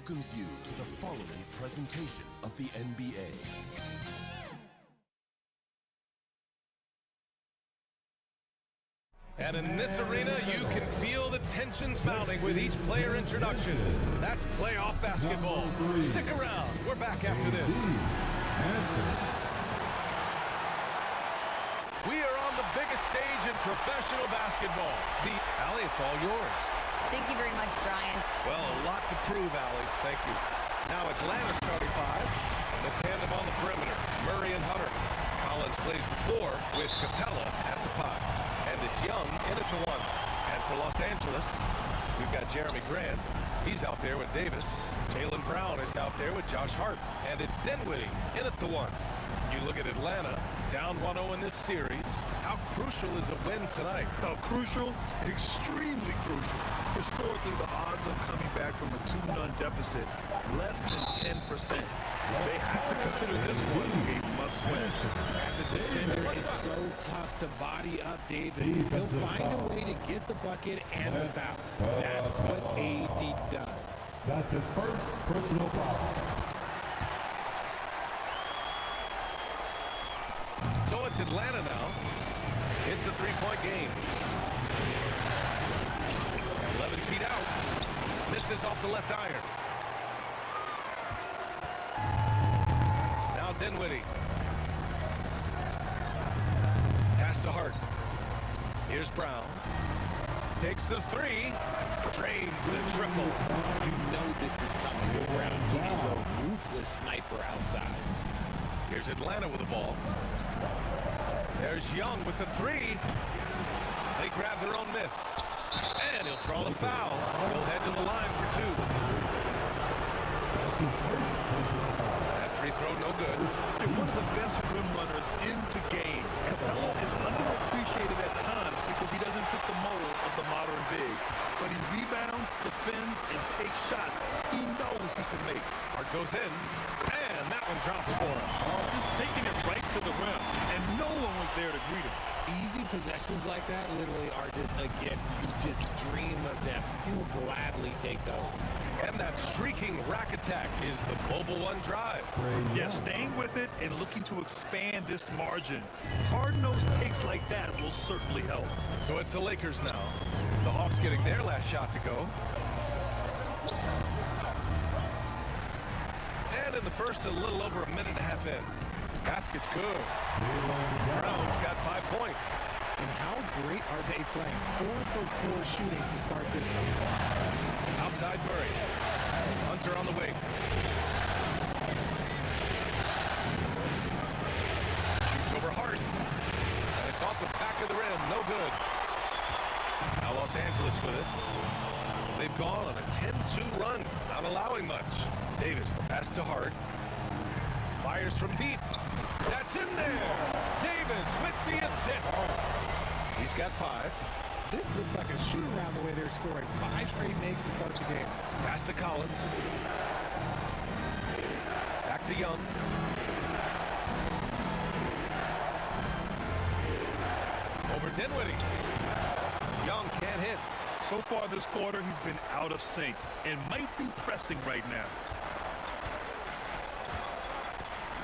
welcomes you to the following presentation of the NBA. And in this arena, you can feel the tensions mounting with each player introduction. That's playoff basketball. Stick around. We're back after this. We are on the biggest stage in professional basketball. Allie, it's all yours. Thank you very much, Brian. Well, a lot to prove, Allie. Thank you. Now Atlanta starting five. The tandem on the perimeter, Murray and Hunter. Collins plays the four with Capella at the five. And it's Young in at the one. And for Los Angeles, we've got Jeremy Grant. He's out there with Davis. Jaylen Brown is out there with Josh Hart. And it's Dinwiddie in at the one. You look at Atlanta, down 1-0 in this series. How crucial is a win tonight? How crucial? Extremely crucial. Historically, the odds of coming back from a 2-0 deficit, less than 10%. They have to consider this one a must-win. As a defender, it's so tough to body up Davis. He'll find a way to get the bucket and the foul. That's what AD does. That's his first personal foul. So it's Atlanta now. It's a three-point game. 11 feet out. Misses off the left iron. Now Dinwiddie. Pass to Hart. Here's Brown. Takes the three. Drains the triple. You know this is coming. Brown, he is a ruthless sniper outside. Here's Atlanta with the ball. There's Young with the three. They grab their own miss. And he'll draw the foul. He'll head to the line for two. That free throw no good. And one of the best rim runners in the game. Capella is underappreciated at times because he doesn't fit the mold of the modern big. But he rebounds, defends, and takes shots he knows he can make. Hart goes in. And that one drops for him. Just taking it right to the rim. And no one was there to greet him. Easy possessions like that literally are just a gift. You just dream of them. He'll gladly take those. And that streaking rack attack is the Global One drive. Yeah, staying with it and looking to expand this margin. Hard-nosed takes like that will certainly help. So it's the Lakers now. The Hawks getting their last shot to go. And in the first, a little over a minute and a half in. Basket's good. Brown's got 5 points. And how great are they playing? 4 for 4 shooting to start this one. Outside Murray. Hunter on the wing. Shoots over Hart. And it's off the back of the rim. No good. Now Los Angeles with it. They've gone on a 10-2 run, not allowing much. Davis, the pass to Hart. Fires from deep. That's in there. Davis with the assist. He's got 5. This looks like a shoot-around the way they're scoring. 5 straight makes to start the game. Pass to Collins. Back to Young. Over Dinwiddie. Young can't hit. So far this quarter, he's been out of sync and might be pressing right now.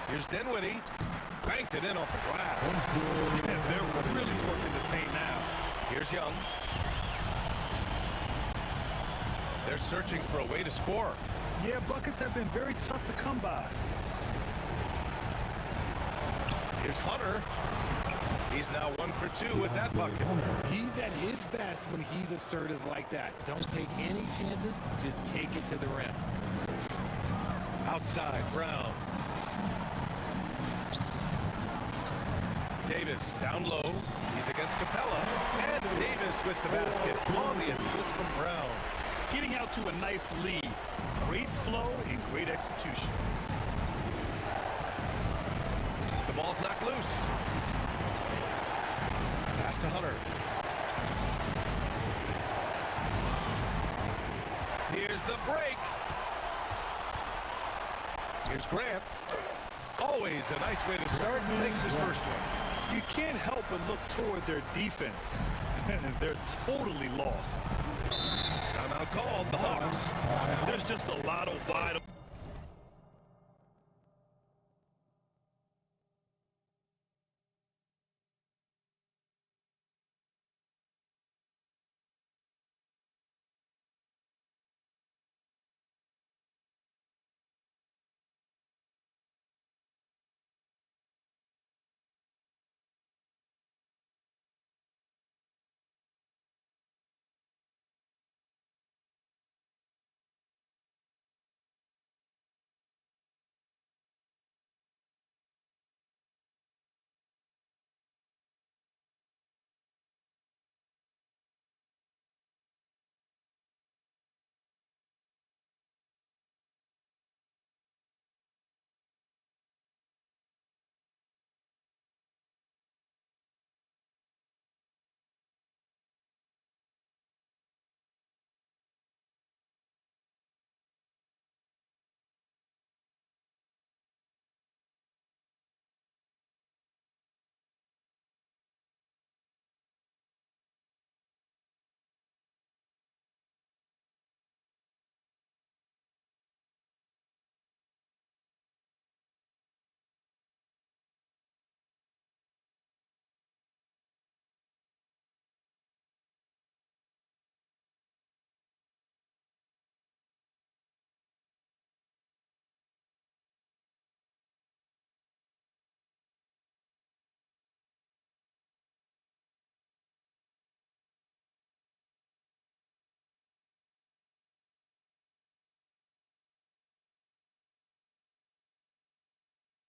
Here's Dinwiddie. Banked it in off the glass. And they're really working the paint now. Here's Young. They're searching for a way to score. Yeah, buckets have been very tough to come by. Here's Hunter. He's now 1 for 2 with that bucket. He's at his best when he's assertive like that. Don't take any chances, just take it to the rim. Outside, Brown. Davis down low. He's against Capella. And Davis with the basket on the assist from Brown. Getting out to a nice lead. Great flow and great execution. The ball's knocked loose. Pass to Hunter. Here's the break. Here's Grant. Always a nice way to start. Makes his first one. You can't help but look toward their defense. They're totally lost. Timeout Timeout called, the Hawks. There's just a lot of wide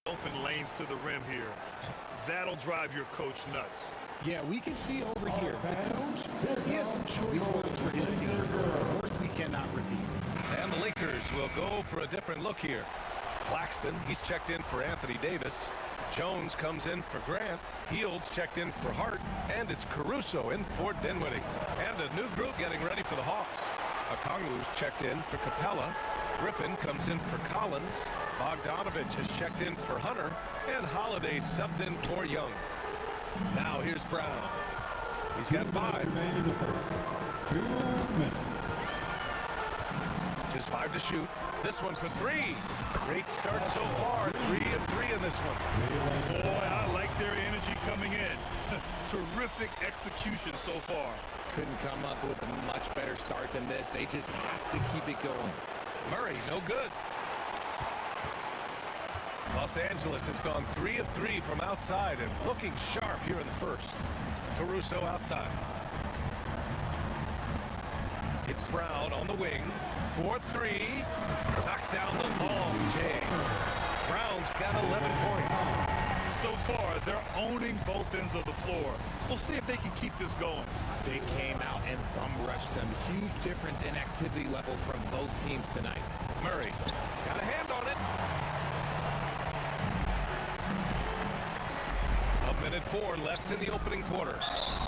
open lanes to the rim here. That'll drive your coach nuts. Yeah, we can see over here, the coach, he has some choice words for his team, words we cannot repeat. And the Lakers will go for a different look here. Claxton, he's checked in for Anthony Davis. Jones comes in for Grant. Fields checked in for Hart. And it's Caruso in for Dinwiddie. And a new group getting ready for the Hawks. Okongwu's checked in for Capella. Griffin comes in for Collins. Bogdanovich has checked in for Hunter. And Holiday subbed in for Young. Now here's Brown. He's got 5. 2 minutes. Just 5 to shoot. This one for 3. Great start so far. 3 of 3 in this one. Boy, I like their energy coming in. Terrific execution so far. Couldn't come up with a much better start than this. They just have to keep it going. Murray, no good. Los Angeles has gone 3 of 3 from outside and looking sharp here in the first. Caruso outside. It's Brown on the wing. 4-3. Knocks down the long J. Brown's got 11 points. So far, they're owning both ends of the floor. We'll see if they can keep this going. They came out and bum rushed them. Huge difference in activity level from both teams tonight. Murray got a hand on it. 1:04 left in the opening quarter.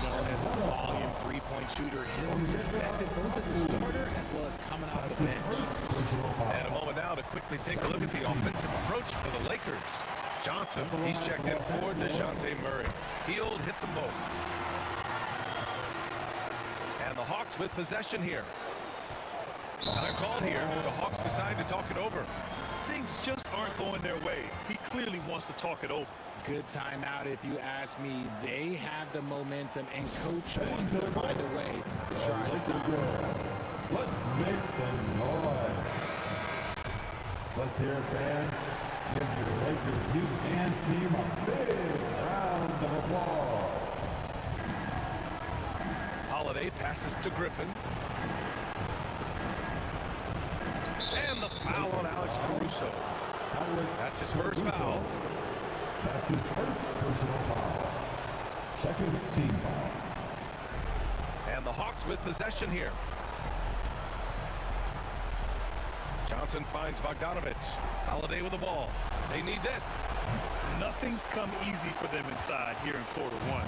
Known as a volume three-point shooter, Hill is effective both as a starter as well as coming off the bench. And a moment now to quickly take a look at the offensive approach for the Lakers. Johnson, he's checked in for DeJounte Murray. Hield hits them both. And the Hawks with possession here. Time called here. The Hawks decide to talk it over. Things just aren't going their way. He clearly wants to talk it over. Good timeout if you ask me. They have the momentum, and Coach wants to find a way to try and stop it. Let's make some noise. Let's hear it, fans. Give your Lakers youth and team a big round of applause. Holiday passes to Griffin. And the foul on Alex Caruso. That's his first foul. That's his first personal foul. Second team foul. And the Hawks with possession here. Johnson finds Bogdanovich. Holiday with the ball. They need this. Nothing's come easy for them inside here in quarter one.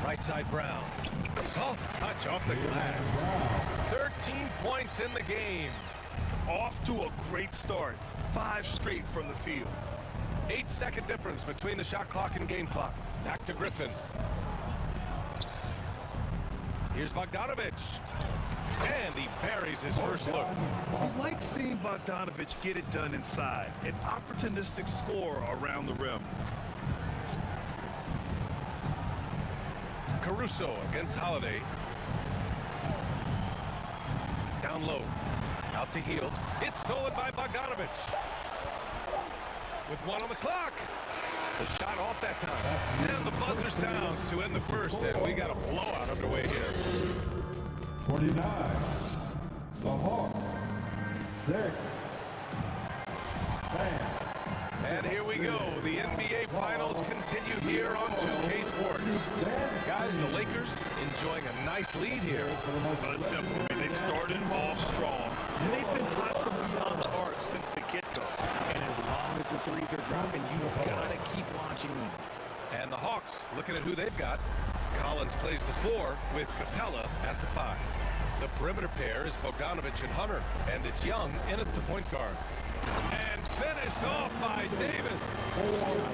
Right side Brown. Soft touch off the glass. 13 points in the game. Off to a great start. 5 straight from the field. 8-second difference between the shot clock and game clock. Back to Griffin. Here's Bogdanovich. And he buries his first look. You like seeing Bogdanovich get it done inside. An opportunistic score around the rim. Caruso against Holiday. Down low. Out to Hield. It's stolen by Bogdanovich. With 1 on the clock. The shot off that time. And the buzzer sounds to end the first, and we got a blowout underway here. 29. The Hawks. 6. Bam. And here we go. The NBA Finals continue here on 2K Sports. Guys, the Lakers enjoying a nice lead here. Well, it's simple. I mean, they started off strong, and they've been hot from beyond the arc since the get-go. And as long as the threes are dropping, you've got to keep launching them. And the Hawks, looking at who they've got. Collins plays the 4 with Capella at the 5. The perimeter pair is Bogdanovich and Hunter, and it's Young in at the point guard. And finished off by Davis.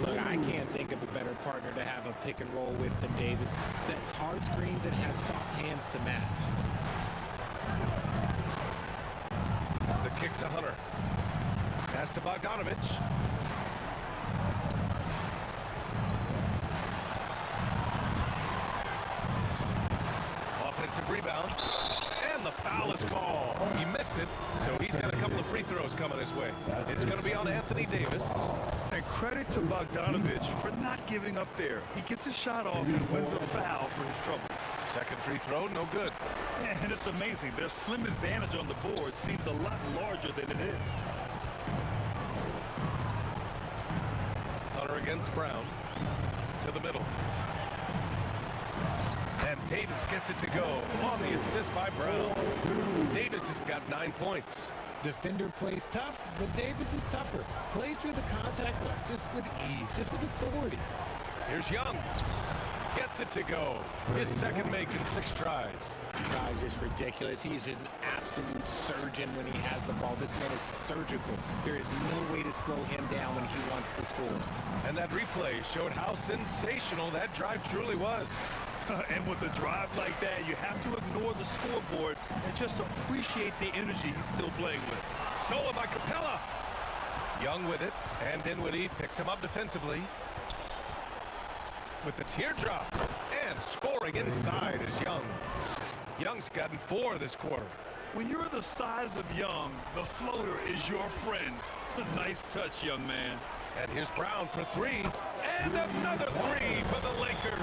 Look, I can't think of a better partner to have a pick and roll with than Davis. Sets hard screens and has soft hands to match. The kick to Hunter. Pass to Bogdanovich. Offensive rebound. And the foul is called. He missed it, so he's got a couple of free throws coming his way. It's going to be on Anthony Davis. And credit to Bogdanovich for not giving up there. He gets a shot off and wins a foul for his trouble. Second free throw, no good. And it's amazing. Their slim advantage on the board seems a lot larger than it is. Hunter against Brown. To the middle. And Davis gets it to go on the assist by Brown. Davis has got 9 points. Defender plays tough, but Davis is tougher. Plays through the contact just with ease, just with authority. Here's Young. Gets it to go. His second make in 6 tries. Guy's just ridiculous. He's just an absolute surgeon when he has the ball. This man is surgical. There is no way to slow him down when he wants to score. And that replay showed how sensational that drive truly was. And with a drive like that, you have to ignore the scoreboard and just appreciate the energy he's still playing with. Stolen by Capella. Young with it, and Dinwiddie picks him up defensively. With the teardrop, and scoring inside is Young. Young's gotten 4 this quarter. When you're the size of Young, the floater is your friend. Nice touch, young man. And here's Brown for 3, and another 3 for the Lakers.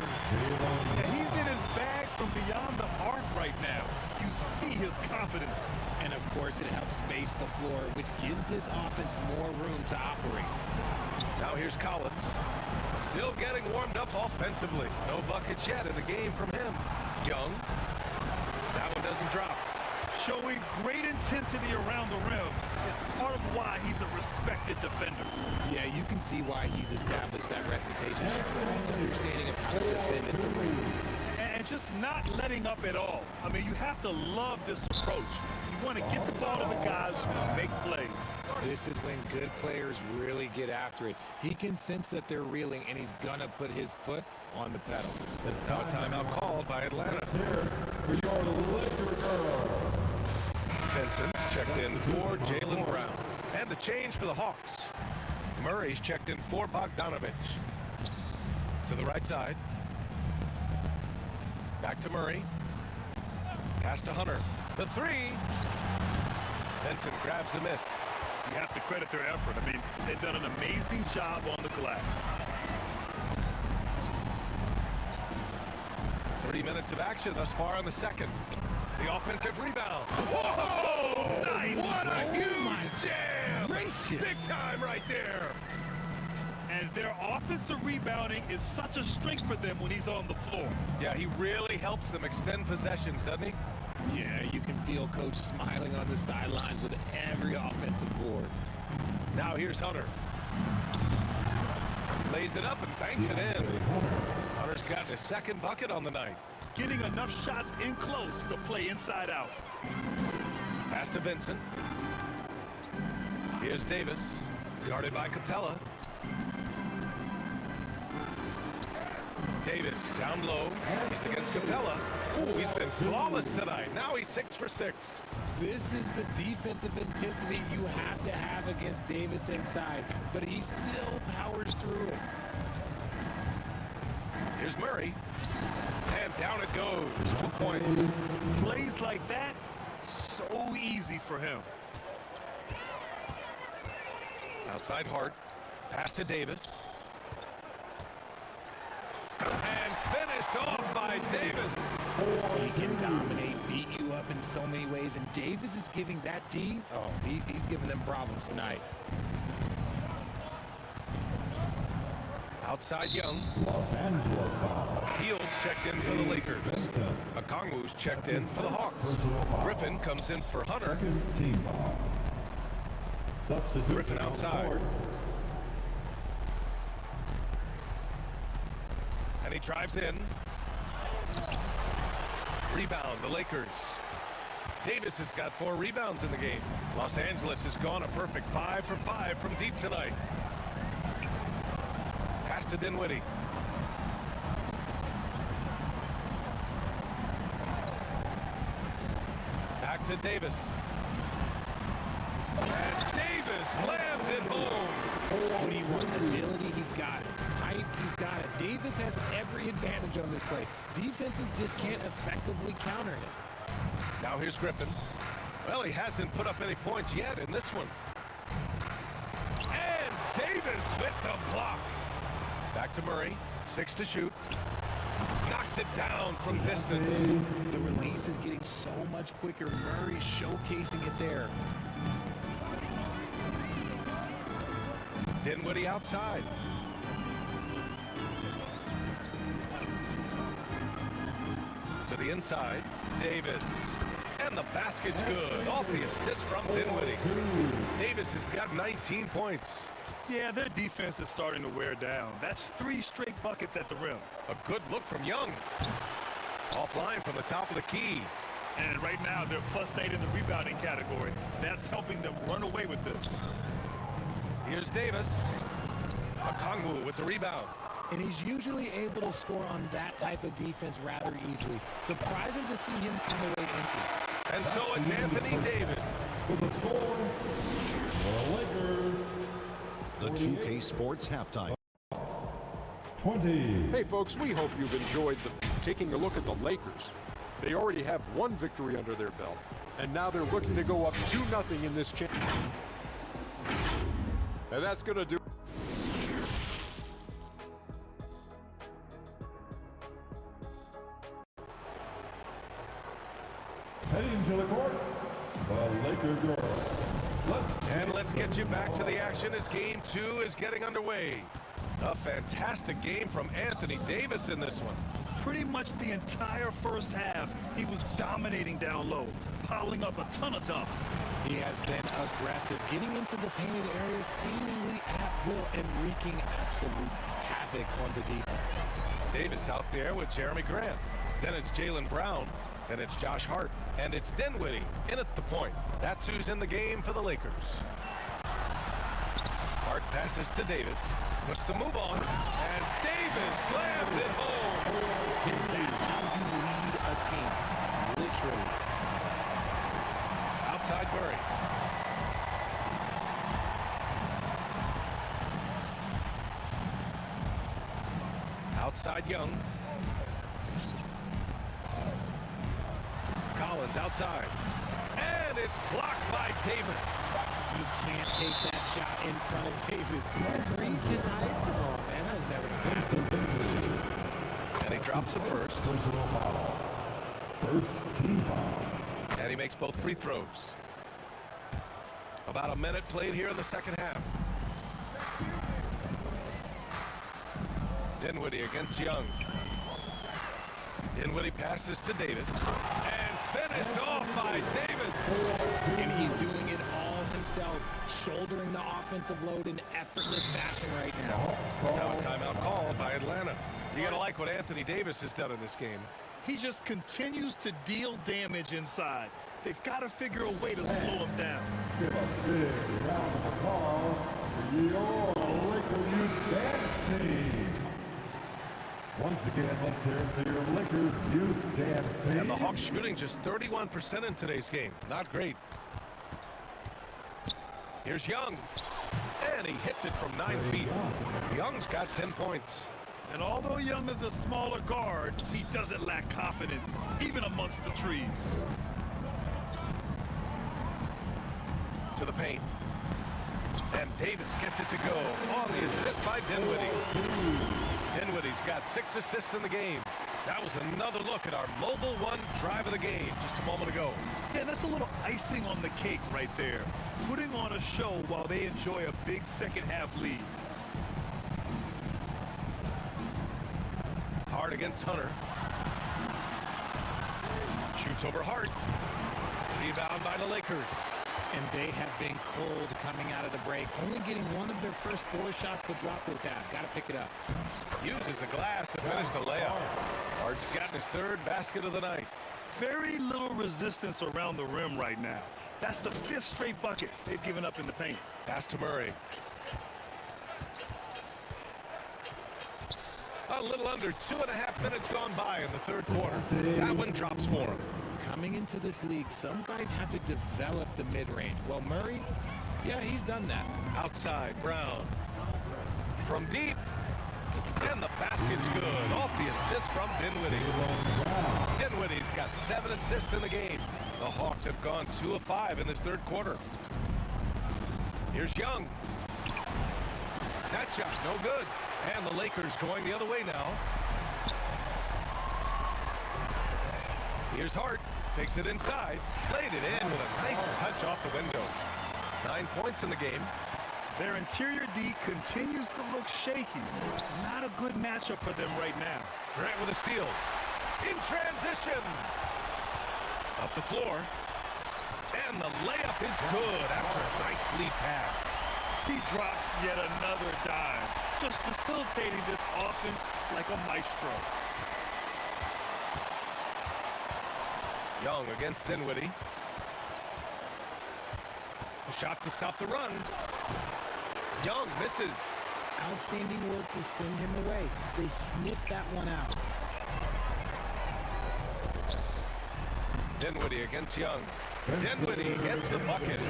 And he's in his bag from beyond the arc right now. You see his confidence. And of course, it helps space the floor, which gives this offense more room to operate. Now here's Collins. Still getting warmed up offensively. No buckets yet in the game from him. Young. That one doesn't drop. Showing great intensity around the rim is part of why he's a respected defender. Yeah, you can see why he's established that reputation. Strong understanding of how to defend in the league. And just not letting up at all. I mean, you have to love this approach. You want to get the ball to the guys who make plays. This is when good players really get after it. He can sense that they're reeling, and he's going to put his foot on the pedal. Now a timeout called by Atlanta. For your Lakers. Vincent's checked in for Jaylen Brown. And the change for the Hawks. Murray's checked in for Bogdanovich. To the right side. Back to Murray. Pass to Hunter. The 3. Vincent grabs the miss. You have to credit their effort. I mean, they've done an amazing job on the glass. 30 minutes of action thus far in the second. The offensive rebound. Whoa! Nice! What a huge jam! Gracious. Big time right there. And their offensive rebounding is such a strength for them when he's on the floor. Yeah, he really helps them extend possessions, doesn't he? Yeah, you can feel Coach smiling on the sidelines with every offensive board. Now here's Hunter. Lays it up and banks it in. Hunter's got his second bucket on the night. Getting enough shots in close to play inside out. Pass to Vincent. Here's Davis, guarded by Capella. Davis down low. He's against Capella. Ooh, he's been flawless tonight. Now he's 6 for 6. This is the defensive intensity you have to have against Davis inside, but he still powers through it. Here's Murray. And down it goes. 2 points. Plays like that, so easy for him. Outside Hart. Pass to Davis. And finished off by Davis. He can dominate, beat you up in so many ways, and Davis is giving that D, he's giving them problems tonight. Outside Young. Los Angeles foul. Fields checked in for the Lakers. Okongwu's checked in for the Hawks. Griffin comes in for Hunter. Second team foul. Substitute Griffin outside. And he drives in. Rebound, the Lakers. Davis has got 4 rebounds in the game. Los Angeles has gone a perfect 5 for 5 from deep tonight. Pass to Dinwiddie. Back to Davis. And Davis slams it home. What do you want? Agility, he's got it. Height, he's got it. Davis has every advantage on this play. Defenses just can't effectively counter him. Now here's Griffin. Well, he hasn't put up any points yet in this one. And Davis with the block. Back to Murray. 6 to shoot. Knocks it down from distance. The release is getting so much quicker. Murray showcasing it there. Dinwiddie outside. To the inside. Davis. And the basket's good. Off the assist from Dinwiddie. Davis has got 19 points. Yeah, their defense is starting to wear down. That's 3 straight buckets at the rim. A good look from Young. Offline from the top of the key. And right now, they're +8 in the rebounding category. That's helping them run away with this. Here's Davis. Okongwu with the rebound. And he's usually able to score on that type of defense rather easily. Surprising to see him come away empty. And so it's Anthony Davis. With the score, the Lakers. The 2K Sports halftime. 20. Hey folks, we hope you've enjoyed taking a look at the Lakers. They already have 1 victory under their belt, and now they're looking to go up 2-0 in this championship. And that's going to do. Heading to the court, the Laker girls. And let's get you back to the action as game 2 is getting underway. A fantastic game from Anthony Davis in this one. Pretty much the entire first half, he was dominating down low, piling up a ton of dunks. He has been aggressive, getting into the painted area seemingly at will and wreaking absolute havoc on the defense. Davis out there with Jeremy Grant. Then it's Jaylen Brown. Then it's Josh Hart. And it's Dinwiddie in at the point. That's who's in the game for the Lakers. Hart passes to Davis. Puts the move on. And Davis slams it home. And that's how you lead a team. Literally. Outside Murray. Outside Young. Collins outside. And it's blocked by Davis. You can't take that shot in front of Davis. His reach is high. Come on, man. That was never good. And he drops it first. Personal foul. First team foul. And he makes both free throws. About a minute played here in the second half. Dinwiddie against Young. Dinwiddie passes to Davis. And finished off by Davis. And he's doing it all himself, shouldering the offensive load in effortless fashion right now. Now a timeout called by Atlanta. You gotta like what Anthony Davis has done in this game. He just continues to deal damage inside. They've got to figure a way to slow him down. Give a big round of applause for your Laker Youth Dance Team. Once again, let's hear it for your Lakers youth dance team. And the Hawks shooting just 31% in today's game. Not great. Here's Young. And he hits it from 9 feet. Young's got 10 points. And although Young is a smaller guard, he doesn't lack confidence, even amongst the trees. To the paint. And Davis gets it to go on the assist by Dinwiddie. Dinwiddie's got 6 assists in the game. That was another look at our mobile one drive of the game just a moment ago. Yeah, that's a little icing on the cake right there. Putting on a show while they enjoy a big second half lead. Hart against Hunter. Shoots over Hart. Rebound by the Lakers. And they have been cold coming out of the break. Only getting one of their first 4 shots to drop this half. Got to pick it up. Uses the glass to finish the layup. Hart's got his 3rd basket of the night. Very little resistance around the rim right now. That's the 5th straight bucket they've given up in the paint. Pass to Murray. A little under 2.5 minutes gone by in the 3rd quarter. That one drops for him. Coming into this league, some guys have to develop the mid-range. Well, Murray, yeah, he's done that. Outside, Brown. From deep. And the basket's good. Off the assist from Dinwiddie. Dinwiddie's got 7 assists in the game. The Hawks have gone 2 of 5 in this 3rd quarter. Here's Young. That shot, no good. And the Lakers going the other way now. Here's Hart. Takes it inside. Played it in with a nice touch off the window. 9 points in the game. Their interior D continues to look shaky. Not a good matchup for them right now. Grant with a steal. In transition. Up the floor. And the layup is good after a nice lead pass. He drops yet another dime, just facilitating this offense like a maestro. Young against Dinwiddie. A shot to stop the run. Young misses. Outstanding work to send him away. They sniffed that one out. Dinwiddie against Young. Dinwiddie gets the bucket.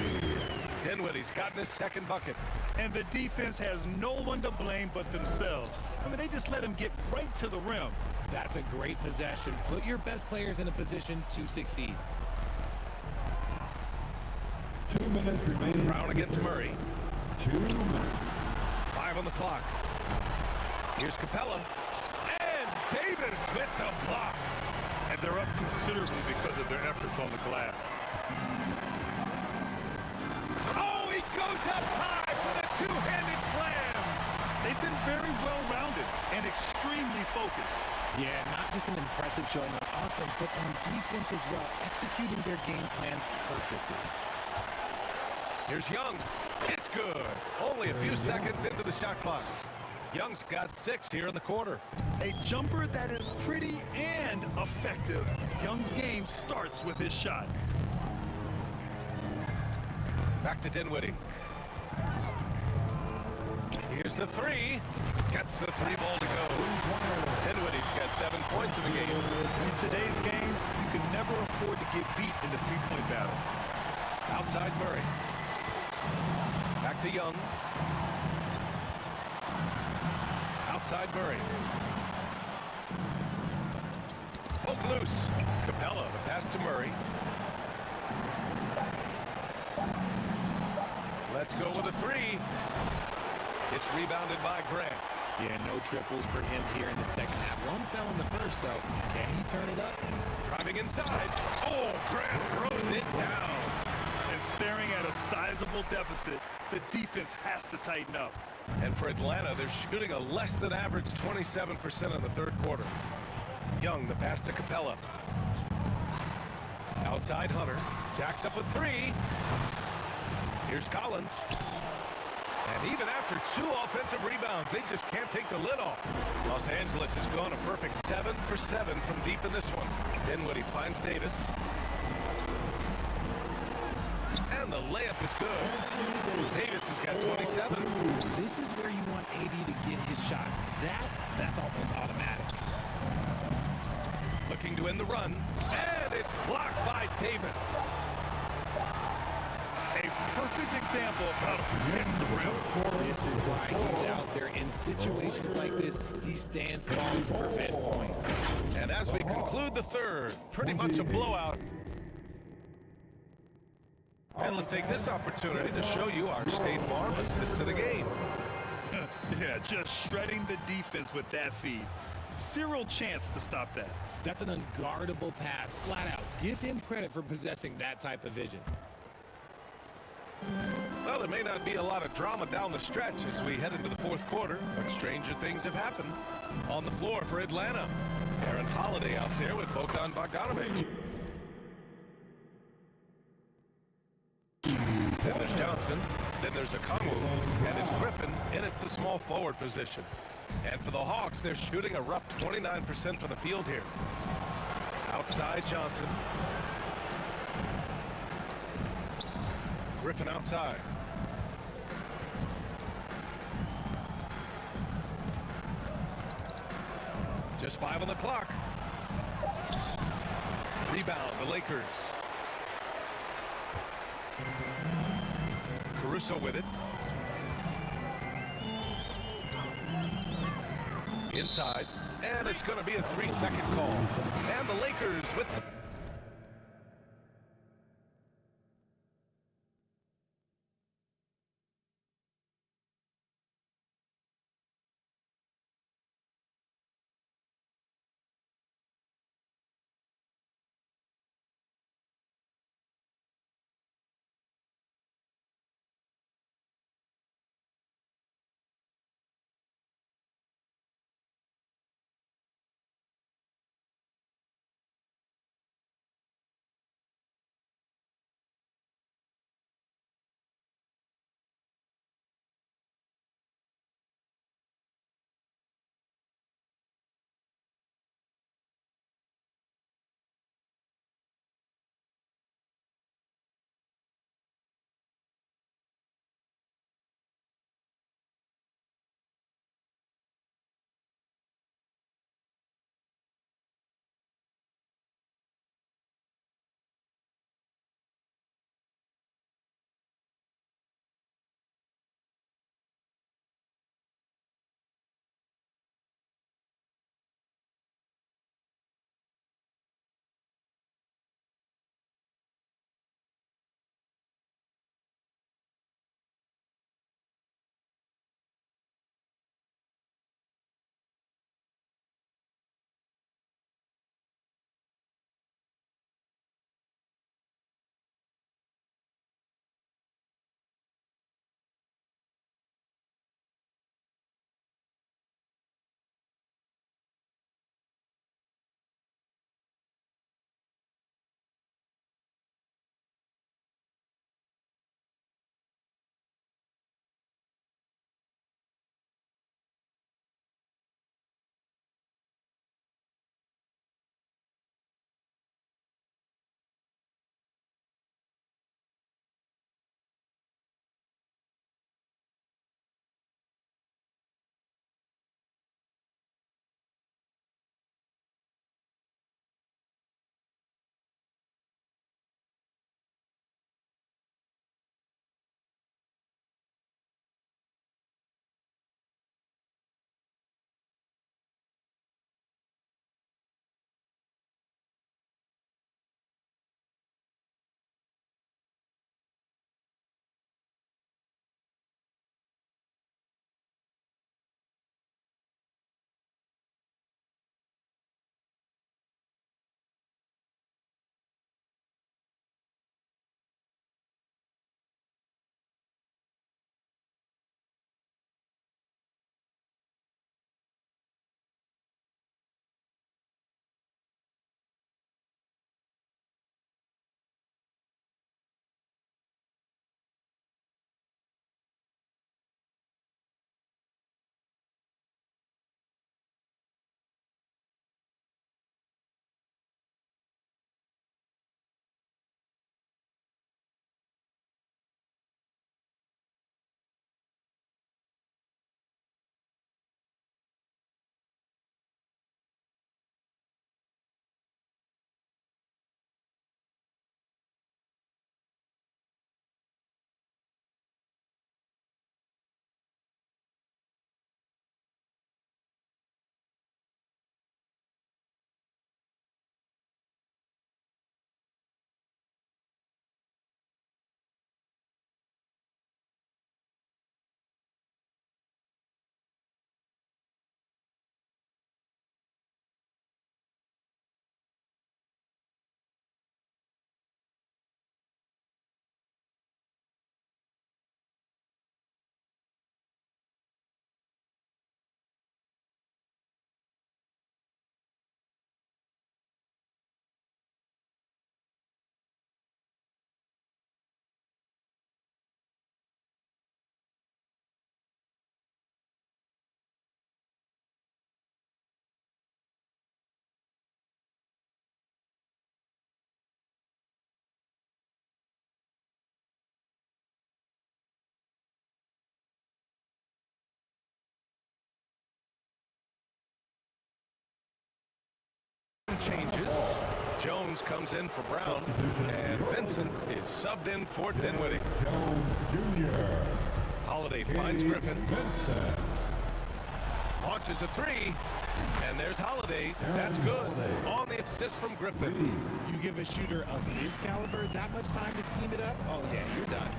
Dinwiddie's gotten his 2nd bucket. And the defense has no one to blame but themselves. I mean, they just let him get right to the rim. That's a great possession. Put your best players in a position to succeed. 2 minutes remaining. Brown against Murray. 2 minutes. 5 on the clock. Here's Capella. And Davis with the block. And they're up considerably because of their efforts on the glass. Oh, he goes up high for the 2-handed slam. They've been very well-rounded and extremely focused. Yeah, not just an impressive showing on offense, but on defense as well, executing their game plan perfectly. Here's Young. It's good. Only a few seconds into the shot clock. Young's got 6 here in the quarter. A jumper that is pretty and effective. Young's game starts with his shot. Back to Dinwiddie. Here's the 3. Gets the 3-ball to go. Dinwiddie's got 7 points in the game. In today's game, you can never afford to get beat in the 3-point battle. Outside Murray. Back to Young. Outside Murray. Poke loose. Capella, the pass to Murray. Let's go with a 3. It's rebounded by Grant. Yeah, no triples for him here in the 2nd half. One fell in the 1st, though. Can he turn it up? Driving inside. Oh, Grant throws it down. And staring at a sizable deficit, the defense has to tighten up. And for Atlanta, they're shooting a less than average 27% in the 3rd quarter. Young, the pass to Capella. Outside Hunter. Jacks up a 3. Here's Collins. And even after 2 offensive rebounds, they just can't take the lid off. Los Angeles has gone a perfect 7 for 7 from deep in this one. Dinwiddie finds Davis. And the layup is good. Davis has got 27. This is where you want AD to get his shots. That's almost automatic. Looking to end the run, and it's blocked by Davis. A perfect example of how to protect the rim. This is why he's out there in situations like this. He stands tall to prevent points. And as we conclude the third, pretty much a blowout. And let's take this opportunity to show you our State Farm assist to the game. Yeah, just shredding the defense with that feed. Zero chance to stop that. That's an unguardable pass, flat out. Give him credit for possessing that type of vision. Well, there may not be a lot of drama down the stretch as we head into the fourth quarter, but stranger things have happened. On the floor for Atlanta, Aaron Holiday out there with Bogdan Bogdanovic. Then there's Johnson, then there's Okongwu, and it's Griffin in at the small forward position. And for the Hawks, they're shooting a rough 29% from the field here. Outside Johnson. Griffin outside. Just 5 on the clock. Rebound, the Lakers. Caruso with it. Inside. And it's going to be a 3-second call. And the Lakers with Jones comes in for Brown, and Vincent is subbed in for Dinwiddie. Jones Jr. Holiday finds Griffin. Launches a three, and there's Holiday. That's good. On the assist from Griffin. You give a shooter of his caliber that much time to seam it up, oh yeah, you're done.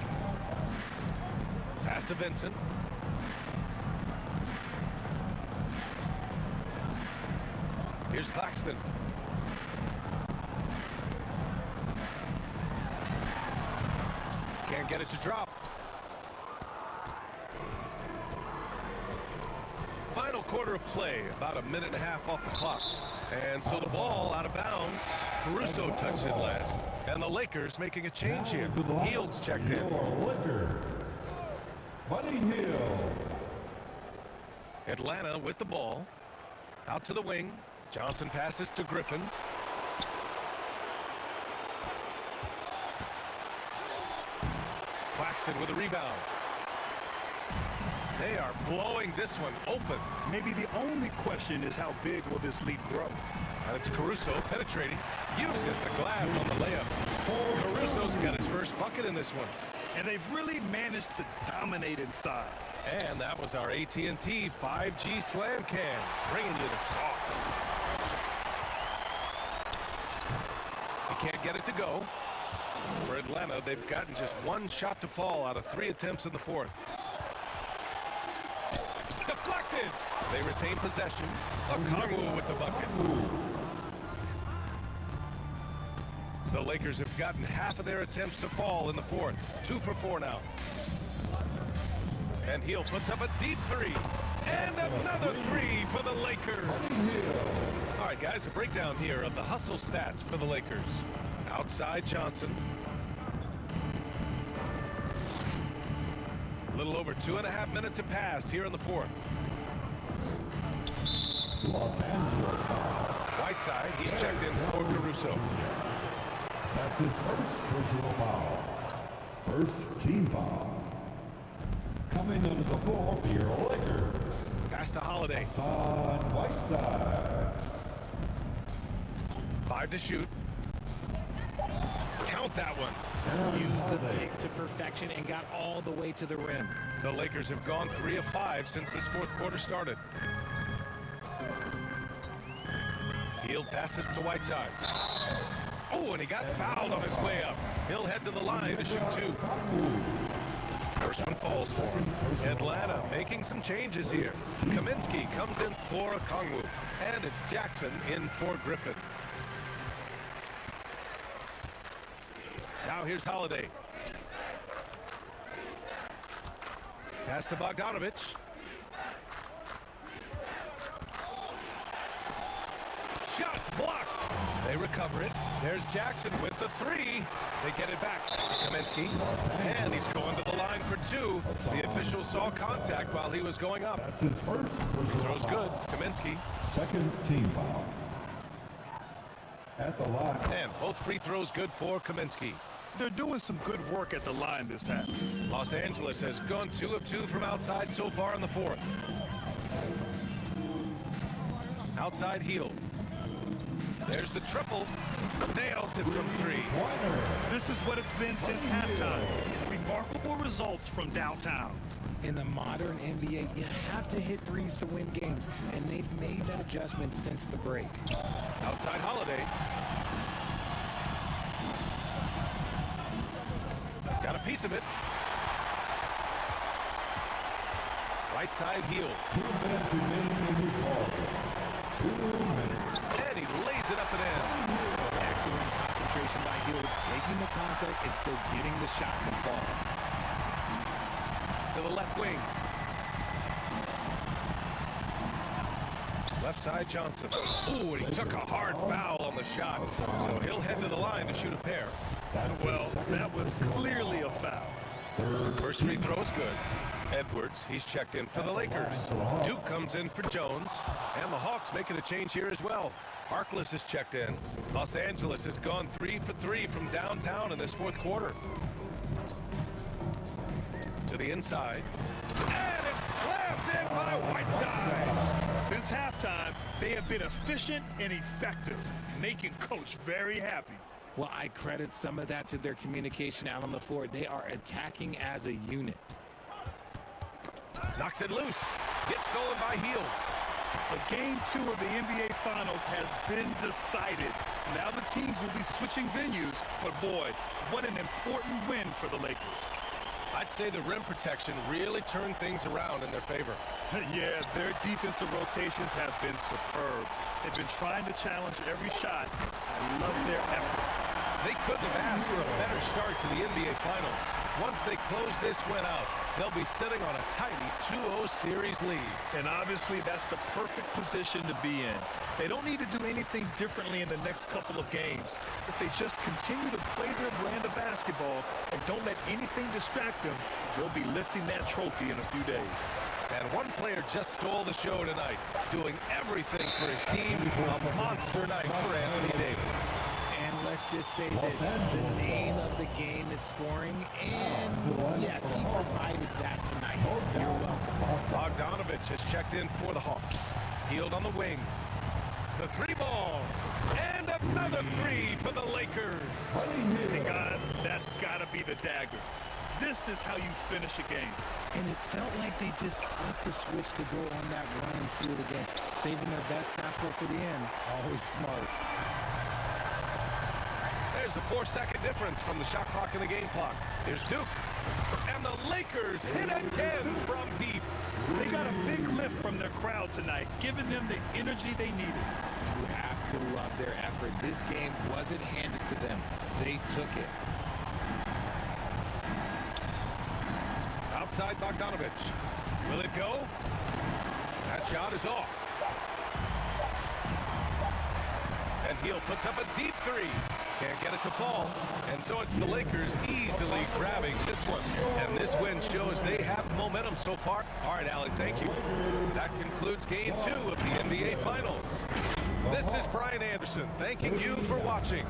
Pass to Vincent. Here's Claxton. Can't get it to drop. Final quarter of play, about a minute and a half off the clock. And so the ball out of bounds. Caruso touched it last. And the Lakers making a change here. Hield's checked in. Lakers. Buddy Hield. Atlanta with the ball. Out to the wing. Johnson passes to Griffin. Claxton with a rebound. They are blowing this one open. Maybe the only question is how big will this lead grow? And it's Caruso penetrating. Uses the glass on the layup. Caruso's got his first bucket in this one. And they've really managed to dominate inside. And that was our AT&T 5G slam can, bringing you the sauce. He can't get it to go. For Atlanta, they've gotten just one shot to fall out of 3 attempts in the fourth. Deflected. They retain possession. Okongwu with the bucket. The Lakers have gotten half of their attempts to fall in the fourth. 2 for 4 now. And Hield puts up a deep three. And another three for the Lakers. All right, guys, a breakdown here of the hustle stats for the Lakers. Outside Johnson. A little over 2.5 minutes have passed here in the fourth. Los Angeles foul. Whiteside, he's checked in for Caruso. That's his first personal foul. First team foul. Coming under the floor for your Lakers. Pass to Holiday. On Whiteside. 5 to shoot. Count that one. Used the pick to perfection and got all the way to the rim. The Lakers have gone 3 of 5 since this fourth quarter started. Hield passes to Whiteside. Oh, and he got fouled on his way up. He'll head to the line to shoot 2. First one falls for him. Atlanta making some changes here. Kaminsky comes in for Okongwu. And it's Jackson in for Griffin. Now here's Holiday. Pass to Bogdanovich. Shots blocked. They recover it. There's Jackson with the 3. They get it back. Kaminsky. And he's going to the line for 2. The official saw contact while he was going up. That's his first personal Throws foul. good. Kaminsky. Second team foul. At the line. And both free throws good for Kaminsky. They're doing some good work at the line this half. Los Angeles has gone 2 of 2 from outside so far in the fourth. Outside Hield. There's the triple. Nails it from 3. This is what it's been since halftime. Remarkable results from downtown. In the modern NBA, you have to hit threes to win games, and they've made that adjustment since the break. Outside Holiday. Got a piece of it. Right side Hield. 2 minutes remaining in this ball. 2 minutes. And he lays it up and in. Excellent concentration by Hield, taking the contact and still getting the shot to fall. To the left wing. Left side Johnson. Ooh, and he took a hard foul on the shot. So he'll head to the line to shoot a pair. Well, that was clearly a foul. First free throw is good. Edwards, he's checked in for the Lakers. Duke comes in for Jones. And the Hawks making a change here as well. Harkless is checked in. Los Angeles has gone 3 for 3 from downtown in this fourth quarter. To the inside. And it's slammed in by Whiteside. Since halftime, They have been efficient and effective, making Coach very happy. Well, I credit some of that to their communication out on the floor. They are attacking as a unit. Knocks it loose. Gets stolen by Heel. But Game 2 of the NBA Finals has been decided. Now the teams will be switching venues, but boy, what an important win for the Lakers. I'd say the rim protection really turned things around in their favor. Yeah, their defensive rotations have been superb. They've been trying to challenge every shot. I love their effort. They couldn't have asked for a better start to the NBA Finals. Once they close this win out, they'll be sitting on a tidy 2-0 series lead. And obviously, that's the perfect position to be in. They don't need to do anything differently in the next couple of games. If they just continue to play their brand of basketball and don't let anything distract them, they'll be lifting that trophy in a few days. And one player just stole the show tonight, doing everything for his team. A monster night for Anthony Davis. And let's just say this, the name of the game is scoring, and yes, he provided that tonight. You're welcome. Bogdanovich has checked in for the Hawks. Healed on the wing. The three ball. And another three for the Lakers. Hey guys, that's gotta be the dagger. This is how you finish a game. And it felt like they just flipped the switch to go on that run and seal the game, saving their best basketball for the end. Always smart. There's a 4-second difference from the shot clock and the game clock. Here's Duke. And the Lakers hit again from deep. They got a big lift from their crowd tonight, giving them the energy they needed. You have to love their effort. This game wasn't handed to them. They took it. Outside Bogdanovich. Will it go? That shot is off. And Heel puts up a deep three. Can't get it to fall. And so it's the Lakers easily grabbing this one. And this win shows they have momentum so far. All right, Allie, thank you. That concludes Game 2 of the NBA Finals. This is Brian Anderson thanking you for watching.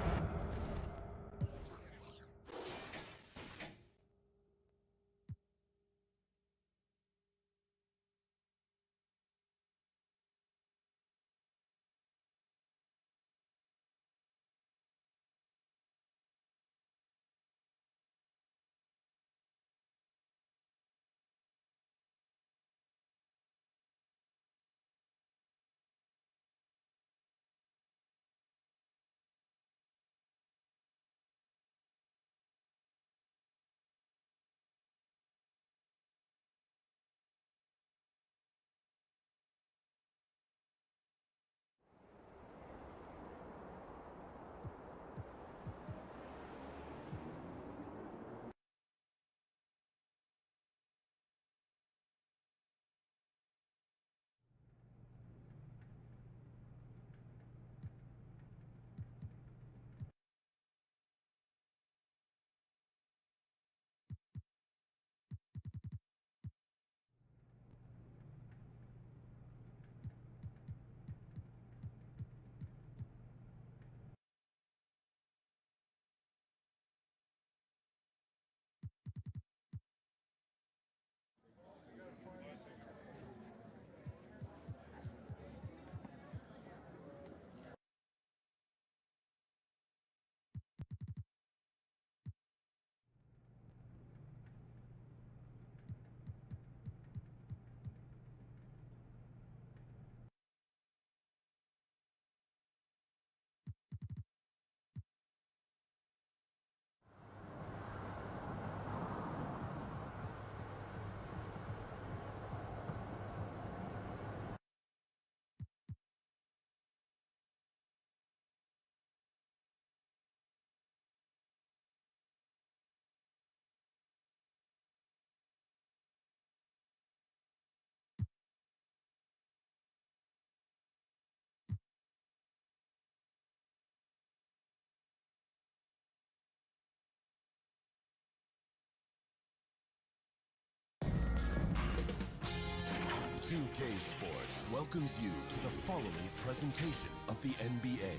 UK Sports welcomes you to the following presentation of the NBA.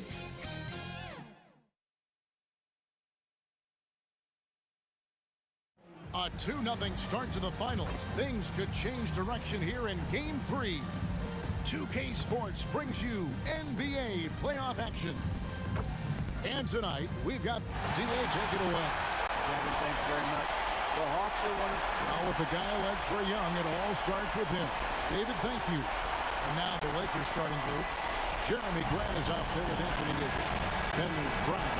A 2-0 start to the finals. Things could change direction here in Game 3. 2K Sports brings you NBA playoff action. And tonight, we've got DA, take it away. Kevin, thanks very much. The Hawks are one of... Now with a guy like Trae Young, it all starts with him. David, thank you. And now the Lakers starting group. Jeremy Grant is out there with Anthony Davis. Then there's Brown.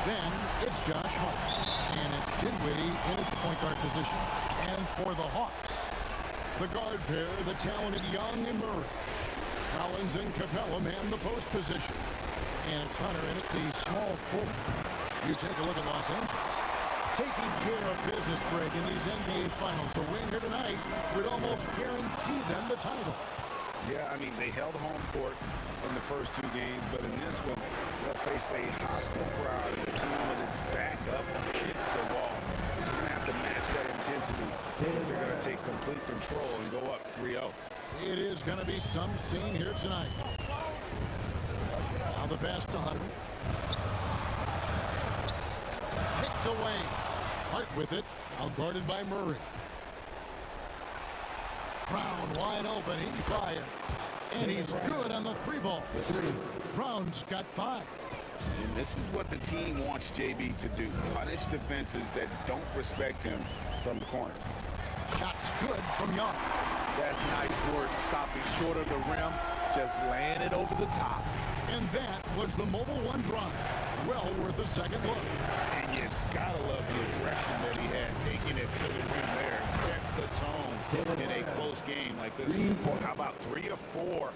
Then it's Josh Hart. And it's Dinwiddie in at the point guard position. And for the Hawks, the guard pair, the talented Young and Murray. Collins and Capella man the post position. And it's Hunter in at the small forward. You take a look at Los Angeles. Taking care of business, Greg, in these NBA Finals. A win here tonight would almost guarantee them the title. Yeah, I mean, they held home court in the first two games, but in this one, they'll face a hostile crowd and a team with its back up against the wall. They're going to have to match that intensity if they're going to take complete control and go up 3-0. It is going to be some scene here tonight. Now the pass to Hunter. Picked away. Hart with it. Out guarded by Murray. Brown wide open. He fires. And he's good on the three ball. Brown's got 5. And this is what the team wants JB to do. Punish defenses that don't respect him from the corner. Shot's good from Young. That's nice work, stopping short of the rim, just laying it over the top. And that was the Mobile One drive. Well worth a second look. And you gotta love the aggression that he had. Taking it to the rim there sets the tone in a close game like this. How about 3 or 4?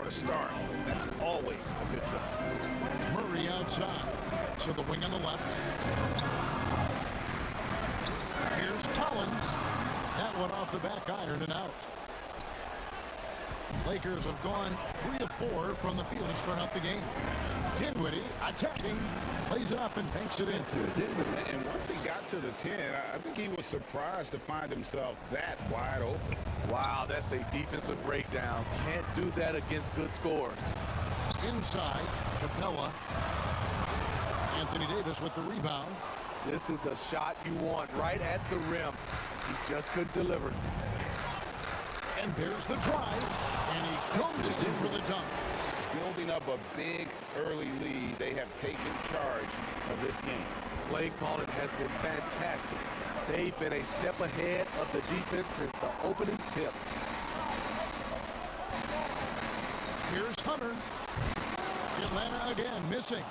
to start. That's always a good sign. Murray outside. To the wing on the left. Here's Collins. That one off the back iron and out. Lakers have gone 3 of 4 from the field to start out the game. Dinwiddie attacking, plays it up and banks it in. And once he got to the 10, I think he was surprised to find himself that wide open. Wow, that's a defensive breakdown. Can't do that against good scores. Inside, Capella. Anthony Davis with the rebound. This is the shot you want right at the rim. He just couldn't deliver. And there's the drive, and he goes in for the dunk. Building up a big early lead, they have taken charge of this game. Play calling has been fantastic. They've been a step ahead of the defense since the opening tip. Here's Hunter. Atlanta again missing.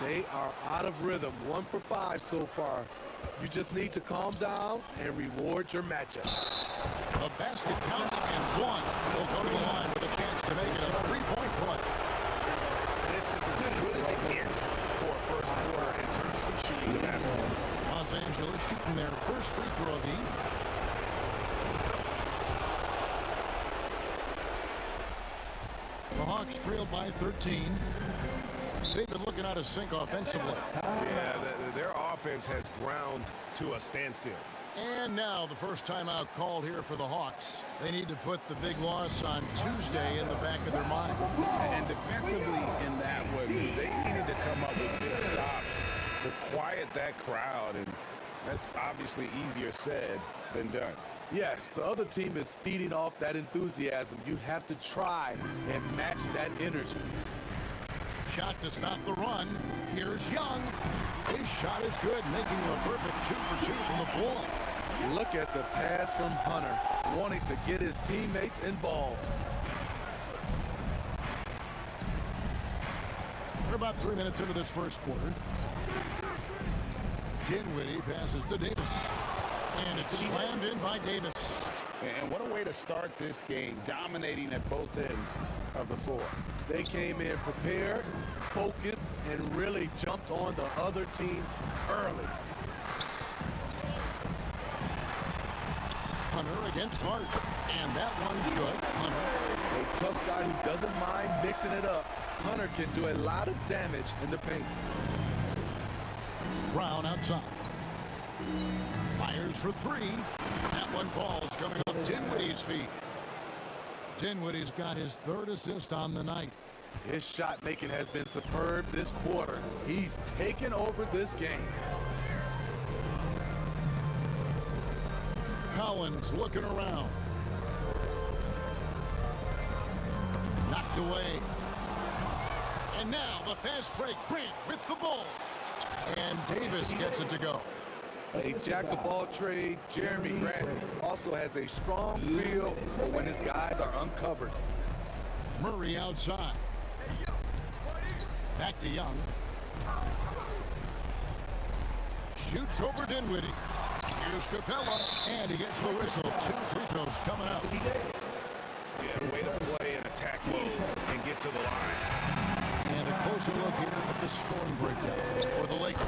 They are out of rhythm, 1 for 5 so far. You just need to calm down and reward your matchups. The basket counts and one. Will go to the line with a chance to make it a 3-point play. This is as good as it gets for a first quarter in terms of shooting the basketball. Los Angeles shooting their first free throw of the evening. The Hawks trailed by 13. They've been looking out of sync offensively. Yeah, their offense has ground to a standstill. And now the first timeout called here for the Hawks. They need to put the big loss on Tuesday in the back of their mind. And defensively in that one, they needed to come up with big stops to quiet that crowd. And that's obviously easier said than done. Yes, the other team is feeding off that enthusiasm. You have to try and match that energy. Shot to stop the run. Here's Young. His shot is good, making a perfect 2 for 2 from the floor. Look at the pass from Hunter, wanting to get his teammates involved. We're about 3 minutes into this first quarter. Dinwiddie passes to Davis. And it's slammed in by Davis. And what a way to start this game, dominating at both ends of the floor. They came in prepared, focused, and really jumped on the other team early. Hunter against Hart. And that one's good. Hunter. A tough guy who doesn't mind mixing it up. Hunter can do a lot of damage in the paint. Brown outside. Fires for 3. That one falls, coming off Dinwiddie's feet. Dinwiddie's got his 3rd assist on the night. His shot making has been superb this quarter. He's taken over this game. Collins looking around. Knocked away. And now the fast break. Grant with the ball. And Davis gets it to go. A jack-of-all-trades, Jeremy Grant also has a strong feel for when his guys are uncovered. Murray outside. Back to Young. Shoots over Dinwiddie. Here's Capella, and he gets the whistle. 2 free throws coming up. Yeah, way to play and attack mode and get to the line. And a closer look here at the scoring breakdown for the Lakers.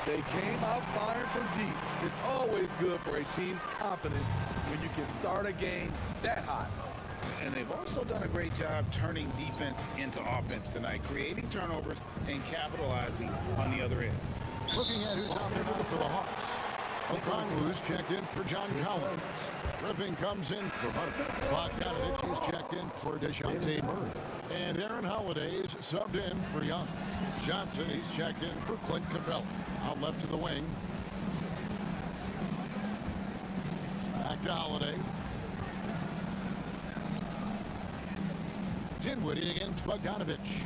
They came out firing from deep. It's always good for a team's confidence when you can start a game that hot. And they've also done a great job turning defense into offense tonight, creating turnovers and capitalizing on the other end. Looking at who's out there now for the Hawks. Okongwu's checked in for John Collins. Griffin comes in for Hunter. Bogdanovich is checked in for DeJounte Murray. And Aaron Holiday's subbed in for Young. Johnson, he's checked in for Clint Capella. Out left to the wing. Back to Holiday. Dinwiddie against Bogdanovich.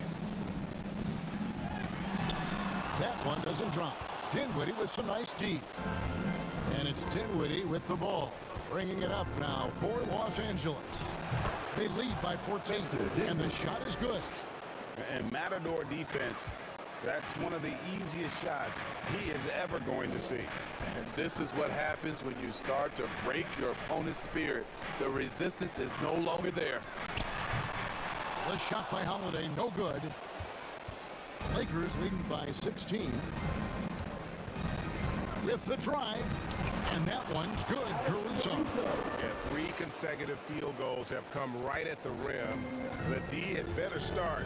That one doesn't drop. Dinwiddie with some nice D. And it's Dinwiddie with the ball. Bringing it up now for Los Angeles. They lead by 14, and the shot is good. And Matador defense, that's one of the easiest shots he is ever going to see. And this is what happens when you start to break your opponent's spirit. The resistance is no longer there. The shot by Holiday, no good. Lakers leading by 16. With the drive, and that one's good. Caruso. Yeah, 3 consecutive field goals have come right at the rim. The D had better start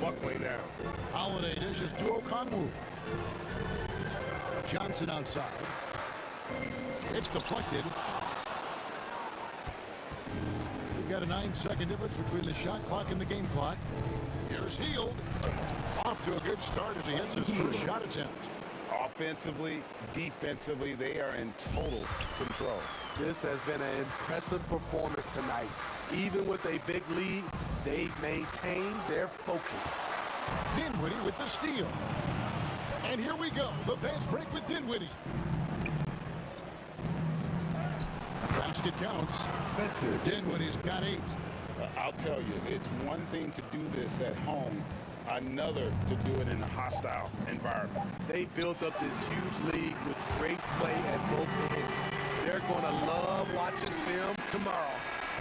buckling down. Holiday dishes to Okongwu. Johnson outside. It's deflected. We've got a 9-second difference between the shot clock and the game clock. Here's Hield. Off to a good start as he hits his first shot attempt. Offensively, defensively, they are in total control. This has been an impressive performance tonight. Even with a big lead, they've maintained their focus. Dinwiddie with the steal. And here we go. The fast break with Dinwiddie. Basket counts. Spencer. Dinwiddie's got 8. I'll tell you, it's one thing to do this at home, another to do it in a hostile environment. They built up this huge lead with great play at both ends. They're going to love watching film tomorrow.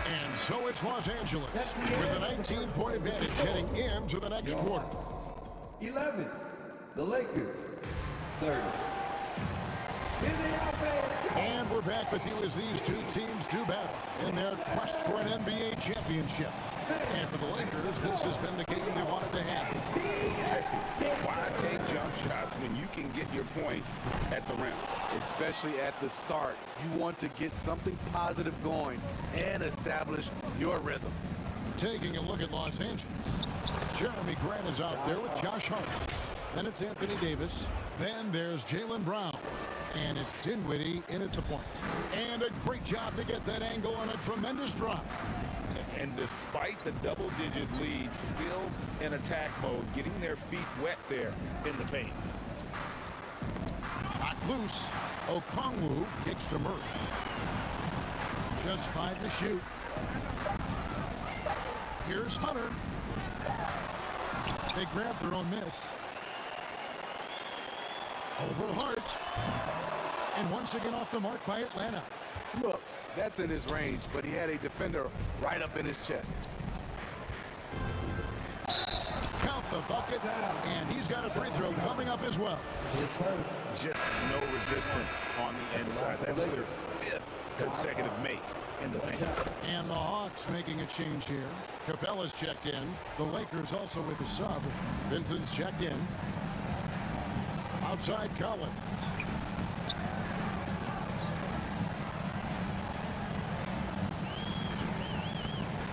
And so it's Los Angeles with a 19-point advantage heading into the next quarter. 11. The Lakers. 30. In the offense. And we're back with you as these two teams do battle in their quest for an NBA championship. And for the Lakers, this has been the game they wanted to have. Why take jump shots when you can get your points at the rim? Especially at the start. You want to get something positive going and establish your rhythm. Taking a look at Los Angeles. Jeremy Grant is out there with Josh Hart. Then it's Anthony Davis. Then there's Jaylen Brown. And it's Dinwiddie in at the point. And a great job to get that angle on a tremendous drop. And despite the double-digit lead, still in attack mode, getting their feet wet there in the paint. Knocked loose. Okongwu kicks to Murray. Just 5 to shoot. Here's Hunter. They grab their own miss. Over Hart. And once again off the mark by Atlanta. Look, that's in his range, but he had a defender right up in his chest. Count the bucket, and he's got a free throw coming up as well. Just no resistance on the inside. That's their 5th consecutive make in the paint. And the Hawks making a change here. Capella's checked in. The Lakers also with a sub. Vincent's checked in. Outside Collins.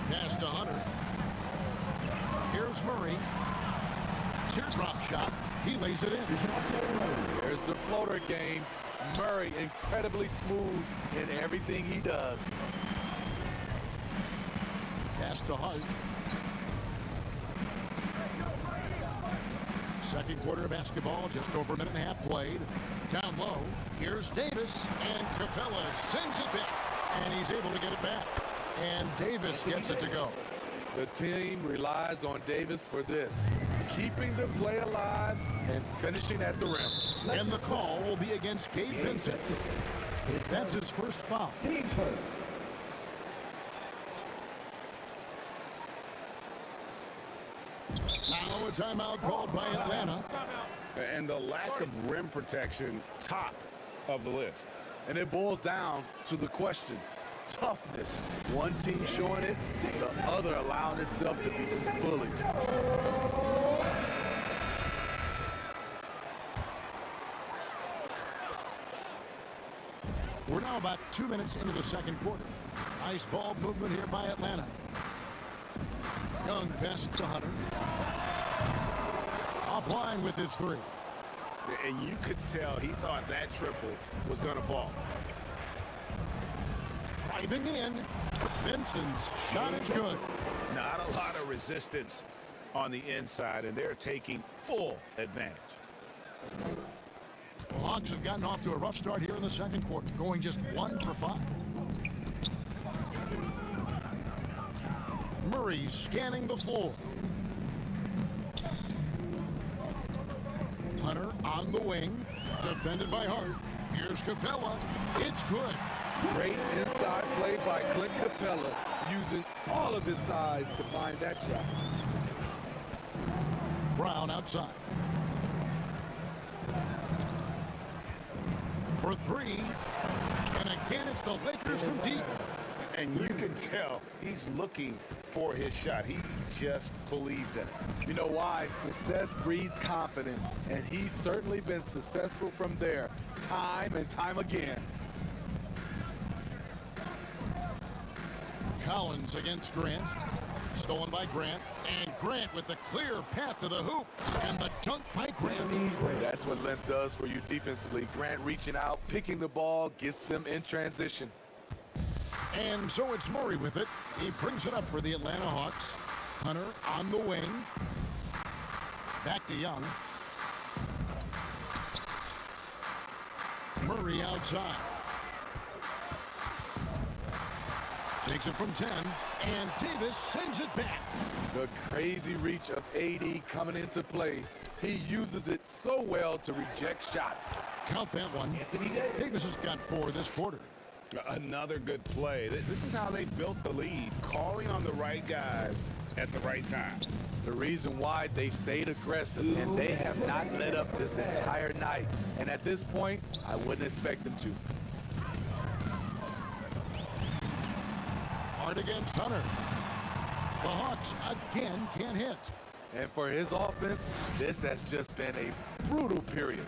Pass to Hunter. Here's Murray. Teardrop shot. He lays it in. There's the floater game. Murray incredibly smooth in everything he does. Pass to Hart. Second quarter of basketball, just over a minute and a half played. Down low, here's Davis, and Capella sends it back, and he's able to get it back. And Davis gets it to go. The team relies on Davis for this, keeping the play alive and finishing at the rim. And the call will be against Gabe Vincent. That's his first foul. Team first. Now a timeout called by Atlanta. And the lack of rim protection, top of the list. And it boils down to the question, toughness. One team showing it, the other allowing itself to be bullied. We're now about 2 minutes into the second quarter. Nice ball movement here by Atlanta. Young passes to Hunter. Offline with his 3. And you could tell he thought that triple was going to fall. Driving in. Vincent's shot is good. Not a lot of resistance on the inside, and they're taking full advantage. The Hawks have gotten off to a rough start here in the second quarter, going just 1 for 5. Murray scanning the floor. Hunter on the wing, defended by Hart. Here's Capella. It's good. Great inside play by Clint Capella. using all of his size to find that shot. Brown outside. For three. And again, it's the Lakers from deep. And you can tell he's looking for his shot. He just believes in it. You know why? Success breeds confidence, and he's certainly been successful from there, time and time again. Collins against Grant. Stolen by Grant. And Grant with the clear path to the hoop. And the dunk by Grant. That's what length does for you defensively. Grant reaching out, picking the ball, gets them in transition. And so it's Murray with it. He brings it up for the Atlanta Hawks. Hunter on the wing. Back to Young. Murray outside. Takes it from 10. And Davis sends it back. The crazy reach of AD coming into play. He uses it so well to reject shots. Count that one. Davis has got 4 this quarter. Another good play. This is how they built the lead, calling on the right guys at the right time. The reason why they've stayed aggressive and they have not let up this entire night. And at this point, I wouldn't expect them to. Hard against Hunter. The Hawks again can't hit. And for his offense, this has just been a brutal period.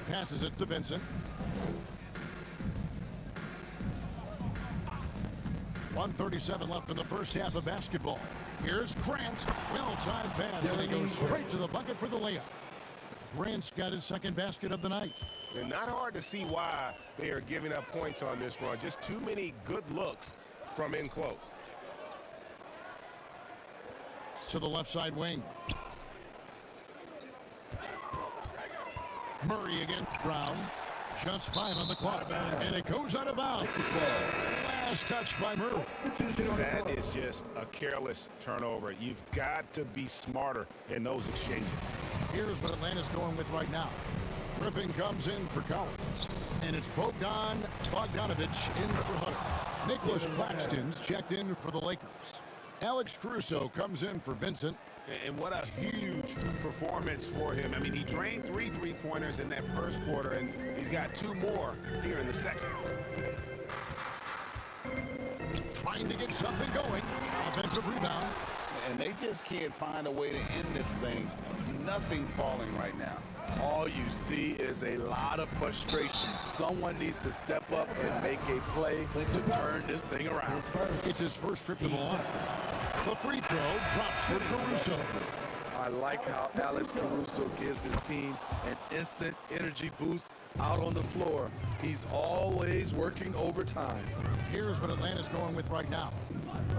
Passes it to Vincent. 1:37 left in the first half of basketball. Here's Grant. Well-timed pass, and he goes straight to the bucket for the layup. Grant's got his second basket of the night. And not hard to see why they are giving up points on this run. Just too many good looks from in close. To the left side wing. Murray against Brown. Just 5 on the clock. And it goes out of bounds. Last touch by Murray. That is just a careless turnover. You've got to be smarter in those exchanges. Here's what Atlanta's going with right now. Griffin comes in for Collins. And it's Bogdanovich in for Hunter. Nicholas Claxton's checked in for the Lakers. Alex Caruso comes in for Vincent. And what a huge performance for him. I mean, he drained 3 3-pointers in that first quarter, and he's got 2 more here in the second. Trying to get something going. Offensive rebound. And they just can't find a way to end this thing. Nothing falling right now. All you see is a lot of frustration. Someone needs to step up and make a play to turn this thing around. It's his first trip to the line. The free throw drops for Caruso. I like how Alex Caruso gives his team an instant energy boost out on the floor. He's always working overtime. Here's what Atlanta's going with right now.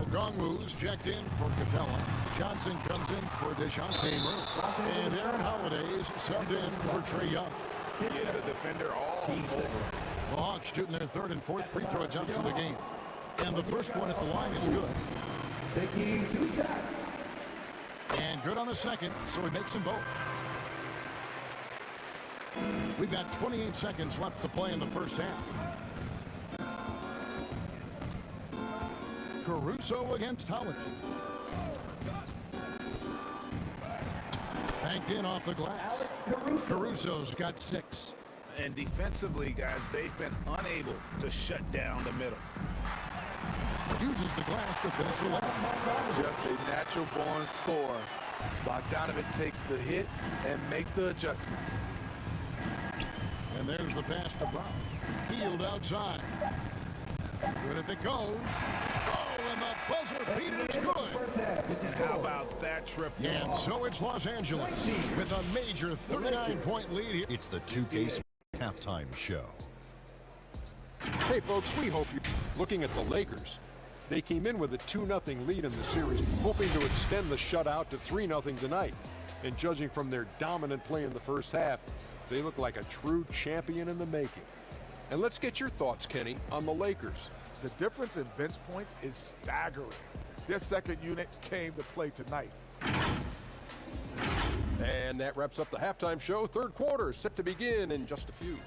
Okongwu's checked in for Capella. Johnson comes in for DeJounte Murray. And Aaron Holiday's subbed in for Trae Young. Yeah, the defender all over. The Hawks shooting their 3rd and 4th free throw attempts of the game. And the first one at the line is good. Taking 2 shots. And good on the second, so he makes them both. We've got 28 seconds left to play in the first half. Caruso against Holiday. Banked in off the glass. Caruso's got 6. And defensively, guys, they've been unable to shut down the middle. Uses the glass to finish the layup. Just a natural-born scorer. Bogdanovich takes the hit and makes the adjustment. And there's the pass to Brown. Healed outside. Good if it goes. Oh, and the buzzer beater is good. How about that trip? And so it's Los Angeles with a major 39-point lead here. It's the 2K halftime show. Hey, folks, we hope you're looking at the Lakers. They came in with a 2-0 lead in the series, hoping to extend the shutout to 3-0 tonight. And judging from their dominant play in the first half, they look like a true champion in the making. And let's get your thoughts, Kenny, on the Lakers. The difference in bench points is staggering. Their second unit came to play tonight. And that wraps up the halftime show. Third quarter is set to begin in just a few.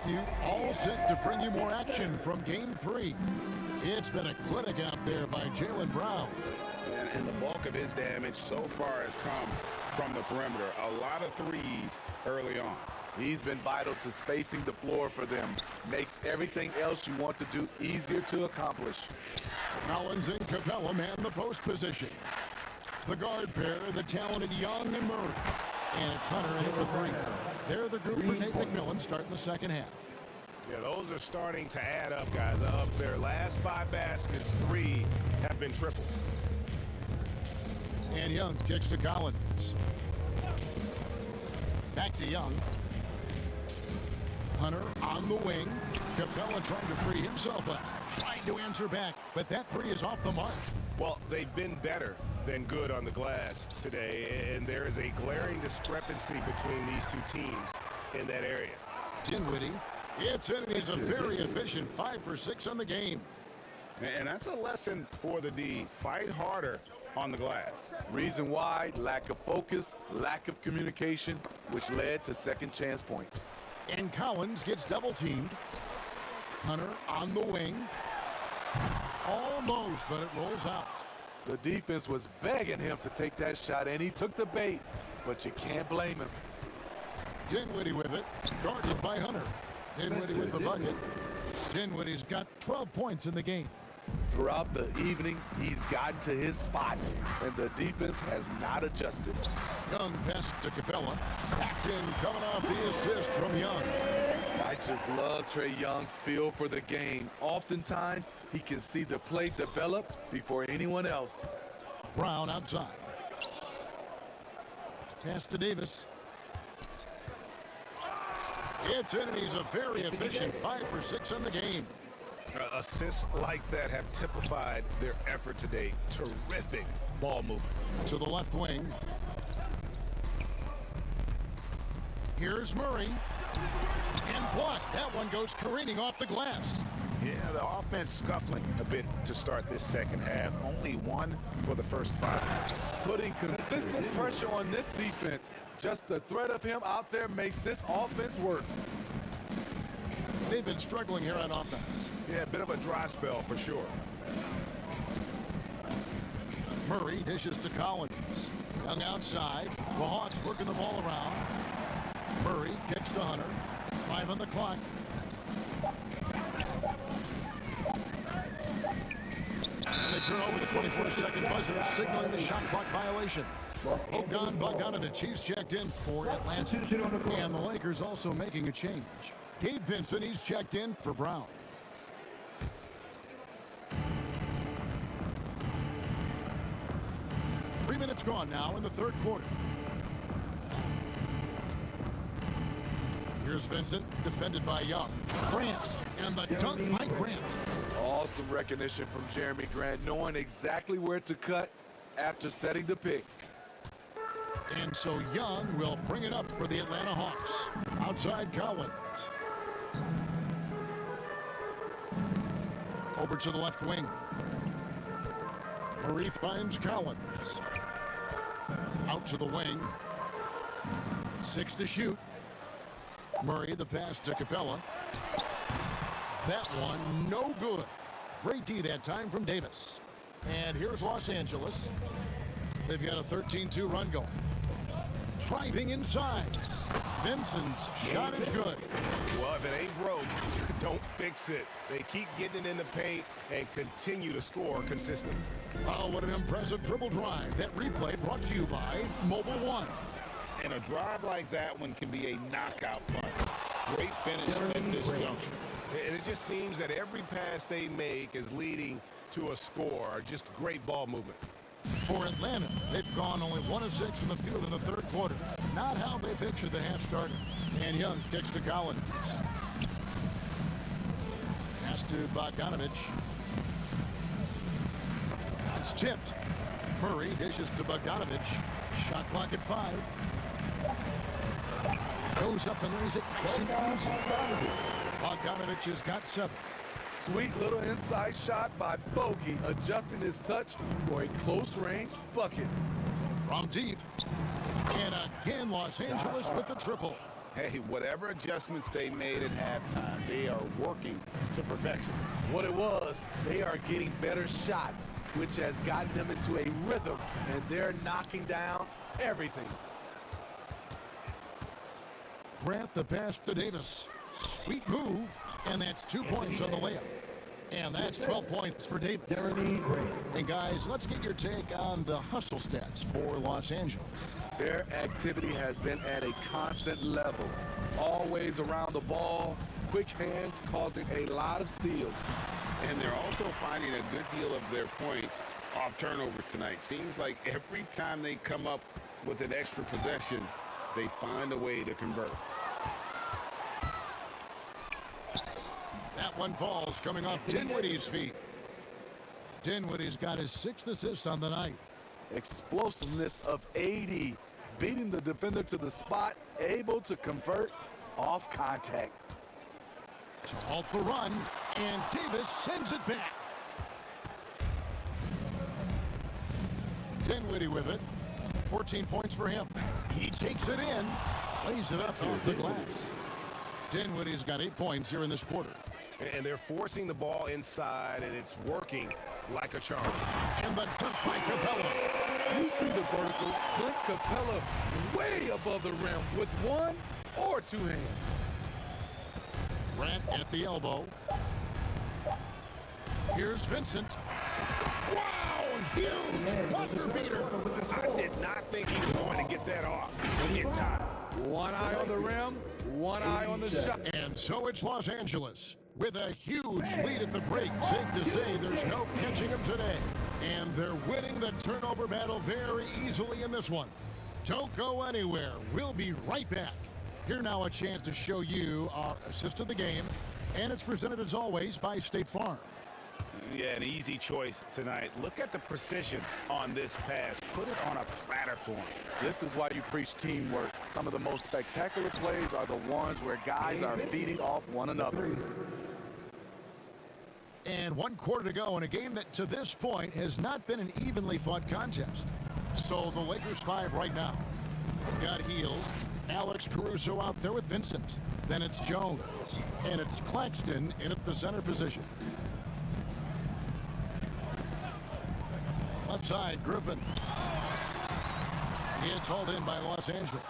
with you, all set to bring you more action from Game 3. It's been a clinic out there by Jaylen Brown. And the bulk of his damage so far has come from the perimeter. A lot of threes early on. He's been vital to spacing the floor for them. Makes everything else you want to do easier to accomplish. Collins and Capella man the post position. The guard pair, the talented Young and Murray. And it's Hunter in at the three. They're the group for Nate McMillan starting the second half. Yeah, those are starting to add up, guys. Of their last 5 baskets, 3 have been triple. And Young kicks to Collins. Back to Young. Hunter on the wing. Capella trying to free himself up. Trying to answer back, but that three is off the mark. Well, they've been better than good on the glass today, and there is a glaring discrepancy between these two teams in that area. Dinwiddie. It's in. He's a very efficient 5 for 6 on the game. And that's a lesson for the D. Fight harder on the glass. Reason why, lack of focus, lack of communication, which led to second chance points. And Collins gets double teamed. Hunter on the wing. Almost, but it rolls out. The defense was begging him to take that shot, and he took the bait, but you can't blame him. Dinwiddie with it, guarded by Hunter. Dinwiddie with the bucket. Dinwiddie's got 12 points in the game. Throughout the evening, he's gotten to his spots, and the defense has not adjusted. Young pass to Capella. Action coming off the assist from Young. I just love Trae Young's feel for the game. Oftentimes, he can see the play develop before anyone else. Brown outside. Pass to Davis. It's in, and he's a very efficient 5 for 6 on the game. Assists like that have typified their effort today. Terrific ball movement. To the left wing. Here's Murray. And blocked. That one goes careening off the glass. Yeah, the offense scuffling a bit to start this second half. Only 1 for the first 5. Putting consistent pressure on this defense. Just the threat of him out there makes this offense work. They've been struggling here on offense. Yeah, a bit of a dry spell for sure. Murray dishes to Collins. Young outside. The Hawks working the ball around. Murray kicks to Hunter. 5 on the clock. And they turn over the 24-second buzzer, signaling the shot clock violation. Bogdanovich, he's checked in for Atlanta. And the Lakers also making a change. Gabe Vincent, he's checked in for Brown. Three minutes gone now in the third quarter. Here's Vincent, defended by Young. Grant, and the dunk by Grant. Awesome recognition from Jeremy Grant, knowing exactly where to cut after setting the pick. And so Young will bring it up for the Atlanta Hawks. Outside Collins. Over to the left wing. Murray finds Collins. Out to the wing. 6 to shoot. Murray, the pass to Capella. That one, no good. Great D that time from Davis. And here's Los Angeles. They've got a 13-2 run going. Driving inside. Vincent's shot is good. Well, if it ain't broke, don't fix it. They keep getting it in the paint and continue to score consistently. Oh, what an impressive dribble drive. That replay brought to you by Mobile One. And a drive like that one can be a knockout punch. Great finish at this juncture. And it just seems that every pass they make is leading to a score. Just great ball movement. For Atlanta, they've gone only 1 of 6 from the field in the third quarter. Not how they pictured the half started. And Young kicks to Collins. Pass to Bogdanovich. It's tipped. Murray dishes to Bogdanovich. Shot clock at 5. Goes up and lays it nice and easy. Bogdanovich has got 7. Sweet little inside shot by Bogey, adjusting his touch for a close-range bucket. From deep. And again, Los Angeles with the triple. Hey, whatever adjustments they made at halftime, they are working to perfection. What it was, they are getting better shots, which has gotten them into a rhythm, and they're knocking down everything. Grant the pass to Davis. Sweet move, and that's 2 points on the layup. And that's 12 points for Davis. And guys, let's get your take on the hustle stats for Los Angeles. Their activity has been at a constant level. Always around the ball, quick hands causing a lot of steals. And they're also finding a good deal of their points off turnover tonight. Seems like every time they come up with an extra possession, they find a way to convert. That one falls coming off Dinwiddie's feet. Dinwiddie's got his 6th assist on the night. Explosiveness of 80, beating the defender to the spot, able to convert off contact. To halt the run, and Davis sends it back. Dinwiddie with it. 14 points for him. He takes it in, lays it up off the glass. Dinwiddie's got 8 points here in this quarter. And they're forcing the ball inside, and it's working like a charm. And the dunk by Capella. You see the vertical, Clint Capella way above the rim with 1 or 2 hands. Grant at the elbow. Here's Vincent. Wow, huge buzzer beater. I did not think he was going to get that off in time. One eye on the rim, one eye on the shot. And so it's Los Angeles with a huge lead at the break. Safe to say there's no catching them today. And they're winning the turnover battle very easily in this one. Don't go anywhere. We'll be right back. Here now a chance to show you our assist of the game. And it's presented as always by State Farm. Yeah, an easy choice tonight. Look at the precision on this pass. Put it on a platter for him. This is why you preach teamwork. Some of the most spectacular plays are the ones where guys are feeding off one another. And 1 quarter to go in a game that to this point has not been an evenly fought contest. So the Lakers 5 right now. They've got Heels. Alex Caruso out there with Vincent. Then it's Jones. And it's Claxton in at the center position. Left side, Griffin. It's hauled in by Los Angeles.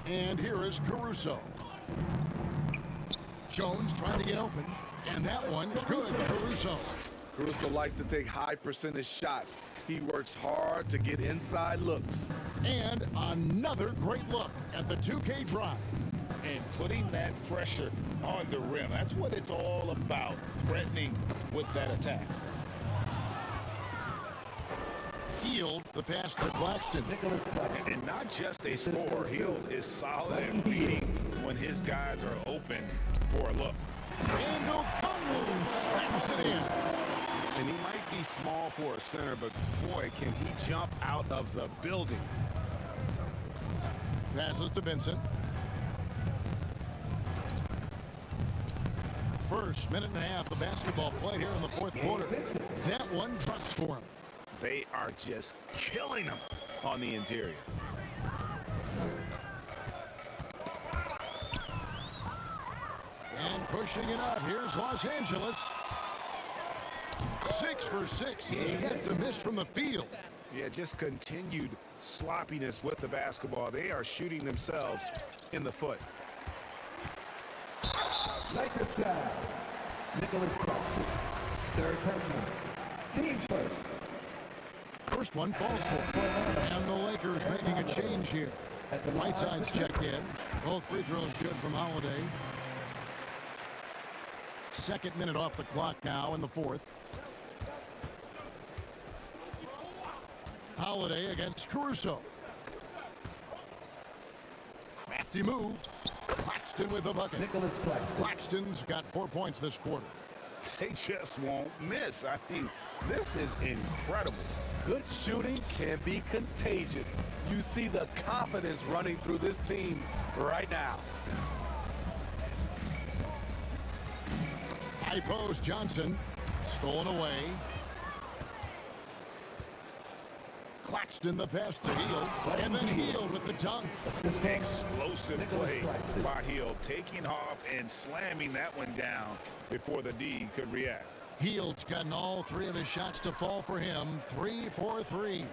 And here is Caruso. Jones trying to get open. And that one's good, Caruso. Caruso likes to take high percentage shots. He works hard to get inside looks. And another great look at the 2K drive. And putting that pressure on the rim. That's what it's all about, threatening with that attack. Hield the pass to Claxton. And not just a scorer. Hield is solid and leading when his guys are open for a look. And Okongwu slams it in. And he might be small for a center, but boy, can he jump out of the building. Passes to Vincent. First minute and a half of basketball played here in the 4th quarter. That one drops for him. They are just killing them on the interior. And pushing it up, here's Los Angeles. 6 for 6. He's yet to miss from the field. Yeah, just continued sloppiness with the basketball. They are shooting themselves in the foot. Lakers side, Nicholas Claxton. Third personal. Team first. First one falls for him. And the Lakers making a change here. Whiteside's checked in. Both free throws good from Holiday. 2nd minute off the clock now in the 4th. Holiday against Caruso. Crafty move. Claxton with a bucket. Nicholas Claxton. Claxton's got 4 points this quarter. They just won't miss. I mean, this is incredible. Good shooting can be contagious. You see the confidence running through this team right now. High post Johnson. Stolen away. Claxton the pass to Heel, and then Heel with the dunk. Explosive play by Hill, taking off and slamming that one down before the D could react. Heel's gotten all 3 of his shots to fall for him. 3 for 3.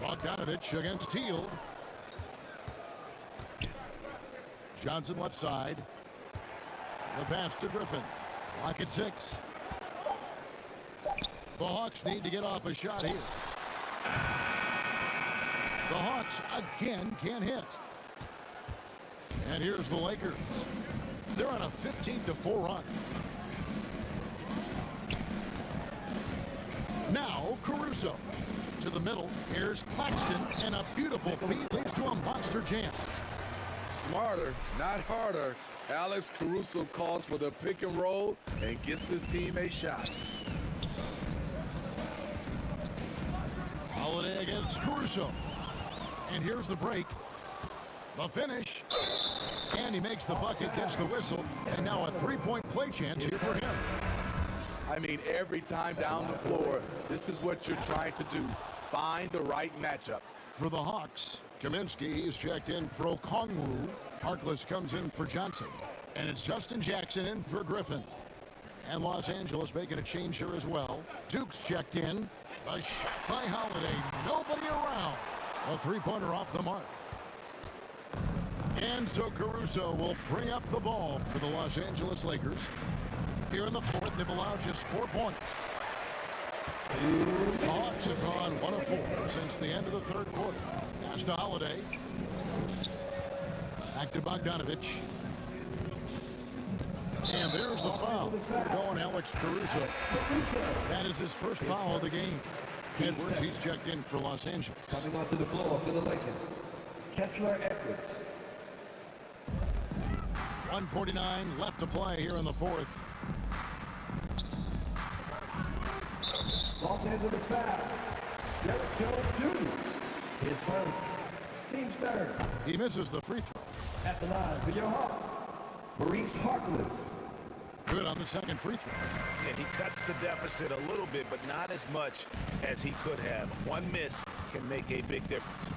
Bogdanovich against Heel. Johnson left side. The pass to Griffin. Clock at 6. The Hawks need to get off a shot here. The Hawks again can't hit. And here's the Lakers. They're on a 15-4 run. Now Caruso. To the middle. Here's Claxton. And a beautiful feed leads to a monster jam. Smarter, not harder. Alex Caruso calls for the pick and roll and gets his team a shot. Holiday against Caruso. And here's the break. The finish. And he makes the bucket, gets the whistle. And now a 3-point play chance here for him. I mean, every time down the floor, this is what you're trying to do. Find the right matchup. For the Hawks, Kaminsky is checked in for Okongwu. Harkless comes in for Johnson. And it's Justin Jackson in for Griffin. And Los Angeles making a change here as well. Duke's checked in. A shot by Holiday. Nobody around. A 3-pointer off the mark. And so Caruso will bring up the ball for the Los Angeles Lakers. Here in the fourth, they've allowed just 4 points. The Hawks have gone 1 of 4 since the end of the third quarter. Pass to Holiday. Back to Bogdanovich. And there's the foul. Going Alex Caruso. That is his first foul of the game. Edwards, he's checked in for Los Angeles. Coming onto the floor for the Lakers, Kessler Edwards. 1:49 left to play here in the fourth. Los Angeles foul. Derek Jones Jr. His first. Team's third. He misses the free throw. At the line for your Hawks, Maurice Harkless. Good on the second free throw. Yeah, he cuts the deficit a little bit, but not as much as he could have. One miss can make a big difference.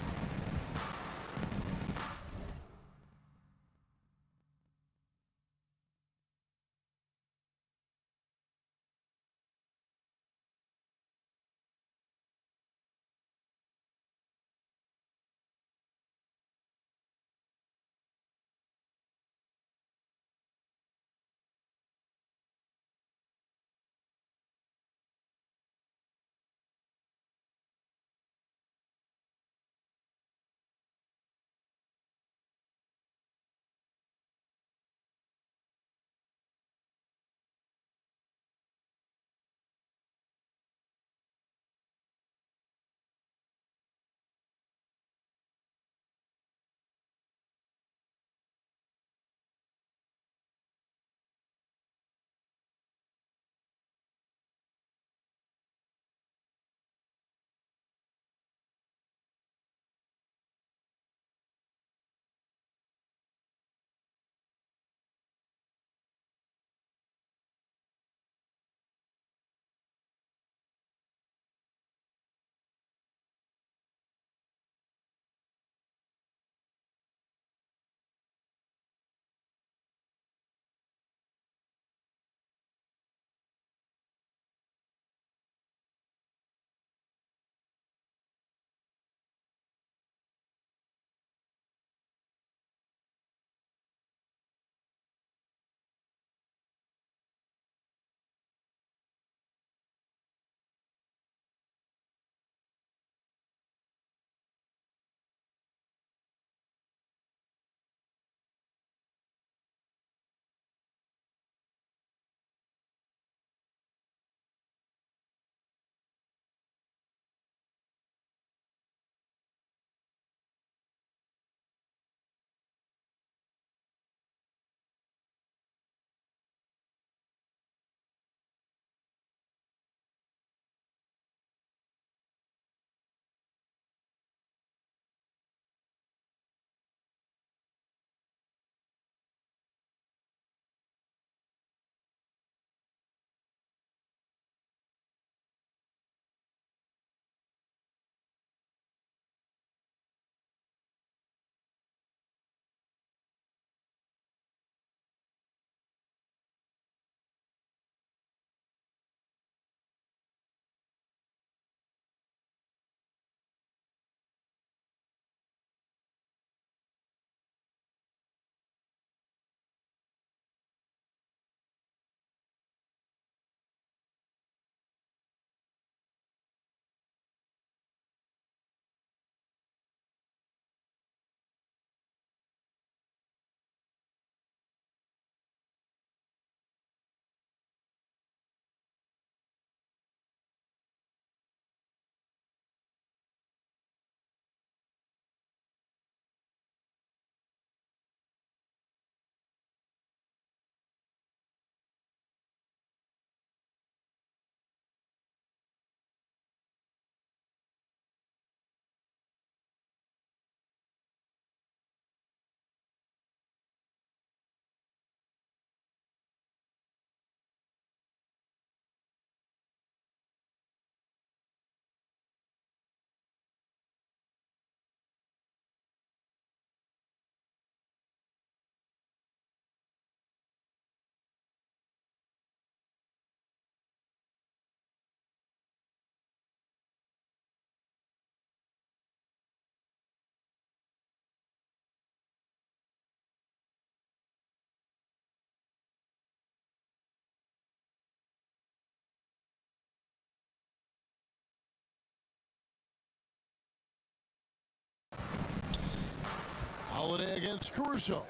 against Caruso.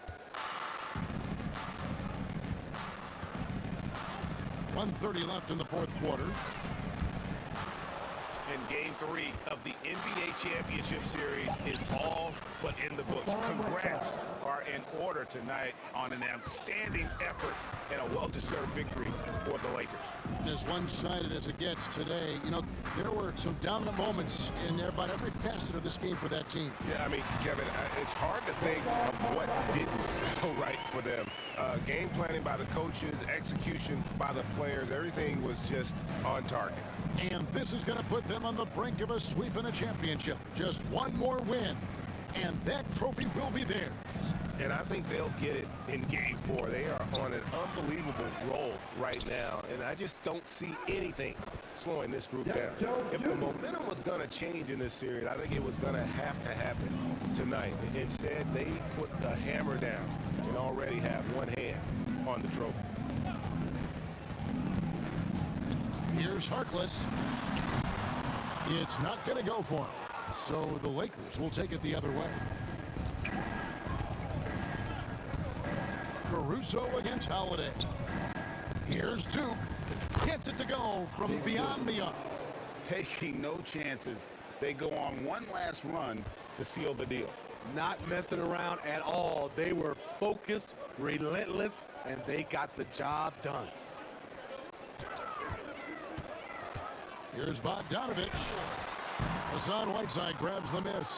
1:30 left in the fourth quarter. And game 3 of the NBA Championship Series is all but in the books. Congrats are in order tonight on an outstanding effort and a well-deserved victory for the Lakers. As one-sided as it gets today, you know, there were some dominant moments in there about every facet of this game for that team. Yeah, I mean, Kevin, it's hard to think of what didn't go right for them. Game planning by the coaches, execution by the players, everything was just on target. And this is going to put them on the brink of a sweep in a championship. Just one more win, and that trophy will be theirs. And I think they'll get it in game 4. They are on an unbelievable roll right now, and I just don't see anything slowing this group down. If the momentum was going to change in this series, I think it was going to happen tonight. Instead, they put the hammer down and already have one hand on the trophy. Here's Harkless. It's not going to go for him. So the Lakers will take it the other way. Caruso against Holiday. Here's Duke. Gets it to go from beyond the arc. Taking no chances. They go on one last run to seal the deal. Not messing around at all. They were focused, relentless, and they got the job done. Here's Bogdanovich. Hassan Whiteside grabs the miss.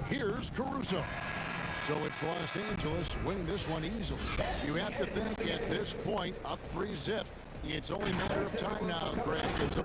Here's Caruso. So it's Los Angeles winning this one easily. You have to think at this point, up 3-zip. It's only a matter of time now, Greg.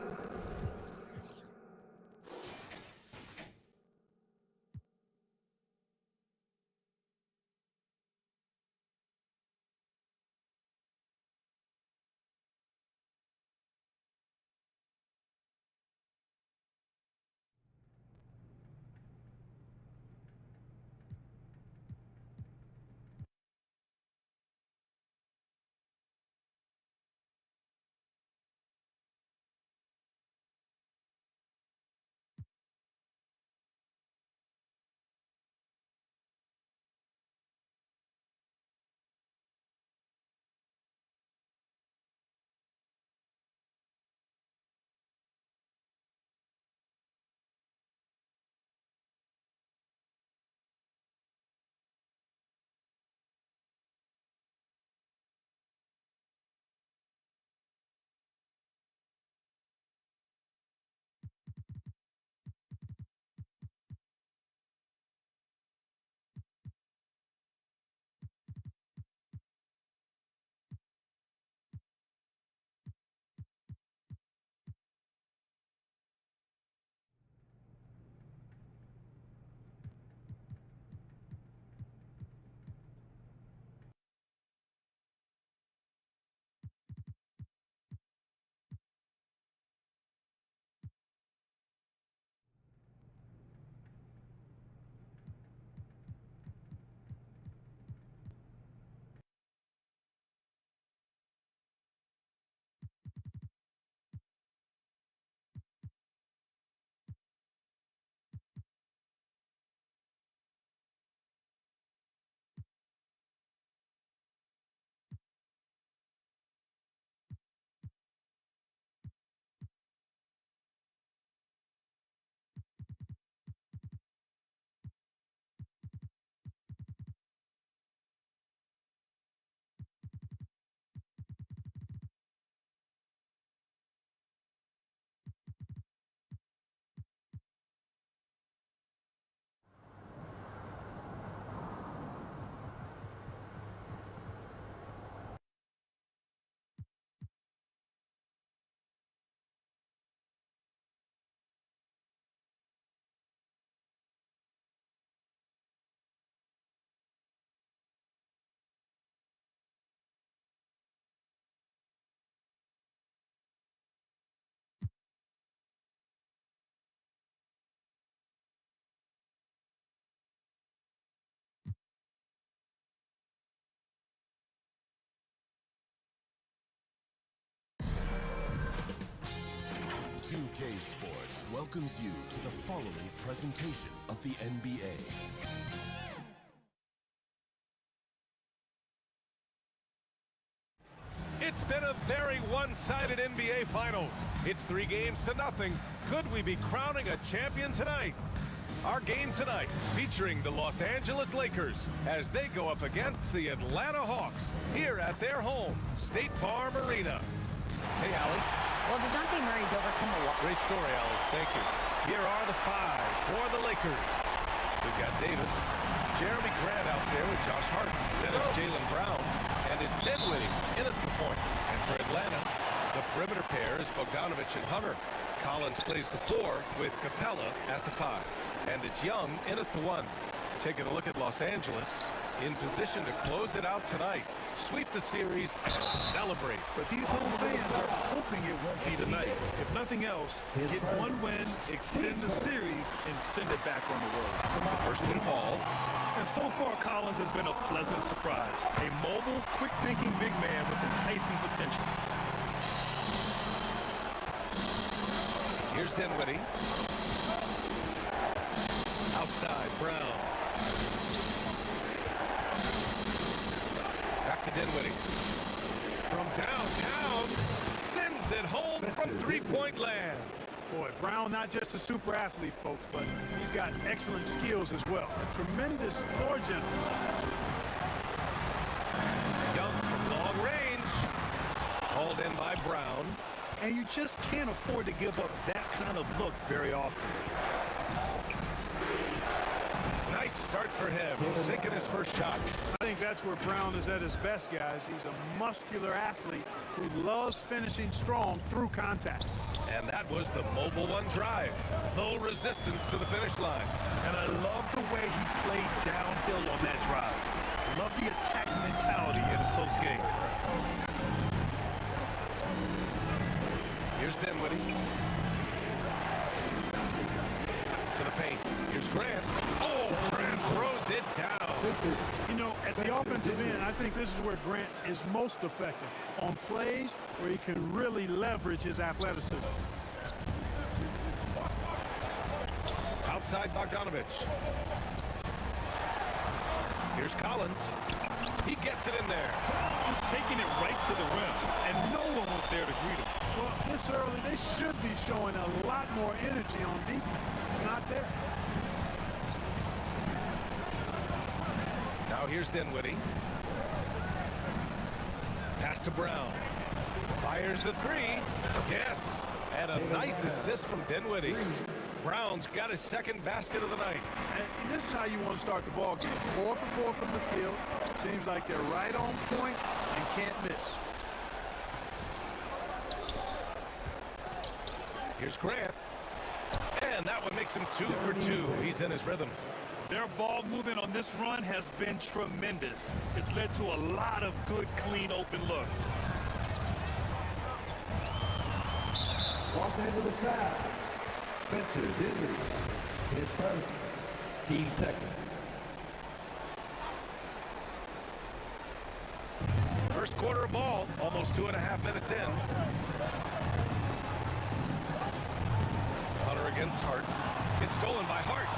welcomes you to the following presentation of the NBA. It's been a very one-sided NBA Finals. It's 3-0. Could we be crowning a champion tonight? Our game tonight featuring the Los Angeles Lakers as they go up against the Atlanta Hawks here at their home, State Farm Arena. Hey, Allie. Well, DeJounte Murray's overcome a lot. Great story, Allie. Thank you. Here are the 5 for the Lakers. We've got Davis, Jeremy Grant out there with Josh Hart. Then it's Jaylen Brown, and it's Dinwiddie in at the point. And for Atlanta, the perimeter pair is Bogdanovich and Hunter. Collins plays the 4 with Capella at the 5. And it's Young in at the 1. Taking a look at Los Angeles, in position to close it out tonight. Sweep the series and celebrate. But these home fans are hoping it won't be tonight. If nothing else, get one win, extend the series, and send it back on the road. The first one falls. And so far, Collins has been a pleasant surprise. A mobile, quick-thinking big man with enticing potential. Here's Dinwiddie. Outside, Brown. Back to Dinwiddie. From downtown, sends it home from three-point land. Boy, Brown not just a super athlete, folks, but he's got excellent skills as well. A tremendous floor general. Young from long range. Hauled in by Brown. And you just can't afford to give up that kind of look very often. Nice start for him, sinking his first shot. I think that's where Brown is at his best, guys. He's a muscular athlete who loves finishing strong through contact. And that was the mobile 1 drive. Low resistance to the finish line. And I love the way he played downhill on that drive. Love the attack mentality in a close game. Here's Dinwiddie. To the paint. Here's Grant. Oh, Grant throws it down. You know, at the offensive end, I think this is where Grant is most effective. On plays where he can really leverage his athleticism. Outside Bogdanovich. Here's Collins. He gets it in there. Just taking it right to the rim, and no one was there to greet him. Well, this early, they should be showing a lot more energy on defense. It's not there. Now here's Dinwiddie. Pass to Brown. Fires the 3. Yes. And a nice assist from Dinwiddie. Brown's got his second basket of the night. And this is how you want to start the ball game. 4 for 4 from the field. Seems like they're right on point and can't miss. Here's Grant. And that one makes him 2 for 2. He's in his rhythm. Their ball movement on this run has been tremendous. It's led to a lot of good, clean, open looks. Los Angeles foul. Spencer Dinwiddie, his first, team second. First quarter of ball, almost 2.5 minutes in. Hunter against Hart. It's stolen by Hart.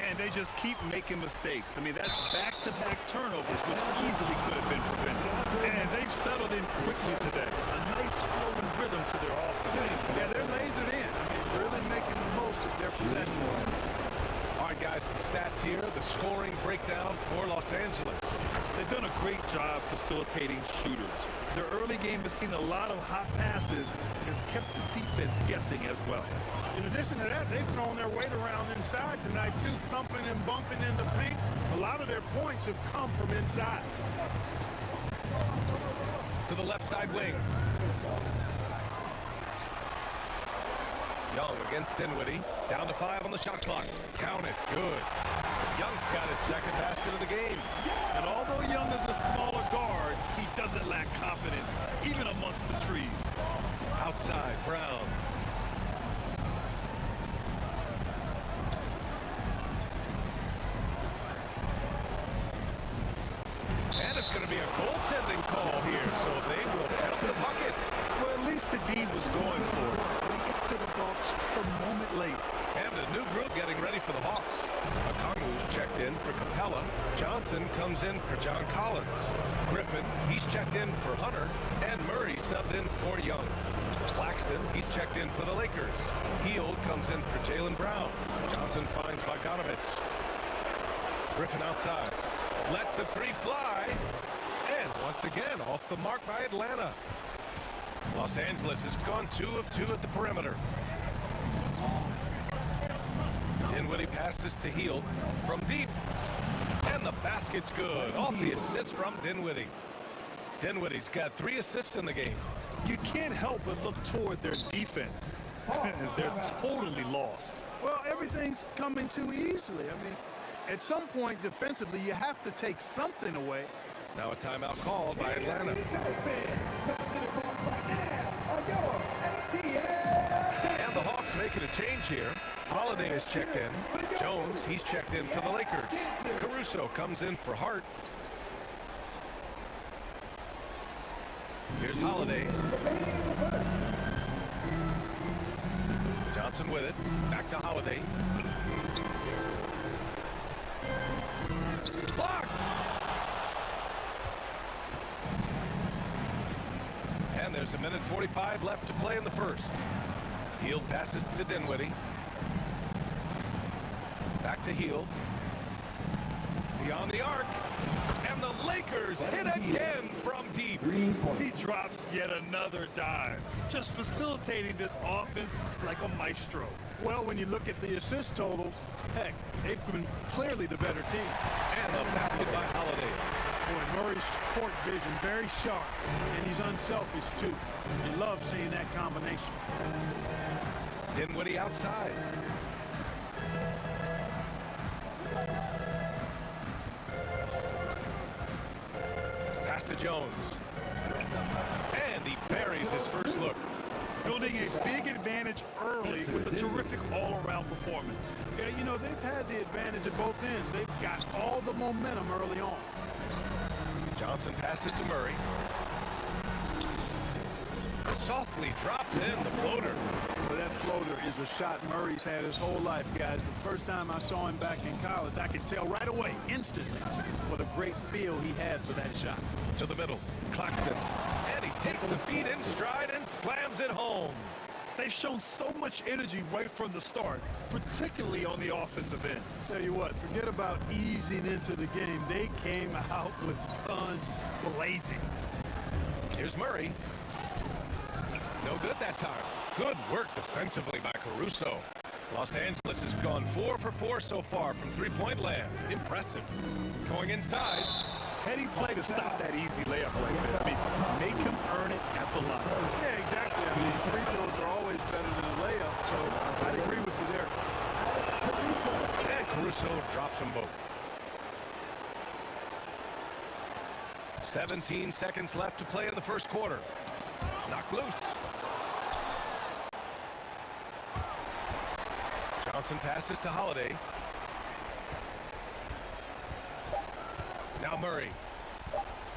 And they just keep making mistakes. I mean, that's back-to-back turnovers, which easily could have been prevented. And they've settled in quickly today. A nice flow and rhythm to their offense. Yeah, they're lasered in. I mean, really making the most of their possession. All right, guys, some stats here. The scoring breakdown for Los Angeles. They've done a great job facilitating shooters. Their early game has seen a lot of hot passes and has kept the defense guessing as well. In addition to that, they've thrown their weight around inside tonight, too, thumping and bumping in the paint. A lot of their points have come from inside. To the left side wing. Young against Dinwiddie. Down to 5 on the shot clock. Count it. Good. Young's got his second basket of the game. And although Young is a smaller guard, he doesn't lack confidence, even amongst the trees. Outside, Brown. And it's going to be a goaltending call here, so they will count the bucket. Well, at least the D was going for it. But he got to the ball just a moment late. And a new group getting ready for the Hawks. Okongwu's checked in for Capella. Johnson comes in for John Collins. Griffin, he's checked in for Hunter. And Murray subbed in for Young. Claxton, he's checked in for the Lakers. Hield comes in for Jaylen Brown. Johnson finds Bogdanovich. Griffin outside. Lets the three fly. And once again, off the mark by Atlanta. Los Angeles has gone 2 of 2 at the perimeter. Dinwiddie passes to Hield from deep. And the basket's good. Off the assist from Dinwiddie. Dinwiddie's got 3 assists in the game. You can't help but look toward their defense. They're totally lost. Well, everything's coming too easily. I mean, at some point defensively, you have to take something away. Now a timeout called by Atlanta. And the Hawks making a change here. Holiday is checked in. Jones, he's checked in for the Lakers. Caruso comes in for Hart. Here's Holiday. Johnson with it. Back to Holiday. Blocked! And there's a minute 45 left to play in the first. Hield passes to Dinwiddie. Back to Hield. Beyond the arc. And the Lakers hit again from deep. He drops yet another dive, just facilitating this offense like a maestro. Well, when you look at the assist totals, heck, they've been clearly the better team. And the basket by Holiday. Boy, Murray's court vision very sharp, and he's unselfish too. You love seeing that combination. Dinwiddie outside. Pass to Jones. And he buries his first look. Building a big advantage early with a terrific all-around performance. Yeah, you know, they've had the advantage at both ends. They've got all the momentum early on. Johnson passes to Murray. Softly drops in the floater. Well, that floater is a shot Murray's had his whole life, guys. The first time I saw him back in college, I could tell right away, instantly, what a great feel he had for that shot. To the middle, Claxton. And he takes the feet in stride and slams it home. They've shown so much energy right from the start, particularly on the offensive end. Tell you what, forget about easing into the game. They came out with guns blazing. Here's Murray. No good that time. Good work defensively by Caruso. Los Angeles has gone 4 for 4 so far from three-point land. Impressive. Going inside. Heady play to stop that easy layup right there. I mean, make him earn it at the line. Yeah, exactly. I mean, free throws are always better than a layup, so I'd agree with you there. And Caruso drops them both. 17 seconds left to play in the first quarter. Knocked loose. Johnson passes to Holiday. Now Murray.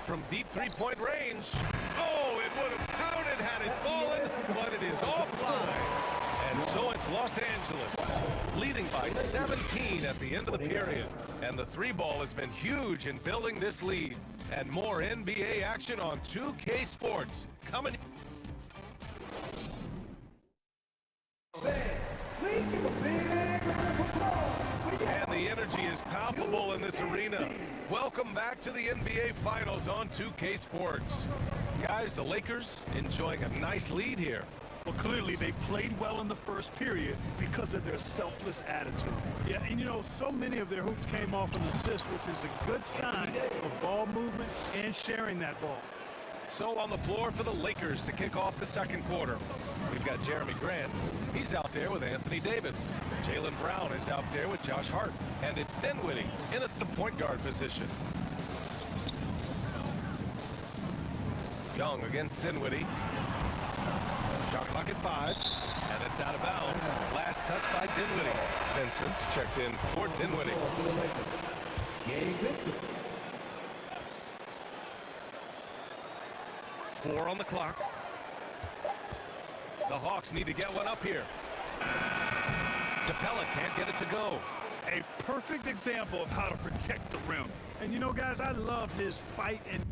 From deep three-point range. Oh, it would have counted had it fallen, but it is offline. And so it's Los Angeles, leading by 17 at the end of the period. And the three ball has been huge in building this lead. And more NBA action on 2K Sports coming. And the energy is palpable in this arena. Welcome back to the NBA Finals on 2K Sports. Guys, the Lakers enjoying a nice lead here. Well, clearly they played well in the first period because of their selfless attitude. Yeah, and you know, so many of their hoops came off an assist, which is a good sign of ball movement and sharing that ball. So on the floor for the Lakers to kick off the second quarter. We've got Jeremy Grant. He's out there with Anthony Davis. Jaylen Brown is out there with Josh Hart. And it's Dinwiddie in at the point guard position. Young against Dinwiddie. Shot clock at 5. And it's out of bounds. Last touch by Dinwiddie. Vincent's checked in for Dinwiddie. Gabe Vincent. 4 on the clock. The Hawks need to get one up here. Capella can't get it to go. A perfect example of how to protect the rim. And you know, guys, I love his fight and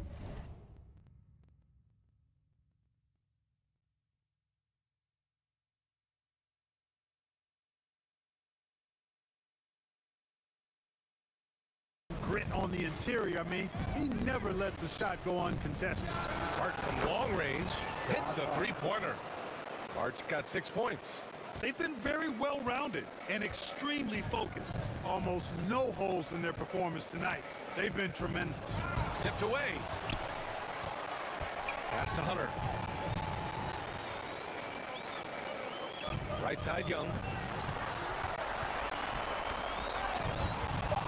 grit on the interior. I mean, he never lets a shot go uncontested. Hart from long range hits the three-pointer. Hart's got 6 points. They've been very well-rounded and extremely focused. Almost no holes in their performance tonight. They've been tremendous. Tipped away. Pass to Hunter. Right side, Young.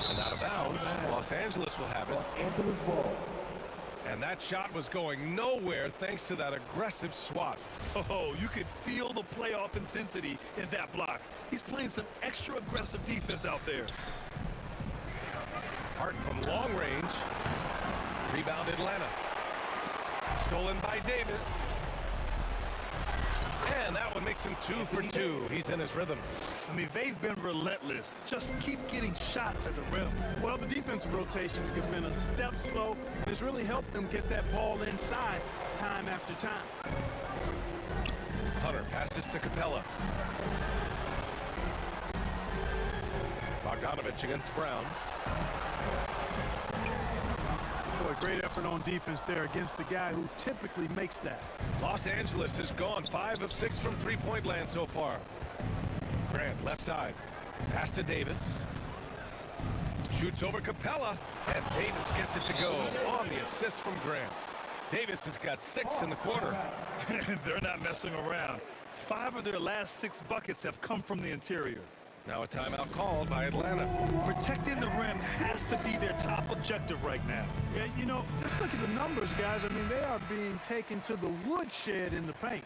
And out of bounds. Los Angeles will have it. Los Angeles ball. And that shot was going nowhere thanks to that aggressive swat. Oh, you could feel the playoff intensity in that block. He's playing some extra aggressive defense out there. Hart from long range. Rebound Atlanta. Stolen by Davis. And that one makes him 2 for 2. He's in his rhythm. I mean, they've been relentless. Just keep getting shots at the rim. Well, the defensive rotations have been a step slow. It's really helped them get that ball inside time after time. Hunter passes to Capella. Bogdanovich against Brown. Boy, great effort on defense there against a guy who typically makes that. Los Angeles has gone 5 of 6 from three-point land so far. Grant, left side. Pass to Davis. Shoots over Capella. And Davis gets it to go on the assist from Grant. Davis has got 6 in the quarter. They're not messing around. 5 of their last 6 buckets have come from the interior. Now a timeout called by Atlanta. Protecting the rim has to be their top objective right now. Yeah, you know, just look at the numbers, guys. I mean, they are being taken to the woodshed in the paint.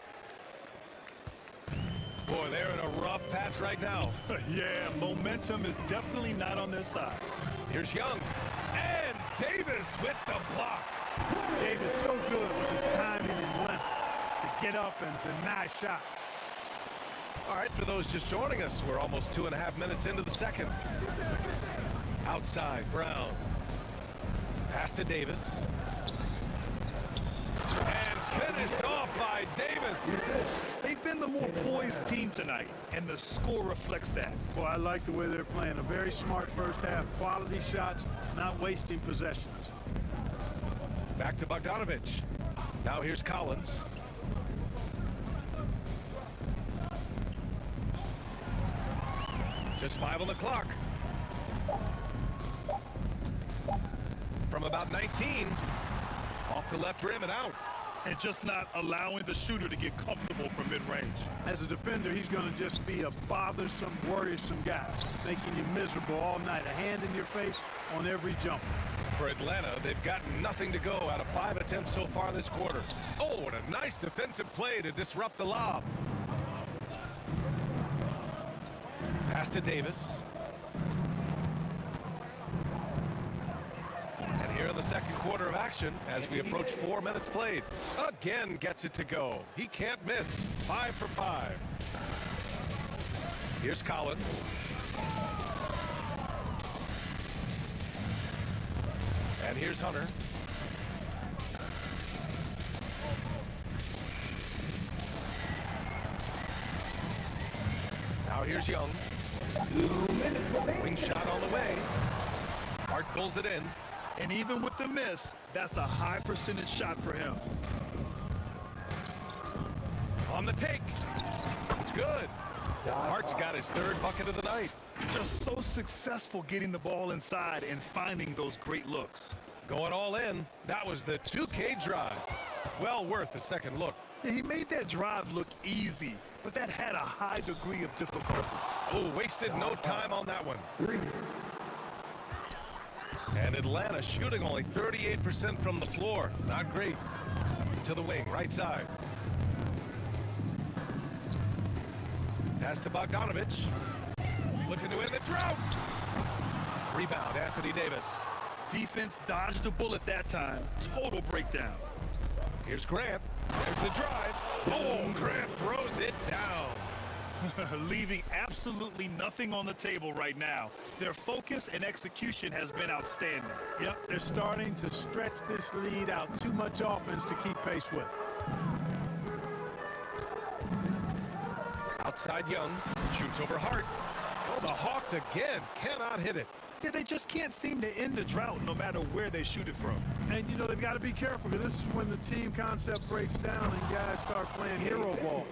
Boy, they're in a rough patch right now. Yeah, momentum is definitely not on their side. Here's Young. And Davis with the block. Davis so good with his timing and length to get up and deny shots. All right, for those just joining us, we're almost 2.5 minutes into the second. Outside, Brown. Pass to Davis. And finished off by Davis. They've been the more poised team tonight, and the score reflects that. Well, I like the way they're playing. A very smart first half. Quality shots, not wasting possessions. Back to Bogdanovich. Now here's Collins. Just 5 on the clock. From about 19. Off the left rim and out. And just not allowing the shooter to get comfortable from mid-range. As a defender, he's going to just be a bothersome, worrisome guy, making you miserable all night. A hand in your face on every jump. For Atlanta, they've got nothing to go out of 5 attempts so far this quarter. Oh, and a nice defensive play to disrupt the lob. Pass to Davis. And here in the second quarter of action, as we approach 4 minutes played, again gets it to go. He can't miss. 5 for 5. Here's Collins. And here's Hunter. Now here's Young. Wing shot on the way. Hart pulls it in. And even with the miss, that's a high percentage shot for him. On the take. It's good. Hart's got his 3rd bucket of the night. Just so successful getting the ball inside and finding those great looks. Going all in. That was the 2K drive. Well worth a second look. Yeah, he made that drive look easy, but that had a high degree of difficulty. Oh, wasted no time on that one. And Atlanta shooting only 38% from the floor. Not great. To the wing, right side. Pass to Bogdanovich. Looking to end the drought. Rebound, Anthony Davis. Defense dodged a bullet that time. Total breakdown. Here's Grant. There's the drive. Oh, Grant throws it down. Leaving absolutely nothing on the table right now. Their focus and execution has been outstanding. Yep, they're starting to stretch this lead out. Too much offense to keep pace with. Outside Young, shoots over Hart. Oh, the Hawks again cannot hit it. Yeah, they just can't seem to end the drought no matter where they shoot it from. And, you know, they've got to be careful because this is when the team concept breaks down and guys start playing hero ball.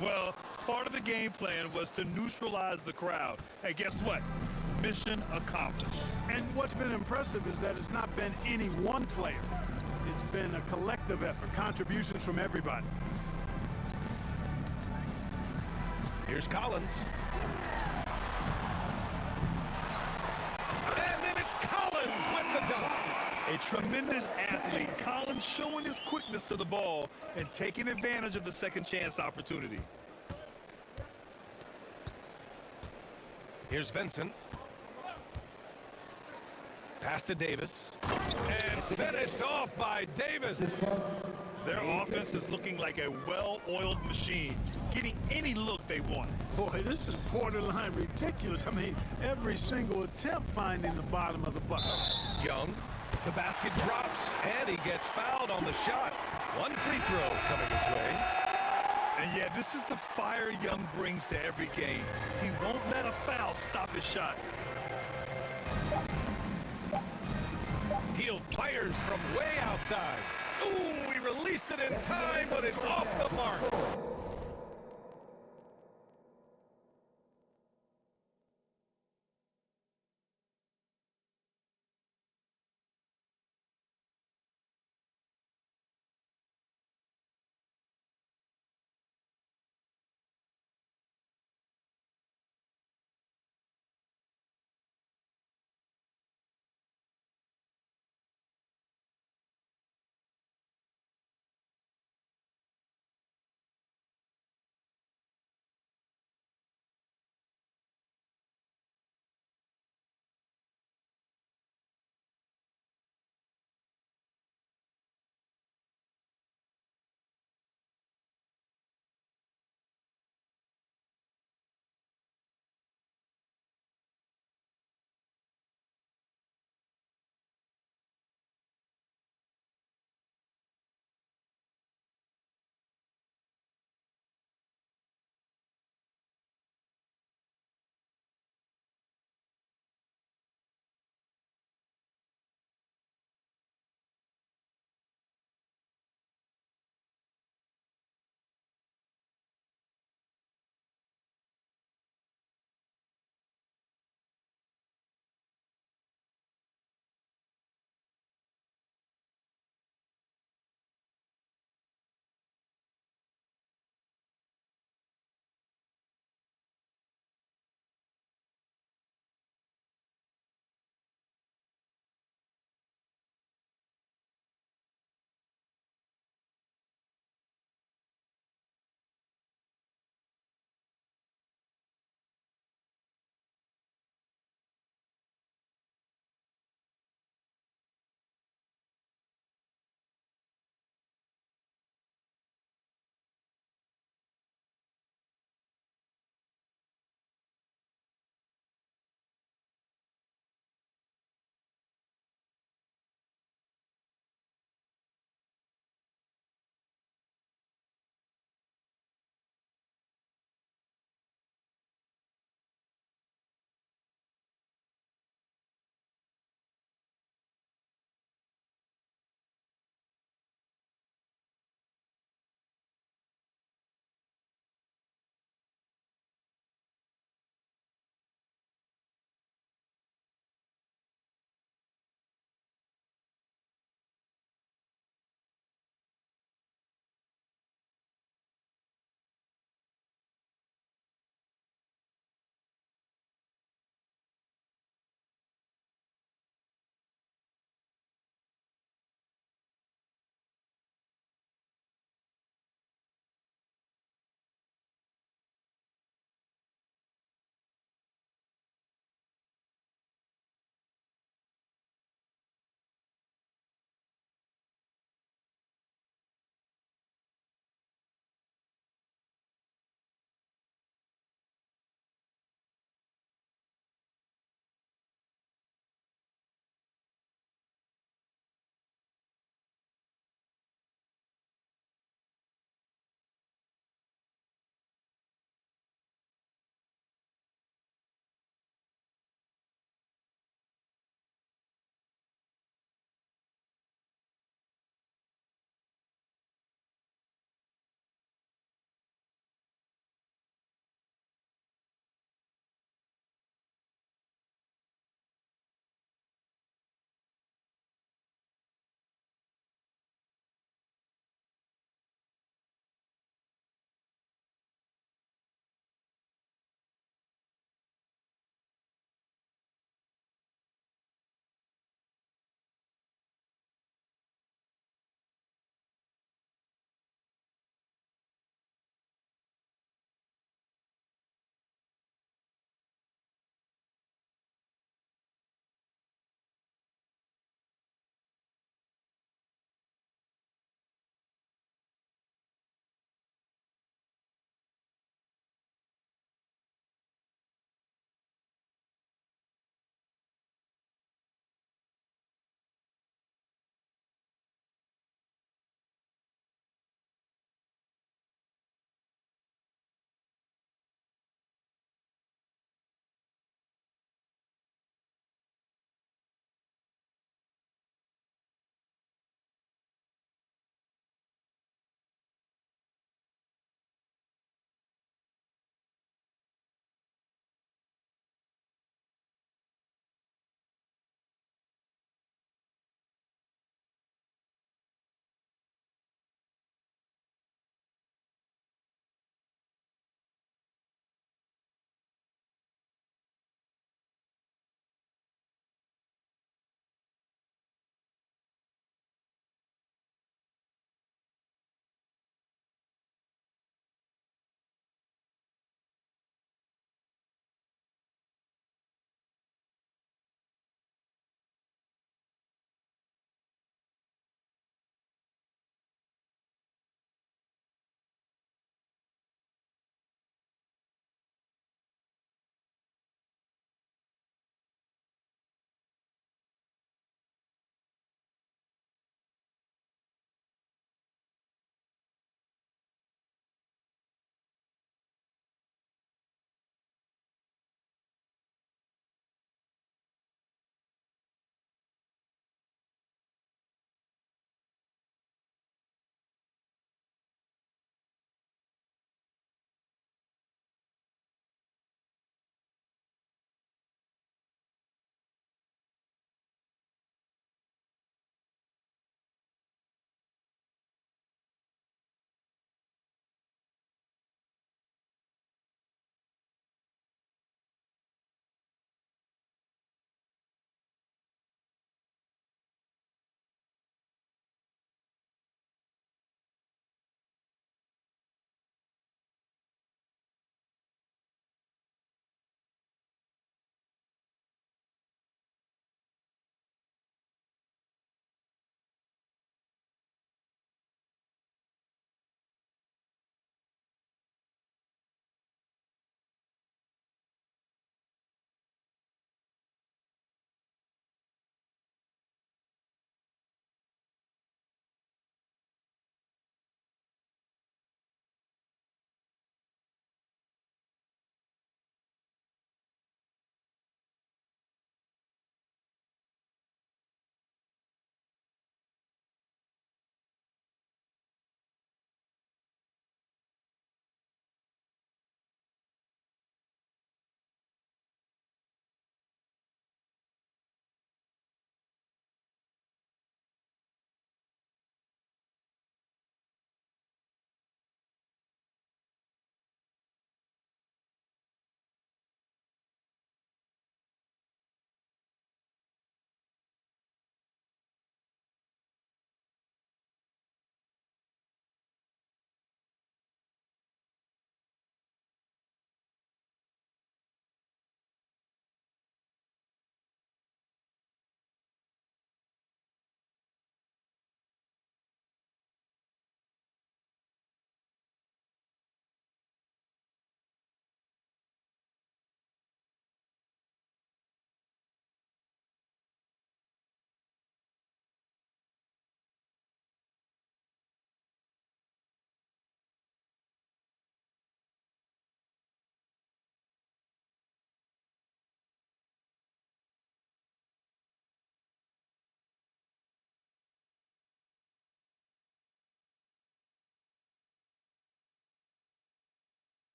Well, part of the game plan was to neutralize the crowd. And guess what? Mission accomplished. And what's been impressive is that it's not been any one player. It's been a collective effort, contributions from everybody. Here's Collins. And then it's Collins with the dunk. A tremendous athlete, Collins showing his quickness to the ball and taking advantage of the second chance opportunity. Here's Vincent. Pass to Davis. And finished off by Davis. Their offense is looking like a well-oiled machine, getting any look they want. Boy, this is borderline ridiculous. I mean, every single attempt finding the bottom of the bucket. Young, the basket drops, and he gets fouled on the shot. One free throw coming his way. And yeah, this is the fire Young brings to every game. He won't let a foul stop his shot. He'll fires from way outside. Ooh, he released it in time, but it's off the mark.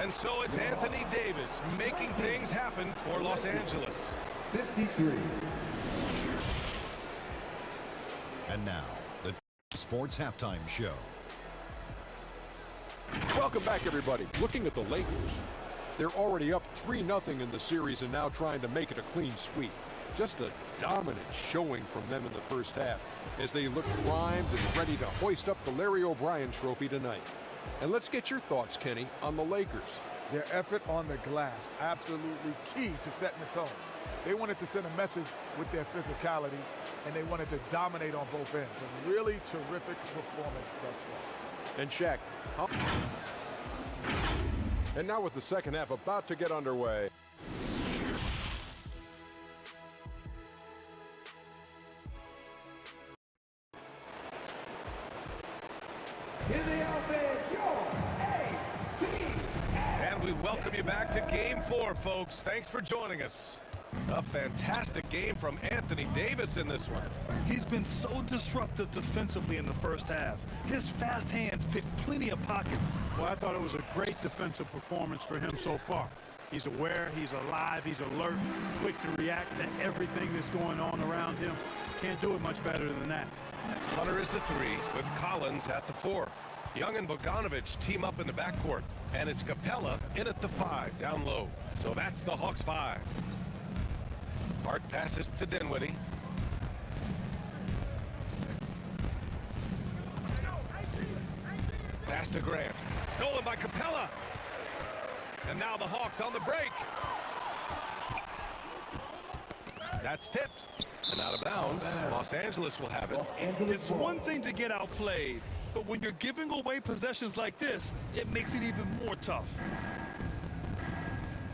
And so it's Anthony Davis making things happen for Los Angeles. 53. And now, the Sports Halftime Show. Welcome back, everybody. Looking at the Lakers, they're already up 3-0 in the series and now trying to make it a clean sweep. Just a dominant showing from them in the first half as they look primed and ready to hoist up the Larry O'Brien Trophy tonight. And let's get your thoughts, Kenny, on the Lakers. Their effort on the glass, absolutely key to setting the tone. They wanted to send a message with their physicality, and they wanted to dominate on both ends. A really terrific performance thus far. And Shaq. And now with the second half about to get underway. In the offense, your A-Team. And we welcome you back to Game 4, folks. Thanks for joining us. A fantastic game from Anthony Davis in this one. He's been so disruptive defensively in the first half. His fast hands picked plenty of pockets. Well, I thought it was a great defensive performance for him so far. He's aware, he's alive, he's alert, quick to react to everything that's going on around him. Can't do it much better than that. Hunter is the 3 with Collins at the 4. Young and Bogdanovich team up in the backcourt. And it's Capella in at the 5 down low. So that's the Hawks 5. Hart passes to Dinwiddie. Pass to Grant. Stolen by Capella. And now the Hawks on the break. That's tipped. And out of bounds. Los Angeles will have it. It's one thing to get outplayed, but when you're giving away possessions like this, it makes it even more tough.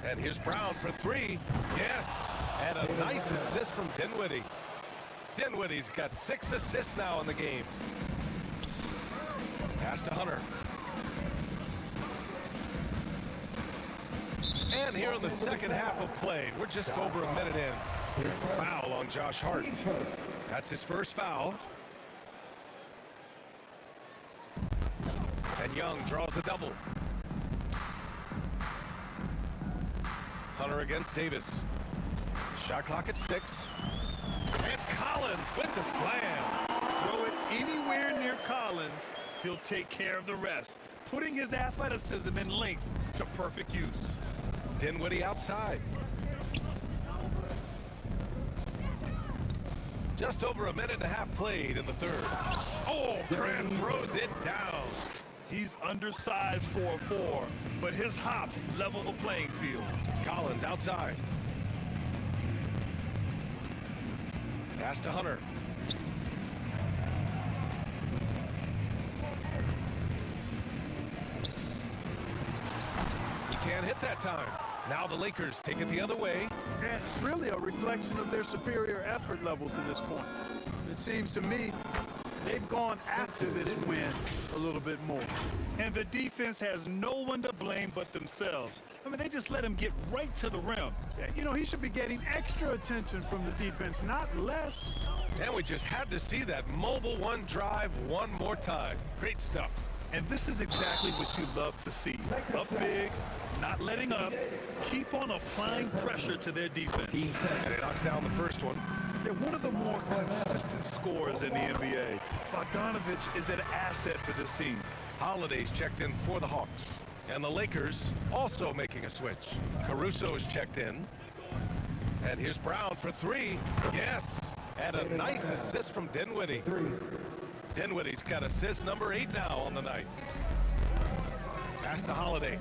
And here's Brown for 3. Yes. And a nice assist from Dinwiddie. Dinwiddie's got 6 assists now in the game. Pass to Hunter. And here in the second half of play, we're just over a minute in. Foul on Josh Hart. That's his first foul. And Young draws the double. Hunter against Davis. Shot clock at 6. And Collins with the slam. Throw it anywhere near Collins, he'll take care of the rest, putting his athleticism and length to perfect use. Dinwiddie outside. Just over a minute and a half played in the third. Oh, Grant throws it down. He's undersized for a 4, but his hops level the playing field. Collins outside. Pass to Hunter. He can't hit that time. Now the Lakers take it the other way. And it's really a reflection of their superior effort level to this point. It seems to me they've gone after this win a little bit more. And the defense has no one to blame but themselves. I mean, they just let him get right to the rim. You know, he should be getting extra attention from the defense, not less. And we just had to see that mobile one drive one more time. Great stuff. And this is exactly what you love to see. Up big, not letting up, keep on applying pressure to their defense. And he knocks down the first one. They're one of the more consistent scorers in the NBA. Bogdanovich is an asset for this team. Holiday's checked in for the Hawks. And the Lakers also making a switch. Caruso's checked in. And here's Brown for 3. Yes. And a nice assist from Dinwiddie. Dinwiddie's got assist number 8 now on the night. Pass to Holiday.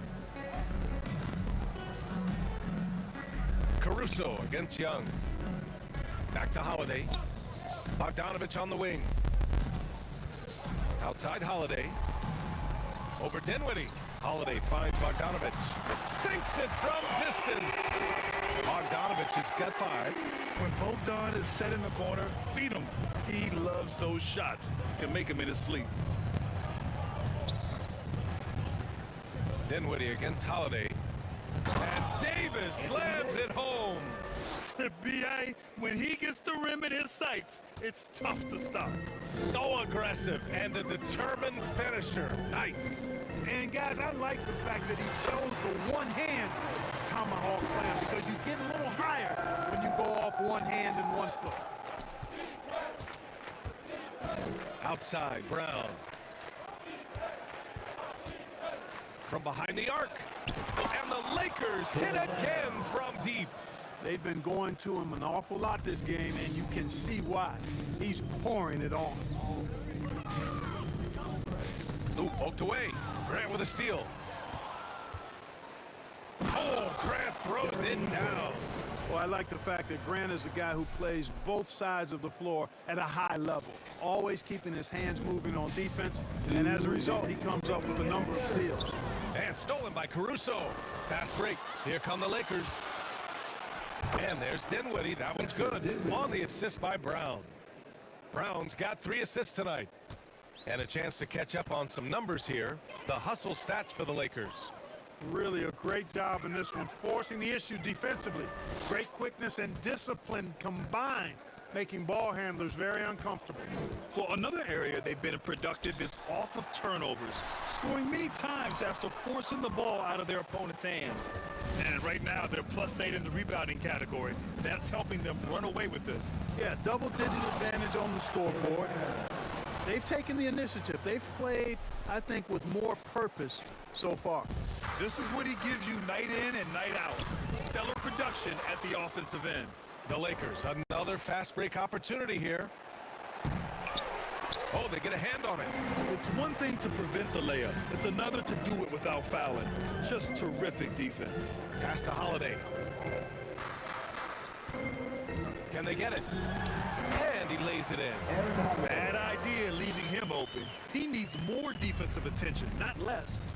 Caruso against Young. Back to Holiday. Bogdanovich on the wing. Outside Holiday. Over Dinwiddie. Holiday finds Bogdanovich. Sinks it from distance. Bogdanovich has got 5. When Bogdan is set in the corner, feed him. He loves those shots. Can make him in his sleep. Dinwiddie against Holiday. And Davis slams it home. B.A., when he gets the rim in his sights, it's tough to stop. So aggressive and a determined finisher. Nice. And, guys, I like the fact that he chose the one-hand tomahawk slam because you get a little higher when you go off one hand and one foot. Outside, Brown. From behind the arc. And the Lakers hit again from deep. They've been going to him an awful lot this game, and you can see why. He's pouring it on. Ooh, poked away. Grant with a steal. Oh, Grant throws it down. Well, I like the fact that Grant is a guy who plays both sides of the floor at a high level, always keeping his hands moving on defense, and as a result, he comes up with a number of steals. And stolen by Caruso. Fast break. Here come the Lakers. And there's Dinwiddie. That one's good. On the assist by Brown. Brown's got 3 assists tonight. And a chance to catch up on some numbers here. The hustle stats for the Lakers. Really a great job in this one, forcing the issue defensively. Great quickness and discipline combined, making ball handlers very uncomfortable. Well, another area they've been productive is off of turnovers, scoring many times after forcing the ball out of their opponent's hands. And right now, they're +8 in the rebounding category. That's helping them run away with this. Yeah, double-digit advantage on the scoreboard. They've taken the initiative. They've played, I think, with more purpose so far. This is what he gives you night in and night out. Stellar production at the offensive end. The Lakers, another fast break opportunity here. Oh, they get a hand on it. It's one thing to prevent the layup. It's another to do it without fouling. Just terrific defense. Pass to Holiday. Can they get it? And he lays it in. Bad idea leaving him open. He needs more defensive attention, not less.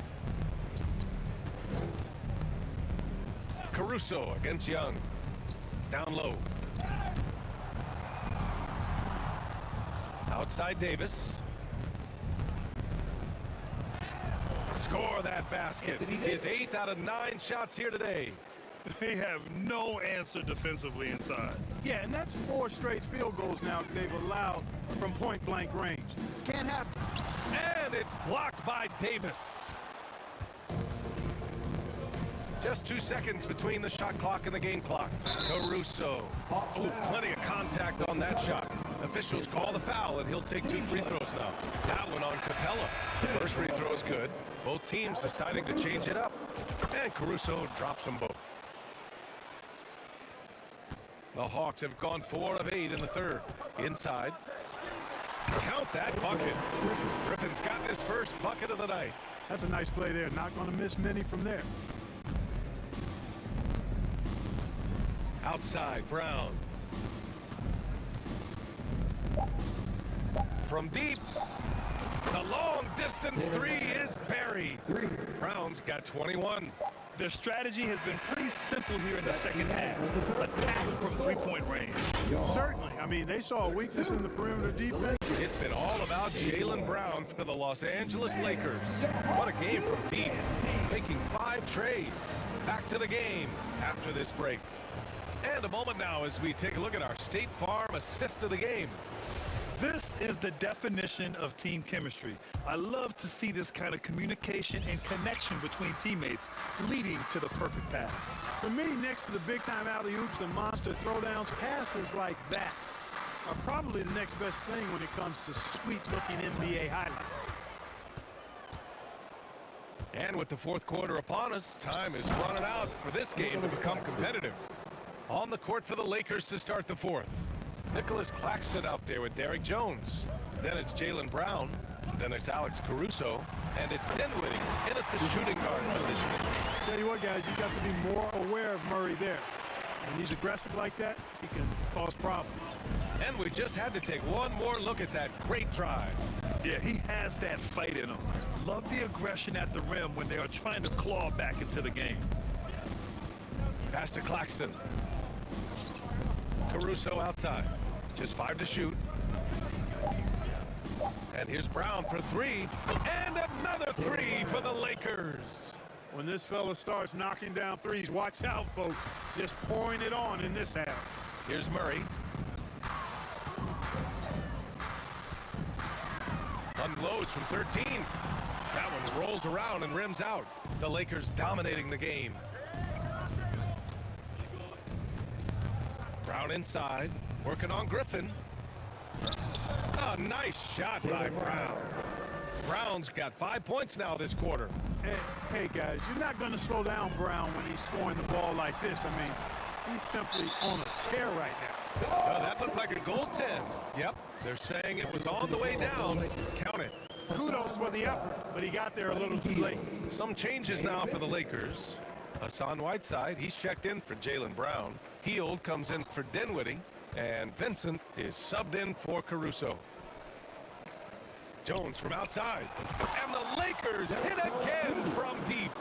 Caruso against Young. Down low. Outside Davis. Score that basket. His 8th out of 9 shots here today. They have no answer defensively inside. Yeah, and that's 4 straight field goals now they've allowed from point-blank range. Can't happen. And it's blocked by Davis. Just 2 seconds between the shot clock and the game clock. Caruso. Ooh, plenty of contact on that shot. Officials call the foul, and he'll take 2 free throws now. That one on Capella. The first free throw is good. Both teams deciding to change it up. And Caruso drops them both. The Hawks have gone 4 of 8 in the third. Inside. Count that bucket. Griffin's got his first bucket of the night. That's a nice play there. Not going to miss many from there. Outside, Brown. From deep, the long distance 3 is buried. Brown's got 21. Their strategy has been pretty simple here in the second half. Attack from three-point range. Certainly. I mean, they saw a weakness in the perimeter defense. It's been all about Jaylen Brown for the Los Angeles Lakers. What a game from deep. Making 5 trays. Back to the game after this break. And a moment now as we take a look at our State Farm assist of the game. This is the definition of team chemistry. I love to see this kind of communication and connection between teammates leading to the perfect pass. For me, next to the big-time alley-oops and monster throwdowns, passes like that are probably the next best thing when it comes to sweet-looking NBA highlights. And with the fourth quarter upon us, time is running out for this game to become competitive. On the court for the Lakers to start the fourth. Nicholas Claxton out there with Derrick Jones. Then it's Jaylen Brown. Then it's Alex Caruso. And it's Dinwiddie in at the shooting guard position. Tell you what, guys, you got to be more aware of Murray there. When he's aggressive like that, he can cause problems. And we just had to take one more look at that great drive. Yeah, he has that fight in him. Love the aggression at the rim when they are trying to claw back into the game. Pass to Claxton. Caruso outside. Just 5 to shoot. And here's Brown for 3. And another 3 for the Lakers. When this fella starts knocking down threes, watch out, folks. Just pouring it on in this half. Here's Murray. Unloads from 13. That one rolls around and rims out. The Lakers dominating the game. Brown inside, working on Griffin. A nice shot by Brown. Brown's got 5 points now this quarter. Hey guys, you're not going to slow down Brown when he's scoring the ball like this. I mean, he's simply on a tear right now. Oh, that looked like a goaltend. Yep, they're saying it was on the way down. Count it. Kudos for the effort, but he got there a little too late. Some changes now for the Lakers. Hassan Whiteside, he's checked in for Jaylen Brown. Hield comes in for Dinwiddie. And Vincent is subbed in for Caruso. Jones from outside. And the Lakers hit again from deep.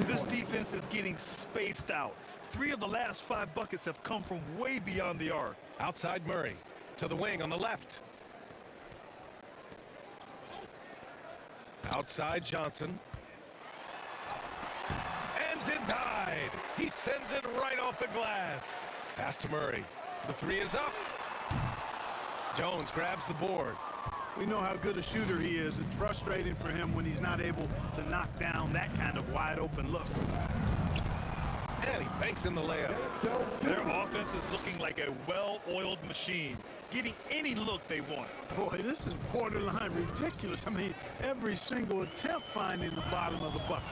This defense is getting spaced out. 3 of the last 5 buckets have come from way beyond the arc. Outside Murray. To the wing on the left. Outside Johnson. And denied. He sends it right off the glass. Pass to Murray. The 3 is up. Jones grabs the board. We know how good a shooter he is. It's frustrating for him when he's not able to knock down that kind of wide open look. And he banks in the layup. Their offense is looking like a well-oiled machine, getting any look they want. Boy, this is borderline ridiculous. I mean, every single attempt finding the bottom of the bucket.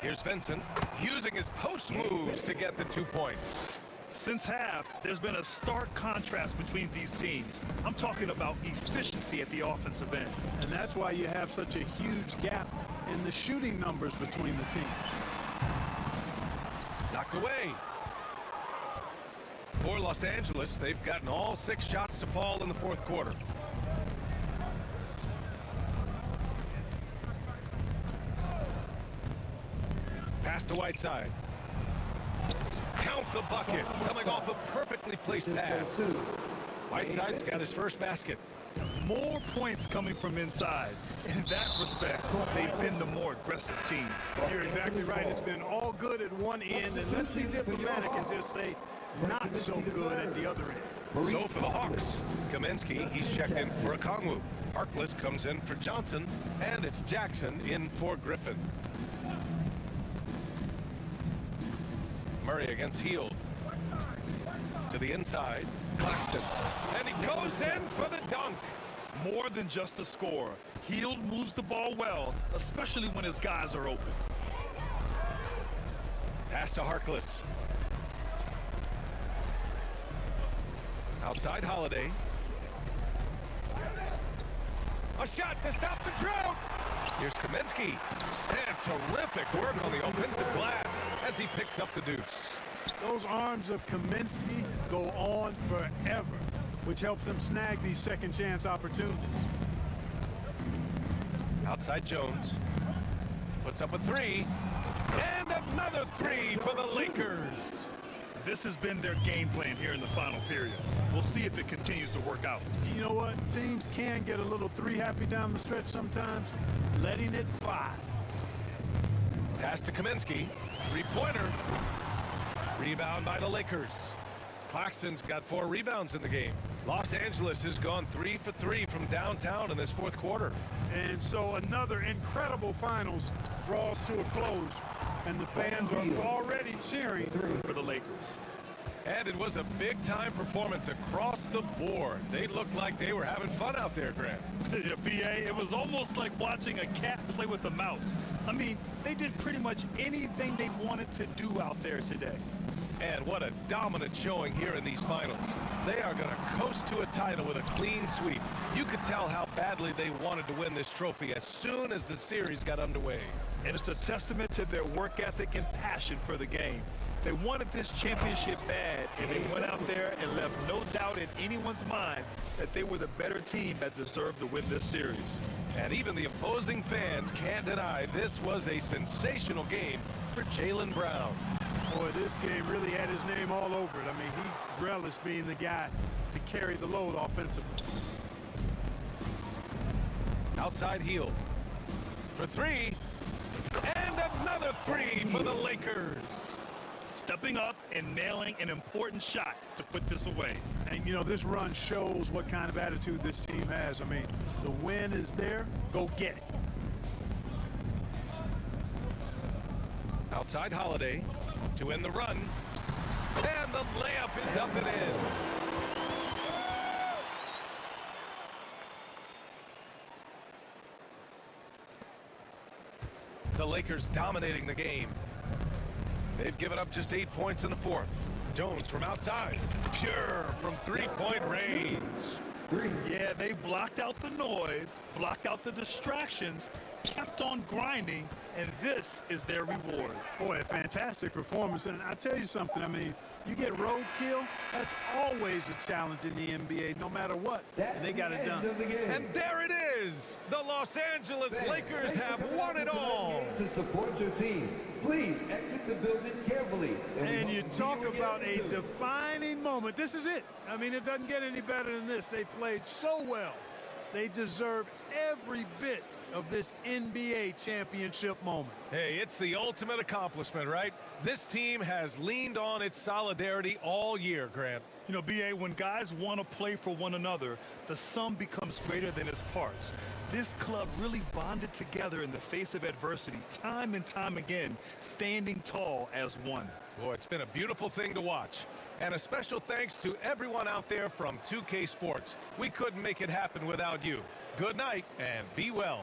Here's Vincent using his post moves to get the 2 points. Since half, there's been a stark contrast between these teams. I'm talking about efficiency at the offensive end. And that's why you have such a huge gap in the shooting numbers between the teams. Knocked away. For Los Angeles, they've gotten all 6 shots to fall in the 4th quarter. Pass to Whiteside. Count the bucket, coming off a perfectly placed pass. Whiteside's got his first basket. More points coming from inside. In that respect, they've been the more aggressive team. You're exactly right. It's been all good at one end, and let's be diplomatic and just say not so good at the other end. So for the Hawks, Kaminsky, he's checked in for Okongwu. Harkless comes in for Johnson, and it's Jackson in for Griffin. Murray against Hield. To the inside, Claxton. And he goes in for the dunk. More than just a score. Hield moves the ball well, especially when his guys are open. Pass to Harkless. Outside Holiday. A shot to stop the drought. Here's Kaminsky. And terrific work on the offensive glass as he picks up the deuce. Those arms of Kaminsky go on forever, which helps them snag these second chance opportunities. Outside Jones. Puts up a 3. And another 3 for the Lakers. This has been their game plan here in the final period. We'll see if it continues to work out. You know what? Teams can get a little 3-happy down the stretch sometimes. Letting it fly. Pass to Kaminsky. 3-pointer. Rebound by the Lakers. Claxton's got 4 rebounds in the game. Los Angeles has gone 3 for 3 from downtown in this 4th quarter. And so another incredible finals draws to a close. And the fans are already cheering for the Lakers. And it was a big-time performance across the board. They looked like they were having fun out there, Grant. Yeah, B.A., it was almost like watching a cat play with a mouse. I mean, they did pretty much anything they wanted to do out there today. And what a dominant showing here in these finals. They are going to coast to a title with a clean sweep. You could tell how badly they wanted to win this trophy as soon as the series got underway. And it's a testament to their work ethic and passion for the game. They wanted this championship bad, and they went out there and left no doubt in anyone's mind that they were the better team that deserved to win this series. And even the opposing fans can't deny this was a sensational game for Jaylen Brown. Boy, this game really had his name all over it. I mean, he relished being the guy to carry the load offensively. Outside Hield for 3. And another 3 for the Lakers. stepping up and nailing an important shot to put this away. And, you know, this run shows what kind of attitude this team has. I mean, the win is there. Go get it. Outside Holiday to end the run. And the layup is up and in. The Lakers dominating the game. They've given up just 8 points in the fourth. Jones from outside. Pure from three-point range. Yeah, they blocked out the noise, blocked out the distractions, kept on grinding, and this is their reward. Boy, a fantastic performance. And I'll tell you something, I mean, you get roadkill, that's always a challenge in the NBA, no matter what. And they got it done. And there it is. The Los Angeles Lakers have won it all. To support your team, please exit the building carefully. And you talk about a defining moment. This is it. I mean, it doesn't get any better than this. They played so well. They deserve every bit of this NBA championship moment. Hey, it's the ultimate accomplishment, right? This team has leaned on its solidarity all year, Grant. You know, B.A., when guys want to play for one another, the sum becomes greater than its parts. This club really bonded together in the face of adversity, time and time again, standing tall as one. Boy, it's been a beautiful thing to watch. And a special thanks to everyone out there from 2K Sports. We couldn't make it happen without you. Good night and be well.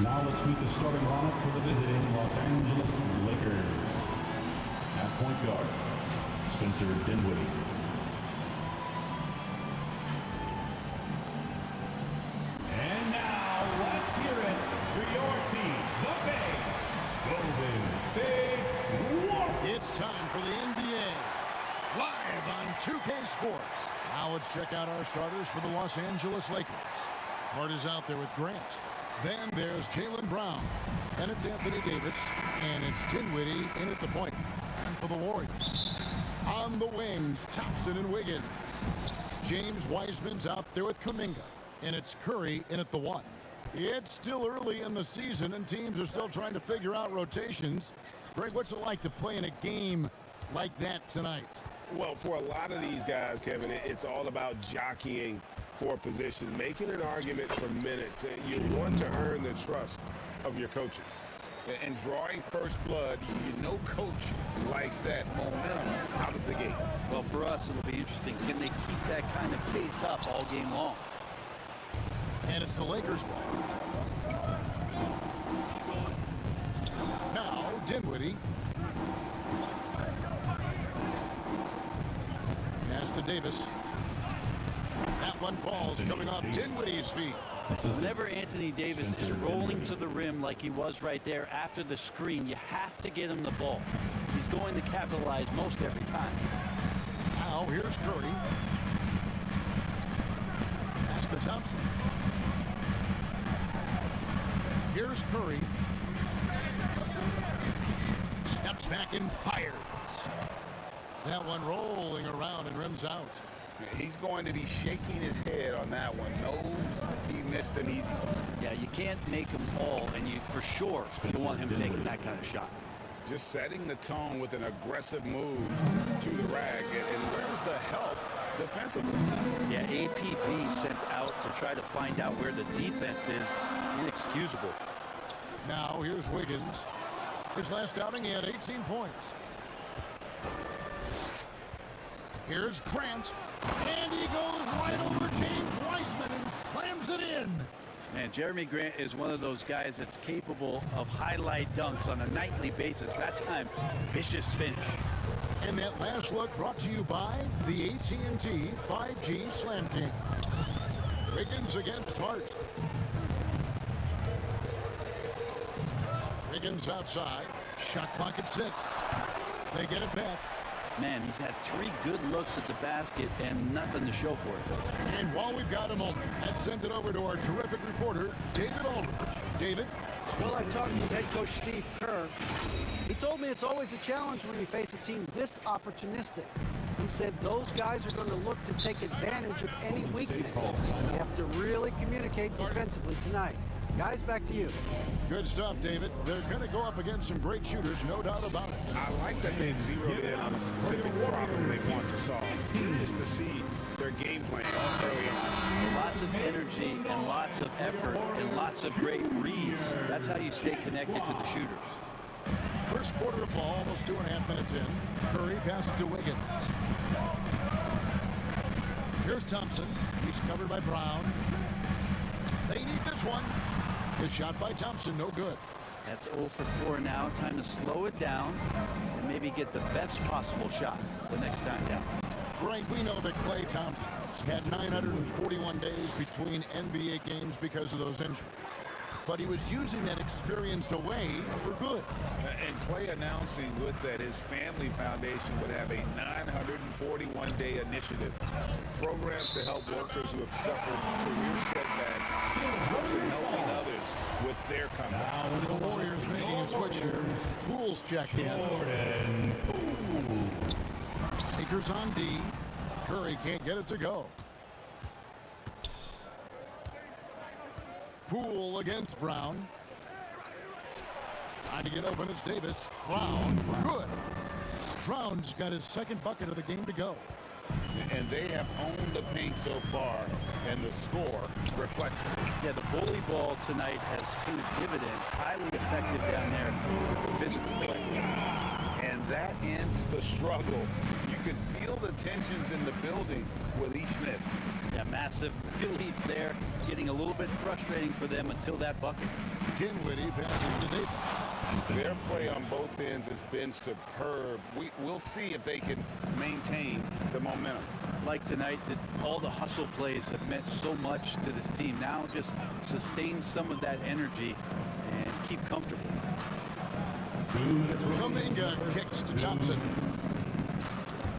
Now let's meet the starting lineup for the visiting Los Angeles Lakers. point guard, Spencer Dinwiddie. And now, let's hear it for your team, the Bay Golden State Warriors. It's time for the NBA. Live on 2K Sports. Now let's check out our starters for the Los Angeles Lakers. Hart is out there with Grant. Then there's Jaylen Brown. Then it's Anthony Davis. And it's Dinwiddie in at the point. And for the Warriors, on the wings, Thompson and Wiggins. James Wiseman's out there with Kuminga. And it's Curry in at the 1. It's still early in the season, and teams are still trying to figure out rotations. Greg, what's it like to play in a game like that tonight? Well, for a lot of these guys, Kevin, it's all about jockeying for position, making an argument for minutes. You want to earn the trust of your coaches. And drawing first blood, you know coach likes that momentum out of the gate. Well, for us, it'll be interesting. Can they keep that kind of pace up all game long? And it's the Lakers ball. Now, Dinwiddie. Pass to Davis. That one falls coming off Dinwiddie's feet. Whenever Anthony Davis is rolling to the rim like he was right there after the screen, you have to get him the ball. He's going to capitalize most every time. Now, here's Curry. Pass to Thompson. Here's Curry. Steps back and fires. That one rolling around and rims out. He's going to be shaking his head on that one. Knows he missed an easy one. Yeah, you can't make him fall, and you for sure you want him taking that kind of shot. Just setting the tone with an aggressive move to the rack. And where's the help defensively? Yeah, APB sent out to try to find out where the defense is. Inexcusable. Now here's Wiggins. His last outing, he had 18 points. Here's Grant. And he goes right over James Wiseman and slams it in. Man, Jeremy Grant is one of those guys that's capable of highlight dunks on a nightly basis. That time, vicious finish. And that last look brought to you by the AT&T 5G Slam King. Wiggins against Hart. Wiggins outside. Shot clock at 6. They get it back. Man, he's had 3 good looks at the basket and nothing to show for it. And while we've got a moment, let's send it over to our terrific reporter, David Aldridge. David? Well, I talked to head coach Steve Kerr. He told me it's always a challenge when you face a team this opportunistic. He said those guys are going to look to take advantage of any weakness. You have to really communicate defensively tonight. Guys, back to you. Good stuff, David. They're going to go up against some great shooters, no doubt about it. I like that they've zeroed in on a specific problem they want to solve. Just to see their game plan early on. Lots of energy and lots of effort and lots of great reads. That's how you stay connected to the shooters. First quarter of ball, almost 2.5 minutes in. Curry passes to Wiggins. Here's Thompson. He's covered by Brown. They need this one. The shot by Thompson, no good. That's 0 for 4 now. Time to slow it down and maybe get the best possible shot the next time down. Greg, we know that Klay Thompson had 941 days between NBA games because of those injuries. But he was using that experience away for good. And Klay announcing with that his family foundation would have a 941-day initiative. Programs to help workers who have suffered career setbacks, helps in helping others with their comeback. The Warriors making a switch here. Poole's checked in. Lakers on D. Curry can't get it to go. Poole against Brown. Trying to get open, it's Davis. Brown, good. Brown's got his second bucket of the game to go. And they have owned the paint so far, and the score reflects it. Yeah, the bully ball tonight has paid dividends. Highly effective down there with the physical play. And that ends the struggle. You can feel the tensions in the building with each miss. Yeah, massive relief there. Getting a little bit frustrating for them until that bucket. Dinwiddie passing to Davis. Their play on both ends has been superb. We'll see if they can maintain the momentum. Like tonight, that all the hustle plays have meant so much to this team. Now just sustain some of that energy and keep comfortable. Kuminga kicks to Thompson.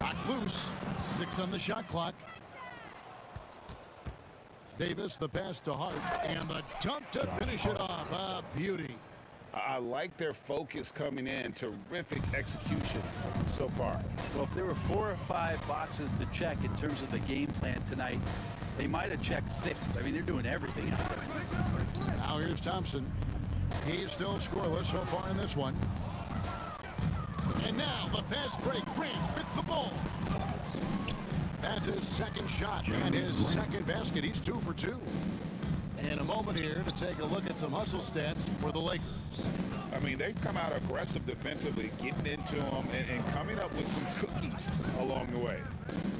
Knocked loose. 6 on the shot clock. Davis, the pass to Hart, and the dunk to finish it off. A beauty. I like their focus coming in. Terrific execution so far. Well, if there were 4 or 5 boxes to check in terms of the game plan tonight, they might have checked 6. I mean, they're doing everything out there. Now here's Thompson. He's still scoreless so far in this one. And now the fast break. Grant with the ball. That's his second shot and his second basket. He's 2 for 2. In a moment here to take a look at some hustle stats for the Lakers. I mean, they've come out aggressive defensively, getting into them and coming up with some cookies along the way.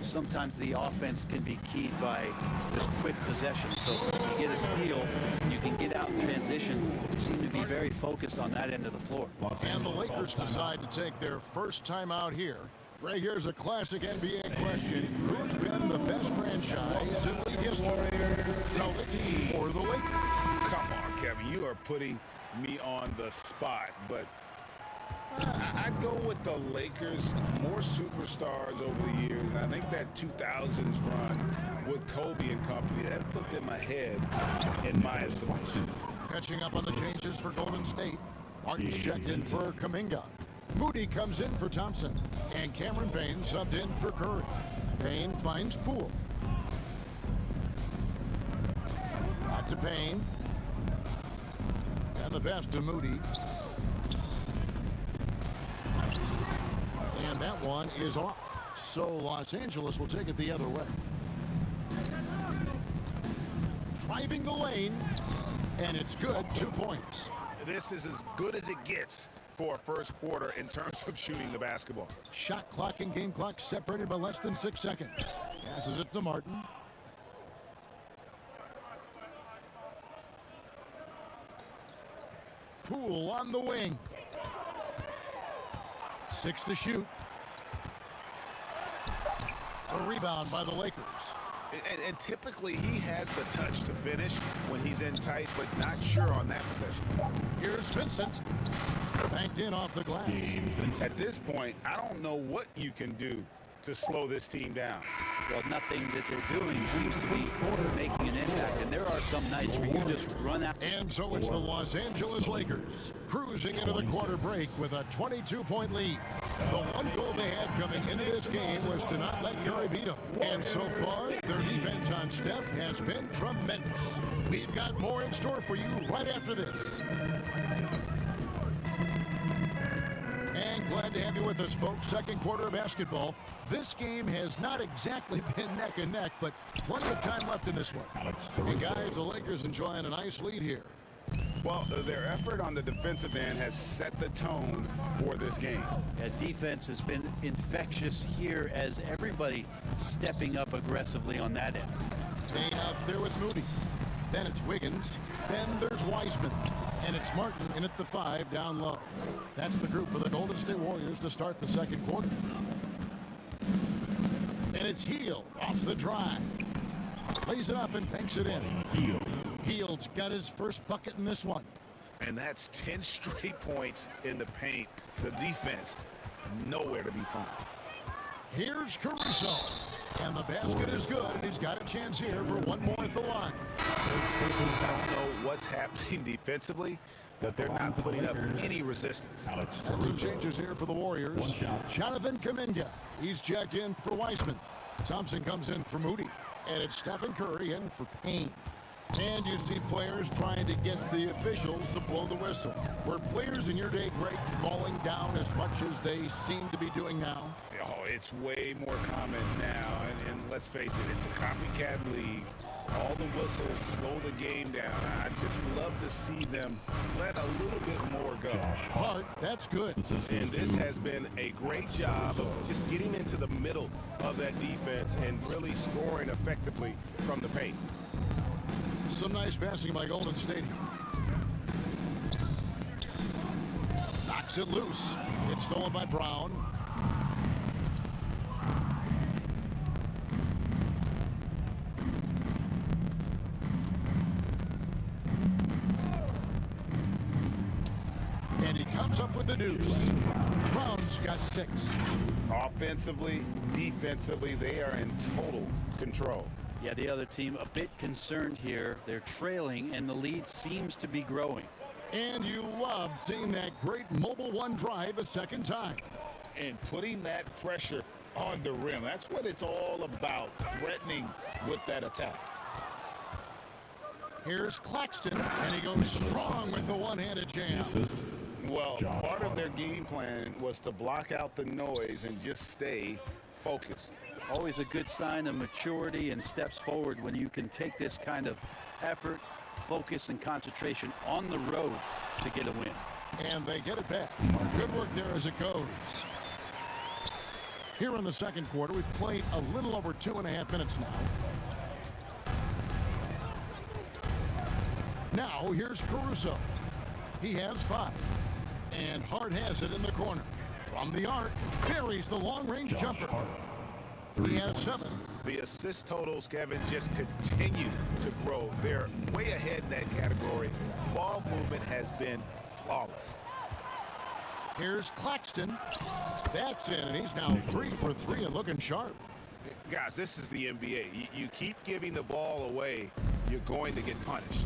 Sometimes the offense can be keyed by just quick possession. So if you get a steal, you can get out in transition. You seem to be very focused on that end of the floor. And the Lakers decide to take their first time out here. Right here's a classic NBA question. Who's been the best franchise in league history? Celtics or the Lakers? Come on, Kevin. You are putting me on the spot. But I'd go with the Lakers. More superstars over the years. I think that 2000s run with Kobe and company, that put them ahead in my estimation. Catching up on the changes for Golden State. Martin's checked in for Kuminga. Moody comes in for Thompson, and Cameron Payne subbed in for Curry. Payne finds Poole. Back to Payne. And the pass to Moody. And that one is off. So Los Angeles will take it the other way. Driving the lane, and it's good. 2 points. This is as good as it gets for a first quarter in terms of shooting the basketball. Shot clock and game clock separated by less than 6 seconds. Passes it to Martin. Poole on the wing. 6 to shoot. A rebound by the Lakers. And typically he has the touch to finish when he's in tight, but not sure on that possession. Here's Vincent. Banked in off the glass. At this point, I don't know what you can do to slow this team down. Well, nothing that they're doing seems to be making an impact, and there are some nights where you just run out. And so it's the Los Angeles Lakers cruising into the quarter break with a 22-point lead. The one goal they had coming into this game was to not let Curry beat them. And so far, their defense on Steph has been tremendous. We've got more in store for you right after this. And glad to have you with us, folks. Second quarter of basketball. This game has not exactly been neck and neck, but plenty of time left in this one. And guys, the Lakers enjoying a nice lead here. Well, their effort on the defensive end has set the tone for this game. Yeah, defense has been infectious here as everybody stepping up aggressively on that end. Payne out there with Moody. Then it's Wiggins. Then there's Wiseman. And it's Martin in at the 5 down low. That's the group for the Golden State Warriors to start the second quarter. And it's Hield off the drive. Lays it up and banks it in. Hield's got his first bucket in this one. And that's 10 straight points in the paint. The defense, nowhere to be found. Here's Caruso. And the basket is good, and he's got a chance here for one more at the line. I don't know what's happening defensively, but they're not putting up any resistance. And some changes here for the Warriors. Jonathan Kuminga. He's checked in for Wiseman. Thompson comes in for Moody. And it's Stephen Curry in for Payne. And you see players trying to get the officials to blow the whistle. Were players in your day, Greg, falling down as much as they seem to be doing now? Oh, it's way more common now. And let's face it, it's a copycat league. All the whistles slow the game down. I just love to see them let a little bit more go. Hart, that's good. And this has been a great job of just getting into the middle of that defense and really scoring effectively from the paint. Some nice passing by Golden State. Gets it loose. It's stolen by Brown. And he comes up with the deuce. Brown's got 6. Offensively, defensively, they are in total control. Yeah, the other team a bit concerned here. They're trailing, and the lead seems to be growing. And you love seeing that great mobile one drive a second time. And putting that pressure on the rim. That's what it's all about, threatening with that attack. Here's Claxton, and he goes strong with the one-handed jam. Well, part of their game plan was to block out the noise and just stay focused. Always a good sign of maturity and steps forward when you can take this kind of effort, focus, and concentration on the road to get a win. And they get it back. Good work there as it goes. Here in the second quarter, we've played a little over 2.5 minutes now. Now, here's Caruso. He has 5. And Hart has it in the corner. From the arc, buries the long-range jumper. He has 7. The assist totals, Kevin, just continue to grow. They're way ahead in that category. Ball movement has been flawless. Here's Claxton. That's it, and he's now 3 for 3 and looking sharp. Guys, this is the NBA. You keep giving the ball away, you're going to get punished.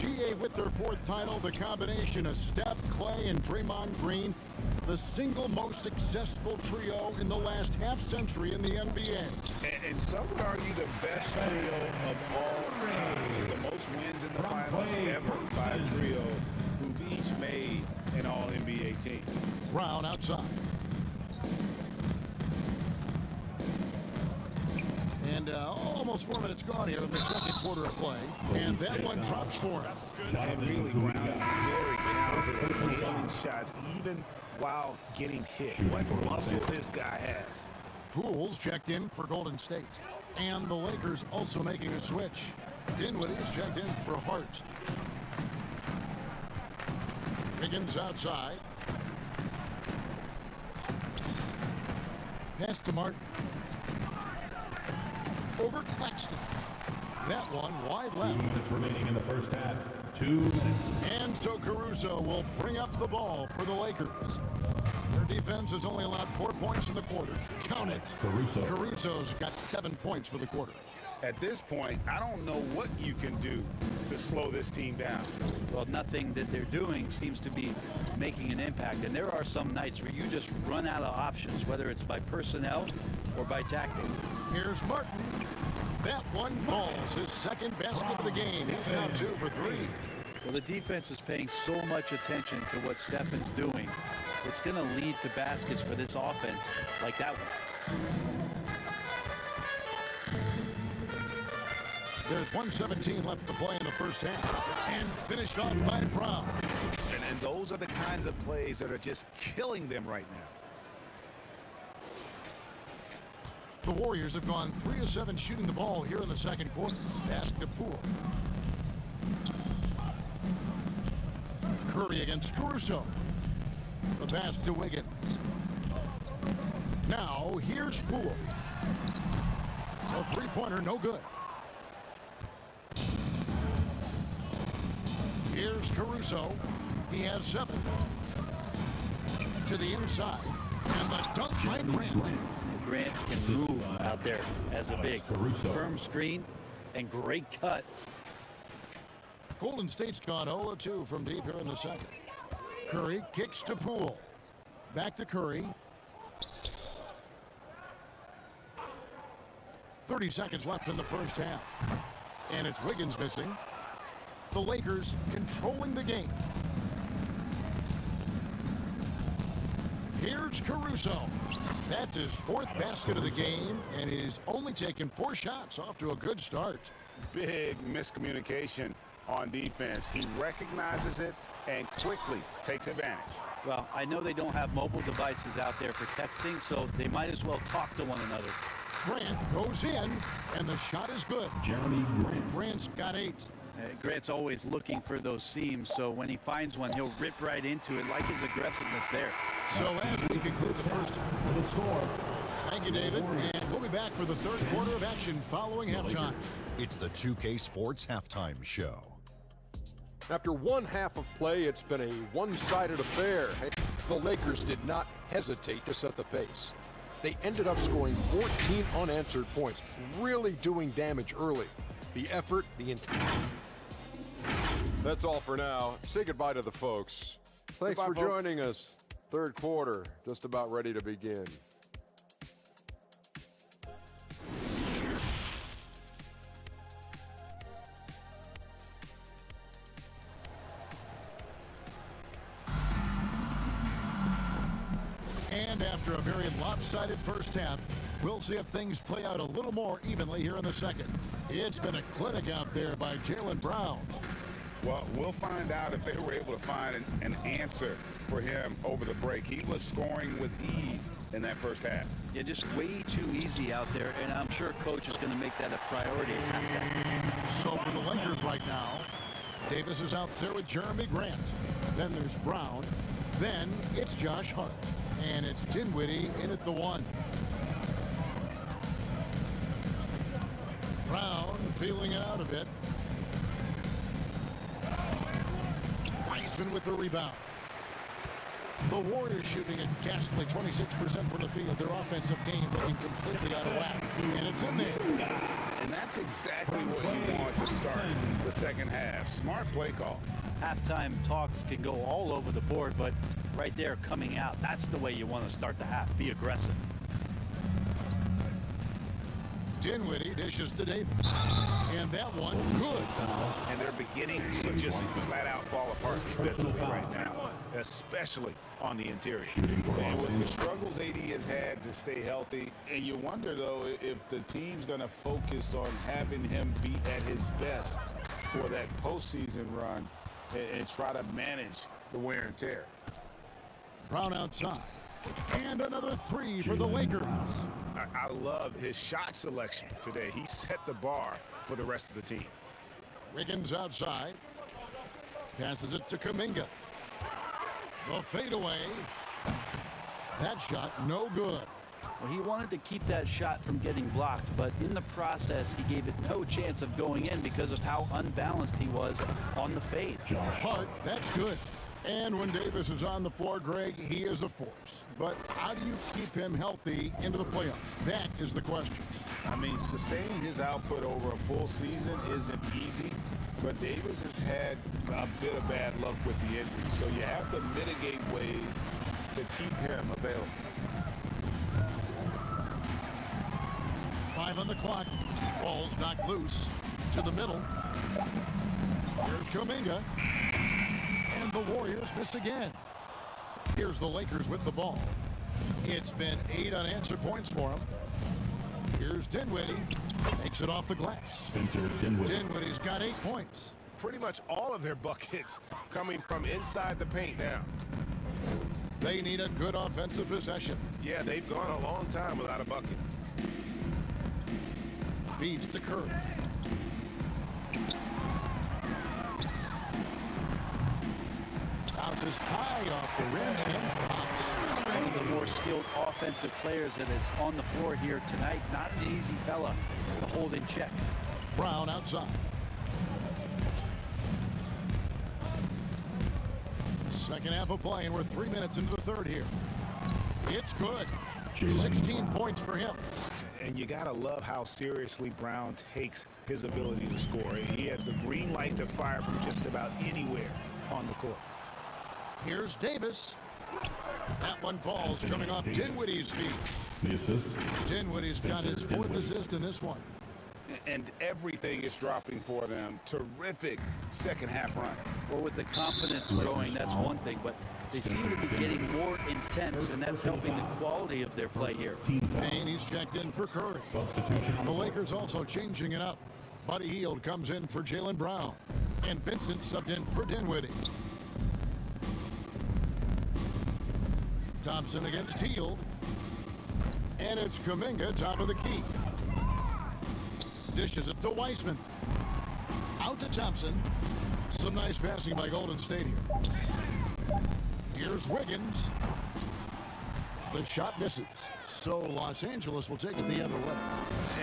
GA with their 4th title, the combination of Steph, Clay, and Draymond Green, the single most successful trio in the last half-century in the NBA. And some would argue the best trio of all time. The most wins in the finals ever by a trio who've each made an All-NBA team. Brown outside. And almost 4 minutes gone here in the second quarter of play. And that one drops for him. And really, Brown is very talented at nailing shots, even while getting hit. What muscle this guy has. Pools checked in for Golden State. And the Lakers also making a switch. Dinwiddie is checked in for Hart. Higgins outside. Pass to Martin. Over Claxton. That one wide left. 2 minutes remaining in the first half. 2 minutes. And so Caruso will bring up the ball for the Lakers. Their defense has only allowed 4 points in the quarter. Count it. Caruso's got 7 points for the quarter. At this point, I don't know what you can do to slow this team down. Well, nothing that they're doing seems to be making an impact. And there are some nights where you just run out of options, whether it's by personnel or by tactic. Here's Martin. That one falls. His second basket of the game. He's now 2 for 3. Well, the defense is paying so much attention to what Stefan's doing. It's going to lead to baskets for this offense like that one. There's 1:17 left to play in the first half. And finished off by Brown. And those are the kinds of plays that are just killing them right now. The Warriors have gone 3 of 7 shooting the ball here in the second quarter. Pass to Poole. Curry against Caruso. The pass to Wiggins. Now here's Poole. A three-pointer, no good. Here's Caruso. He has 7. To the inside. And the dunk by Grant. Grant can move out there as a big. Firm screen and great cut. Golden State's gone 0-2 from deep here in the second. Curry kicks to Poole. Back to Curry. 30 seconds left in the first half. And it's Wiggins missing. The Lakers controlling the game. Here's Caruso. That's his 4th basket of the game, and he's only taken 4 shots, off to a good start. Big miscommunication on defense. He recognizes it and quickly takes advantage. Well, I know they don't have mobile devices out there for texting, so they might as well talk to one another. Grant goes in, and the shot is good. Jeremy Grant. Grant's got 8. Grant's always looking for those seams, so when he finds one, he'll rip right into it, like his aggressiveness there. So as we conclude the first thank you, David, and we'll be back for the third quarter of action following halftime. It's the 2K Sports Halftime Show. After one half of play, it's been a one-sided affair. The Lakers did not hesitate to set the pace. They ended up scoring 14 unanswered points, really doing damage early. The effort, the intent. That's all for now. Say goodbye to the folks. Thanks for joining us. Third quarter, just about ready to begin. And after a very lopsided first half, we'll see if things play out a little more evenly here in the second. It's been a clinic out there by Jaylen Brown. Well, we'll find out if they were able to find an answer for him over the break. He was scoring with ease in that first half. Yeah, just way too easy out there, and I'm sure Coach is going to make that a priority at halftime. So for the Lakers right now, Davis is out there with Jeremy Grant. Then there's Brown. Then it's Josh Hart. And it's Dinwiddie in at the one. Brown feeling it out a bit. Wiseman with the rebound. The Warriors shooting a ghastly 26% from the field. Their offensive game looking completely out of whack. And it's in there. And that's exactly what you want to start the second half. Smart play call. Halftime talks can go all over the board, but right there coming out, that's the way you want to start the half. Be aggressive. Dinwiddie dishes to Davis. And that one, good. And they're beginning to just flat out fall apart defensively right now, especially on the interior. And with the struggles AD has had to stay healthy, and you wonder, though, if the team's going to focus on having him be at his best for that postseason run and try to manage the wear and tear. Brown outside. And another three for the Lakers. I love his shot selection today. He set the bar for the rest of the team. Wiggins outside. Passes it to Kuminga. The fadeaway. That shot no good. Well, he wanted to keep that shot from getting blocked, but in the process, he gave it no chance of going in because of how unbalanced he was on the fade. Hart, that's good. And when Davis is on the floor, Greg, he is a force. But how do you keep him healthy into the playoffs? That is the question. I mean, sustaining his output over a full season isn't easy, but Davis has had a bit of bad luck with the injury. So you have to mitigate ways to keep him available. 5 on the clock. Ball's knocked loose to the middle. Here's Kuminga. And the Warriors miss again. Here's the Lakers with the ball. It's been 8 unanswered points for them. Here's Dinwiddie. Makes it off the glass. Dinwiddie's got 8 points. Pretty much all of their buckets coming from inside the paint now. They need a good offensive possession. Yeah, they've gone a long time without a bucket. Feeds to Curry. Bounces high off the rim and drops. One of the more skilled offensive players that is on the floor here tonight. Not an easy fella to hold in check. Brown outside. Second half of play, and we're 3 minutes into the third here. It's good. 16 points for him. And you got to love how seriously Brown takes his ability to score. He has the green light to fire from just about anywhere on the court. Here's Davis. That one falls coming off Dinwiddie's feet. The assist. Dinwiddie's got his 4th assist in this one. And everything is dropping for them. Terrific second half run. Well, with the confidence growing, that's one thing, but they seem to be getting more intense, and that's helping the quality of their play here. Payne, he's checked in for Curry. The Lakers also changing it up. Buddy Hield comes in for Jaylen Brown. And Vincent subbed in for Dinwiddie. Thompson against Hield. And it's Kuminga, top of the key. Dishes it to Wiseman. Out to Thompson. Some nice passing by Golden State here. Here's Wiggins. The shot misses. So Los Angeles will take it the other way.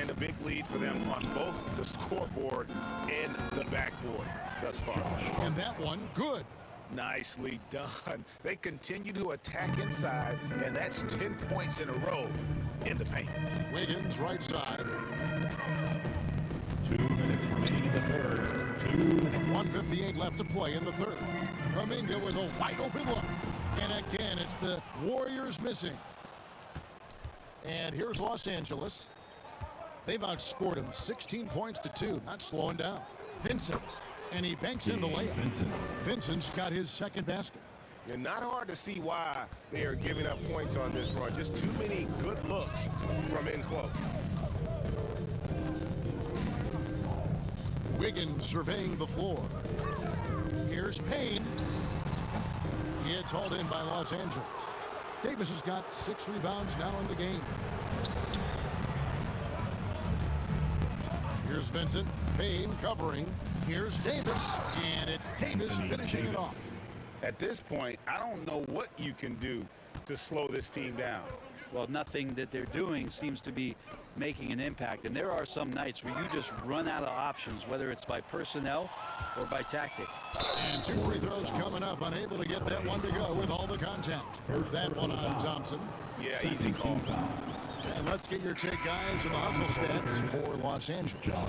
And a big lead for them on both the scoreboard and the backboard thus far. And that one, good. Nicely done. They continue to attack inside, and that's 10 points in a row in the paint. Wiggins, right side. 2 minutes remaining in the third. 2 minutes. 1:58 left to play in the third. Kuminga with a wide open look. And again, it's the Warriors missing. And here's Los Angeles. They've outscored him 16 points to 2. Not slowing down. Vincent. And he banks in the layup. Vincent's got his second basket. And not hard to see why they are giving up points on this run. Just too many good looks from in close. Wiggins surveying the floor. Here's Payne. It's hauled in by Los Angeles. Davis has got 6 rebounds now in the game. Here's Vincent. Payne covering. Here's Davis. And it's Davis finishing it off. At this point, I don't know what you can do to slow this team down. Well, nothing that they're doing seems to be making an impact. And there are some nights where you just run out of options, whether it's by personnel or by tactic. And 2 free throws coming up. Unable to get that one to go with all the contact. That one on Thompson. Yeah, easy call. And let's get your take, guys, in the hustle stats for Los Angeles.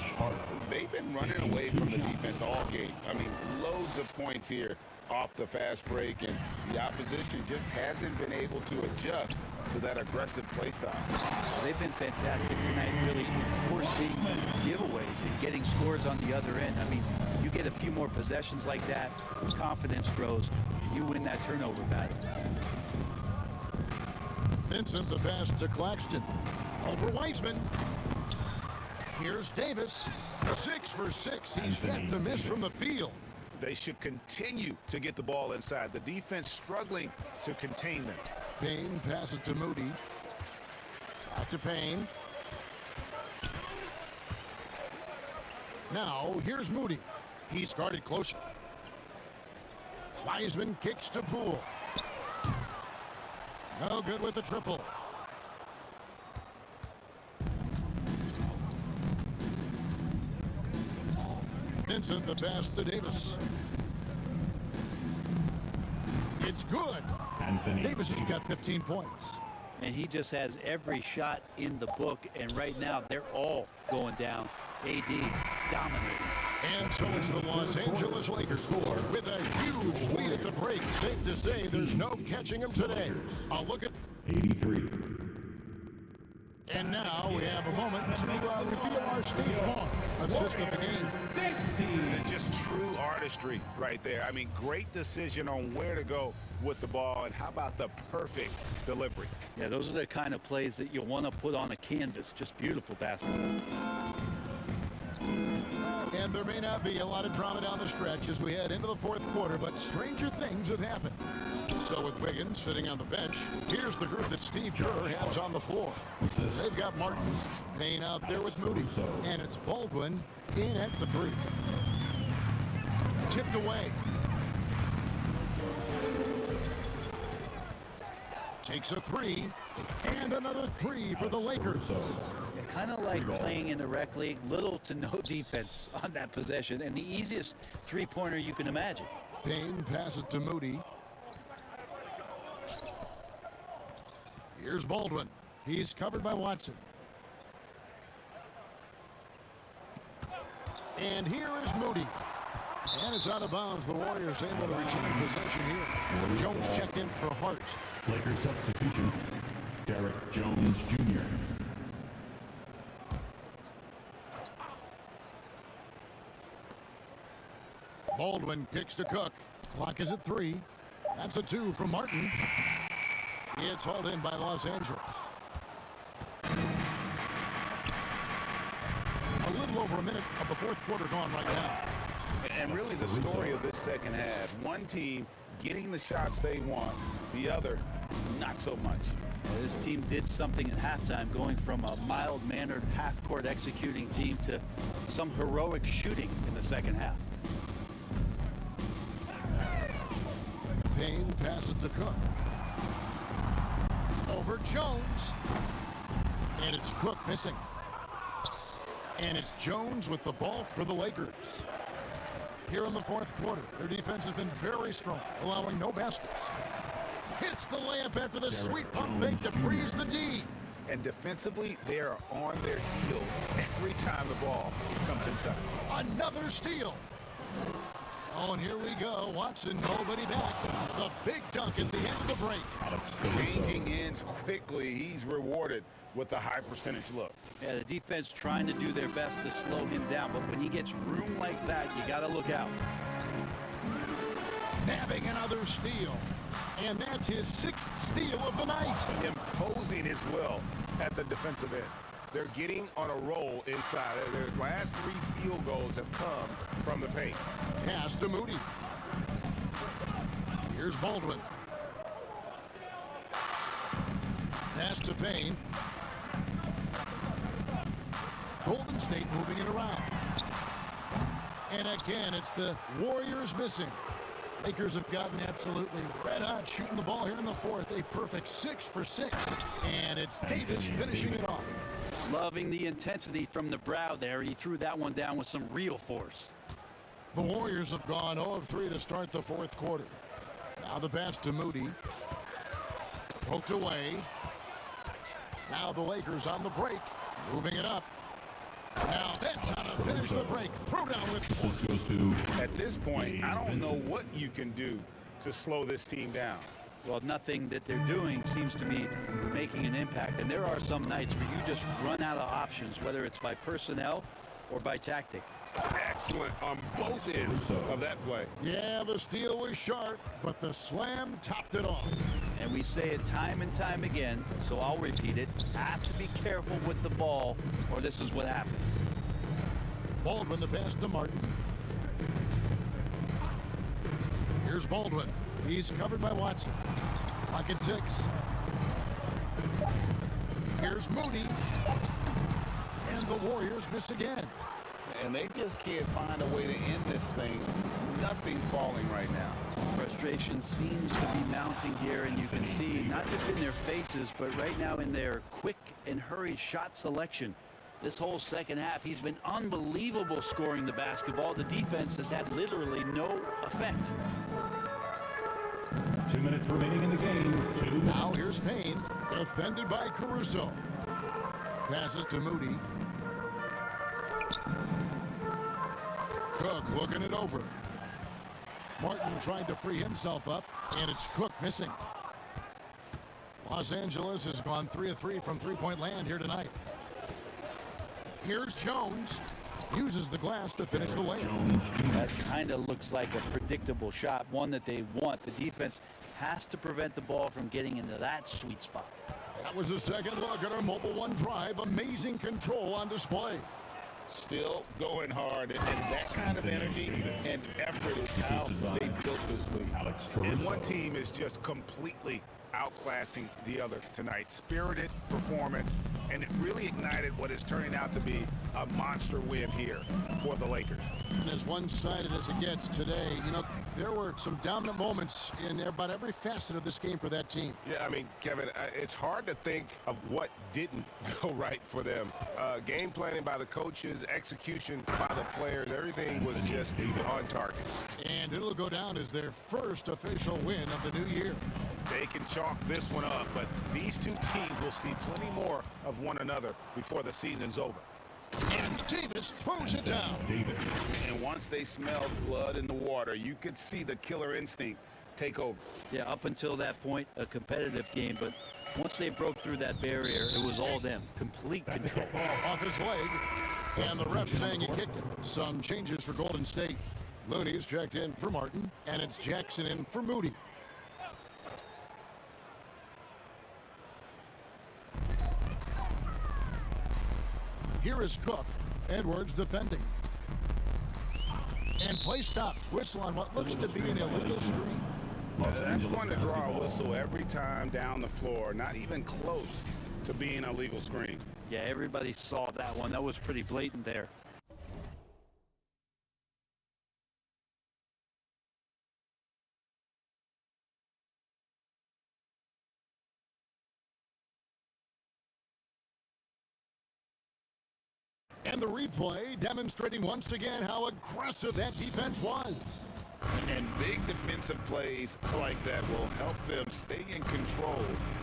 They've been running away from the defense all game. I mean, loads of points here off the fast break, and the opposition just hasn't been able to adjust to that aggressive play style. They've been fantastic tonight, really enforcing giveaways and getting scores on the other end. I mean, you get a few more possessions like that, confidence grows, and you win that turnover battle. Vincent, the pass to Claxton. Over Wiseman. Here's Davis. 6 for 6. He's yet to miss from the field. They should continue to get the ball inside. The defense struggling to contain them. Payne passes to Moody. Out to Payne. Now, here's Moody. He's guarded closer. Wiseman kicks to Poole. No good with the triple. Vincent, the pass to Davis. It's good. Davis has got 15 points. And he just has every shot in the book, and right now they're all going down. AD dominating. And so it's the Los Angeles Lakers with a huge lead at the break. Safe to say there's no catching them today. I'll look at 83. And now we have a moment to reveal our State Farm assist of the game. And just true artistry right there. I mean, great decision on where to go with the ball, and how about the perfect delivery? Yeah, those are the kind of plays that you'll want to put on a canvas. Just beautiful basketball. And there may not be a lot of drama down the stretch as we head into the fourth quarter, but stranger things have happened. So with Wiggins sitting on the bench, here's the group that Steve Kerr has on the floor. They've got Martin, Payne out there with Moody, and it's Baldwin in at the 3. Tipped away. Takes a 3, and another 3 for the Lakers. Kind of like playing in the rec league, little to no defense on that possession, and the easiest three-pointer you can imagine. Payne passes to Moody. Here's Baldwin. He's covered by Watson. And here is Moody. And it's out of bounds. The Warriors able to retain possession here. Jones checked in for Hart. Lakers substitution, Derek Jones Jr. Baldwin kicks to Cook. Clock is at 3. That's a 2 from Martin. It's hauled in by Los Angeles. A little over a minute of the fourth quarter gone right now. And really the story of this second half, one team getting the shots they want, the other not so much. This team did something at halftime, going from a mild-mannered half-court executing team to some heroic shooting in the second half. Payne passes to Cook. Over Jones. And it's Cook missing. And it's Jones with the ball for the Lakers. Here in the fourth quarter, their defense has been very strong, allowing no baskets. Hits the layup after the sweet pump fake to freeze the D. And defensively, they are on their heels every time the ball comes inside. Another steal. Oh, and here we go. Watson, nobody back. The big dunk at the end of the break. Changing ends quickly. He's rewarded with a high percentage look. Yeah, the defense trying to do their best to slow him down, but when he gets room like that, you got to look out. Nabbing another steal. And that's his sixth steal of the night. Imposing his will at the defensive end. They're getting on a roll inside. Their last 3 field goals have come from the paint. Pass to Moody. Here's Baldwin. Pass to Payne. Golden State moving it around. And again, it's the Warriors missing. Lakers have gotten absolutely red hot shooting the ball here in the fourth. A perfect 6 for 6. And it's Davis finishing it off. Loving the intensity from the brow there. He threw that one down with some real force. The Warriors have gone 0 of 3 to start the fourth quarter. Now the pass to Moody. Poked away. Now the Lakers on the break. Moving it up. Now that's how to finish the break. Throw down with force. At this point, I don't know what you can do to slow this team down. Well, nothing that they're doing seems to be making an impact. And there are some nights where you just run out of options, whether it's by personnel or by tactic. Excellent on both ends of that play. Yeah, the steal was sharp, but the slam topped it off. And we say it time and time again, so I'll repeat it. Have to be careful with the ball, or this is what happens. Baldwin, the pass to Martin. Here's Baldwin. He's covered by Watson. Pocket 6. Here's Moody. And the Warriors miss again. And they just can't find a way to end this thing. Nothing falling right now. Frustration seems to be mounting here, and you can see not just in their faces, but right now in their quick and hurried shot selection. This whole second half, he's been unbelievable scoring the basketball. The defense has had literally no effect. 2 minutes remaining in the game. Now here's Payne, defended by Caruso. Passes to Moody. Cook looking it over. Martin trying to free himself up, and it's Cook missing. Los Angeles has gone 3 of 3 from three-point land here tonight. Here's Jones. Uses the glass to finish the layup. That kind of looks like a predictable shot, one that they want. The defense has to prevent the ball from getting into that sweet spot. That was a second look at our Mobile One drive. Amazing control on display. Still going hard, and that kind of energy and effort is how they built this league. And one team is just completely outclassing the other tonight. Spirited performance, and it really ignited what is turning out to be a monster win here for the Lakers. And as one-sided as it gets today, you know, there were some dominant moments in about every facet of this game for that team. Yeah, I mean, Kevin, it's hard to think of what didn't go right for them. Game planning by the coaches, execution by the players, everything was just on target. And it'll go down as their first official win of the new year. They can chalk this one up, but these two teams will see plenty more of one another before the season's over. And Davis throws it down. And once they smelled blood in the water, you could see the killer instinct take over. Yeah, up until that point, a competitive game, but once they broke through that barrier, it was all them. Complete control. Off his leg, and the ref saying he kicked it. Some changes for Golden State. Looney's checked in for Martin, and it's Jackson in for Moody. Here is Cook. Edwards defending. And play stops. Whistle on what looks to be an illegal screen. That's going to draw a whistle every time down the floor. Not even close to being a legal screen. Yeah, everybody saw that one. That was pretty blatant there. And the replay demonstrating once again how aggressive that defense was. And big defensive plays like that will help them stay in control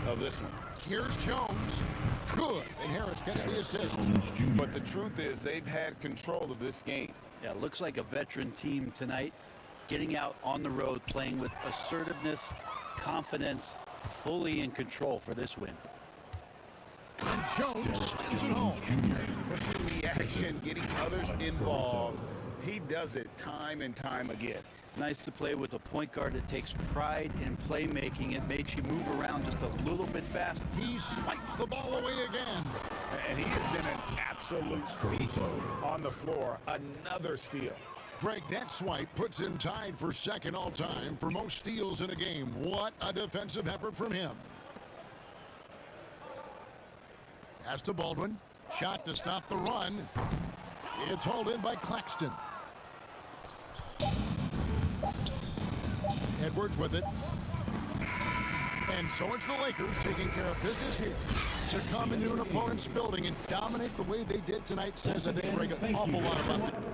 of this one. Here's Jones. Good. And Harris gets the assist. But the truth is they've had control of this game. Yeah, looks like a veteran team tonight, getting out on the road, playing with assertiveness, confidence, fully in control for this win. And Jones slams it home. Pushing the action, getting others involved. He does it time and time again. Nice to play with a point guard that takes pride in playmaking. It makes you move around just a little bit fast. He swipes the ball away again. And he has been an absolute feast on the floor. Another steal. Greg, that swipe puts him tied for second all-time for most steals in a game. What a defensive effort from him. Pass to Baldwin. Shot to stop the run. It's hauled in by Claxton. Edwards with it. And so it's the Lakers taking care of business here. To come into an opponent's building and dominate the way they did tonight says, I think, Greg, an awful lot about them.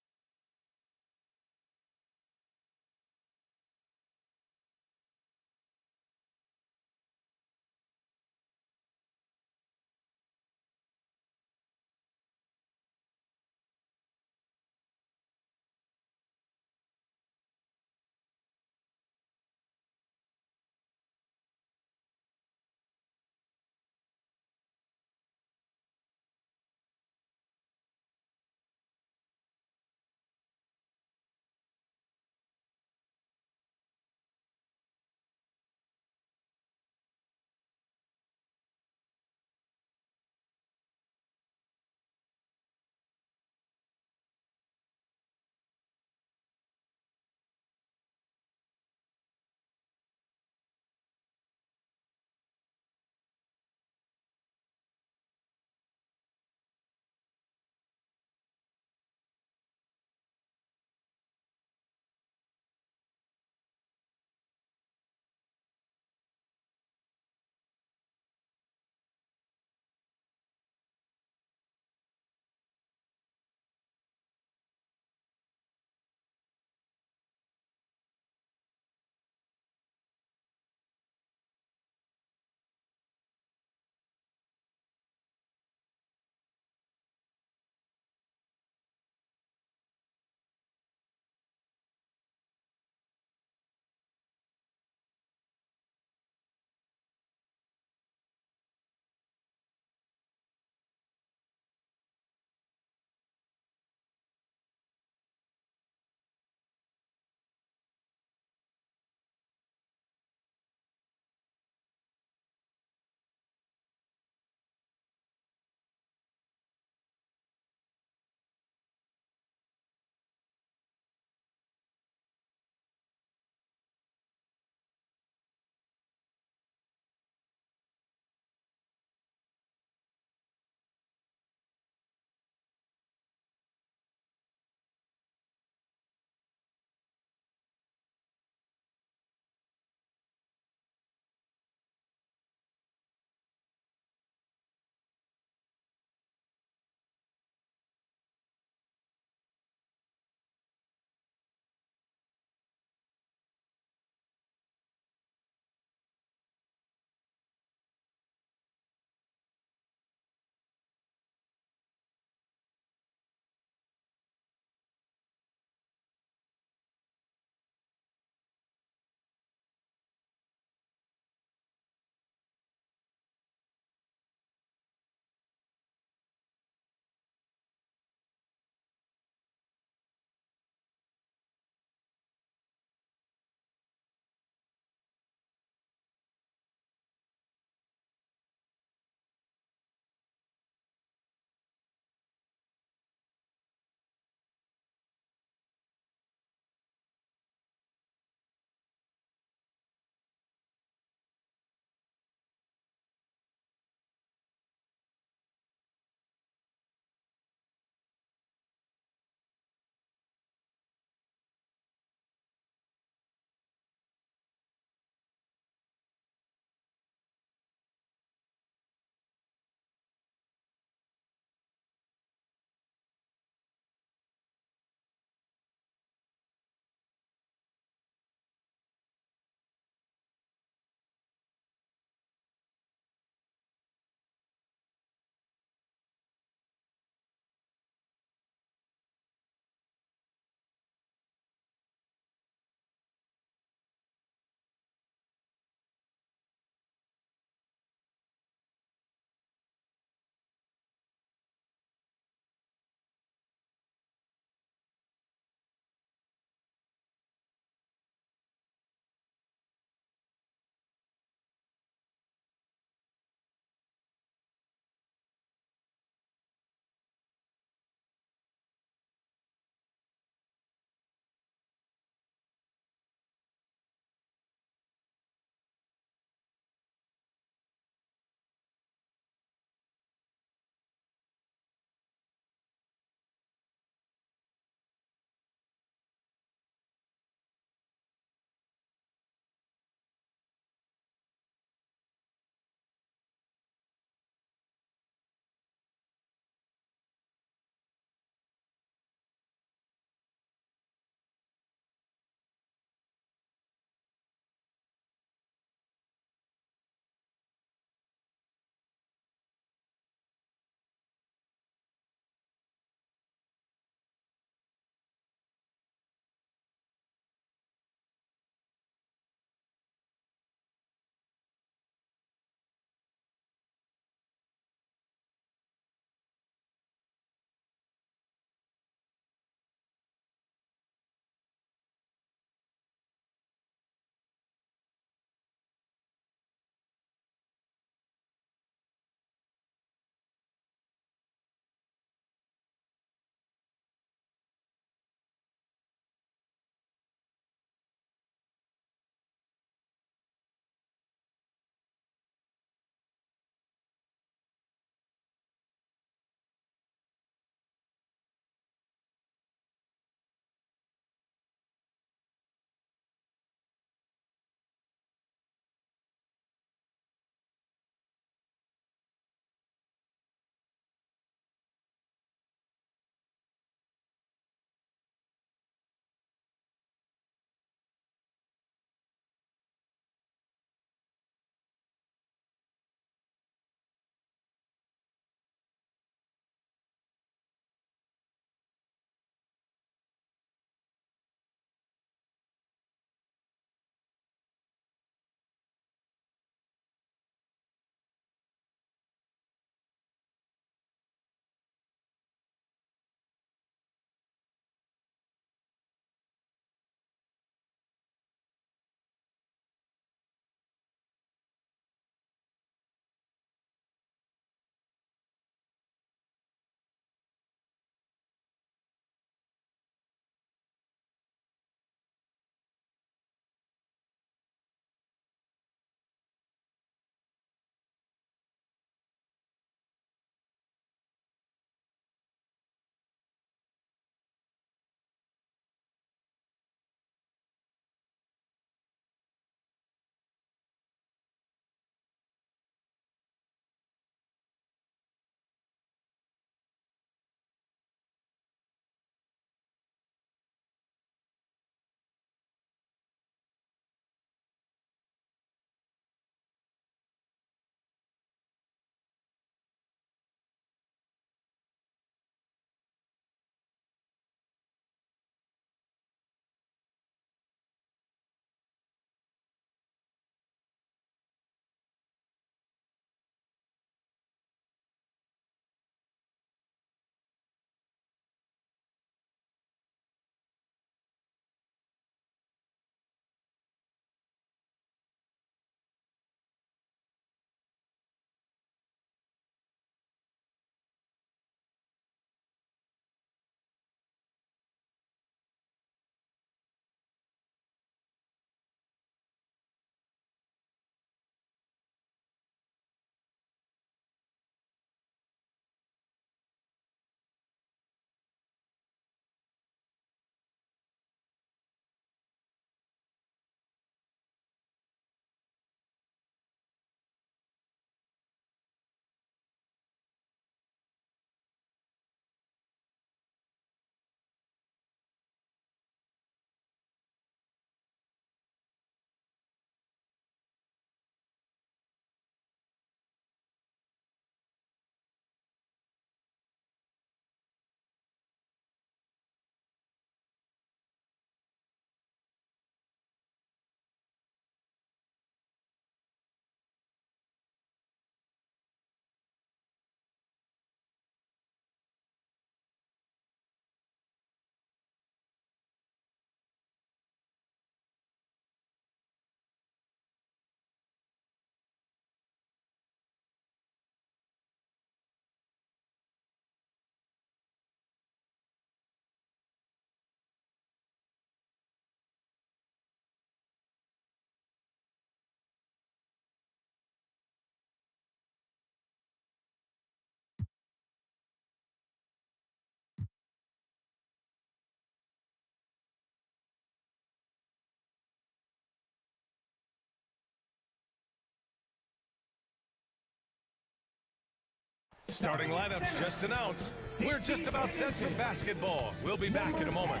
Starting lineups just announced. We're just about set for basketball. We'll be back in a moment.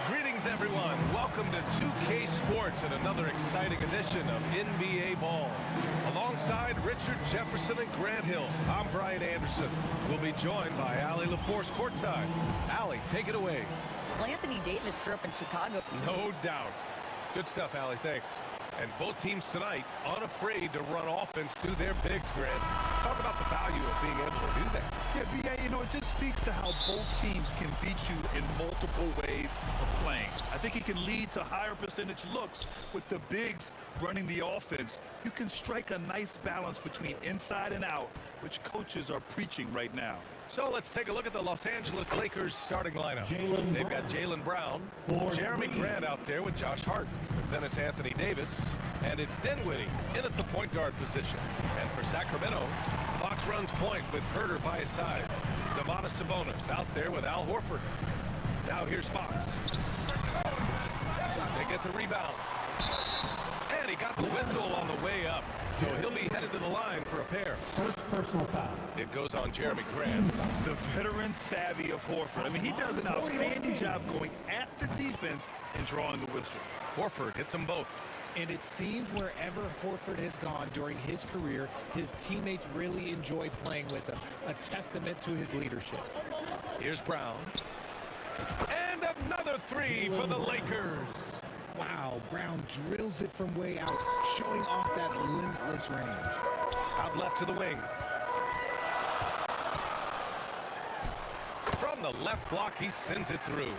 Greetings, everyone. Welcome to 2K Sports and another exciting edition of NBA Ball. Alongside Richard Jefferson and Grant Hill, I'm Brian Anderson. We'll be joined by Allie LaForce courtside. Allie, take it away. Well, Anthony Davis grew up in Chicago. No doubt. Good stuff, Allie. Thanks. And both teams tonight unafraid to run offense through their bigs, Grant. Talk about the value of being able to do that. Yeah, BA, you know, it just speaks to how both teams can beat you in multiple ways of playing. I think it can lead to higher percentage looks with the bigs running the offense. You can strike a nice balance between inside and out, which coaches are preaching right now. So let's take a look at the Los Angeles Lakers starting lineup. They've got Jaylen Brown, Jeremy Grant out there with Josh Hart. Then it's Anthony Davis, and it's Dinwiddie in at the point guard position. And for Sacramento, Fox runs point with Herter by his side. Domantas Sabonis out there with Al Horford. Now here's Fox. They get the rebound. And he got the whistle on the way up. So he'll be headed to the line for a pair. First personal foul. It goes on Jeremy Grant. The veteran savvy of Horford. I mean, he does an outstanding job going at the defense and drawing the whistle. Horford hits them both. And it seems wherever Horford has gone during his career, his teammates really enjoy playing with him. A testament to his leadership. Here's Brown. And another three for the Lakers. Wow, Brown drills it from way out, showing off that limitless range. Out left to the wing. From the left block, he sends it through.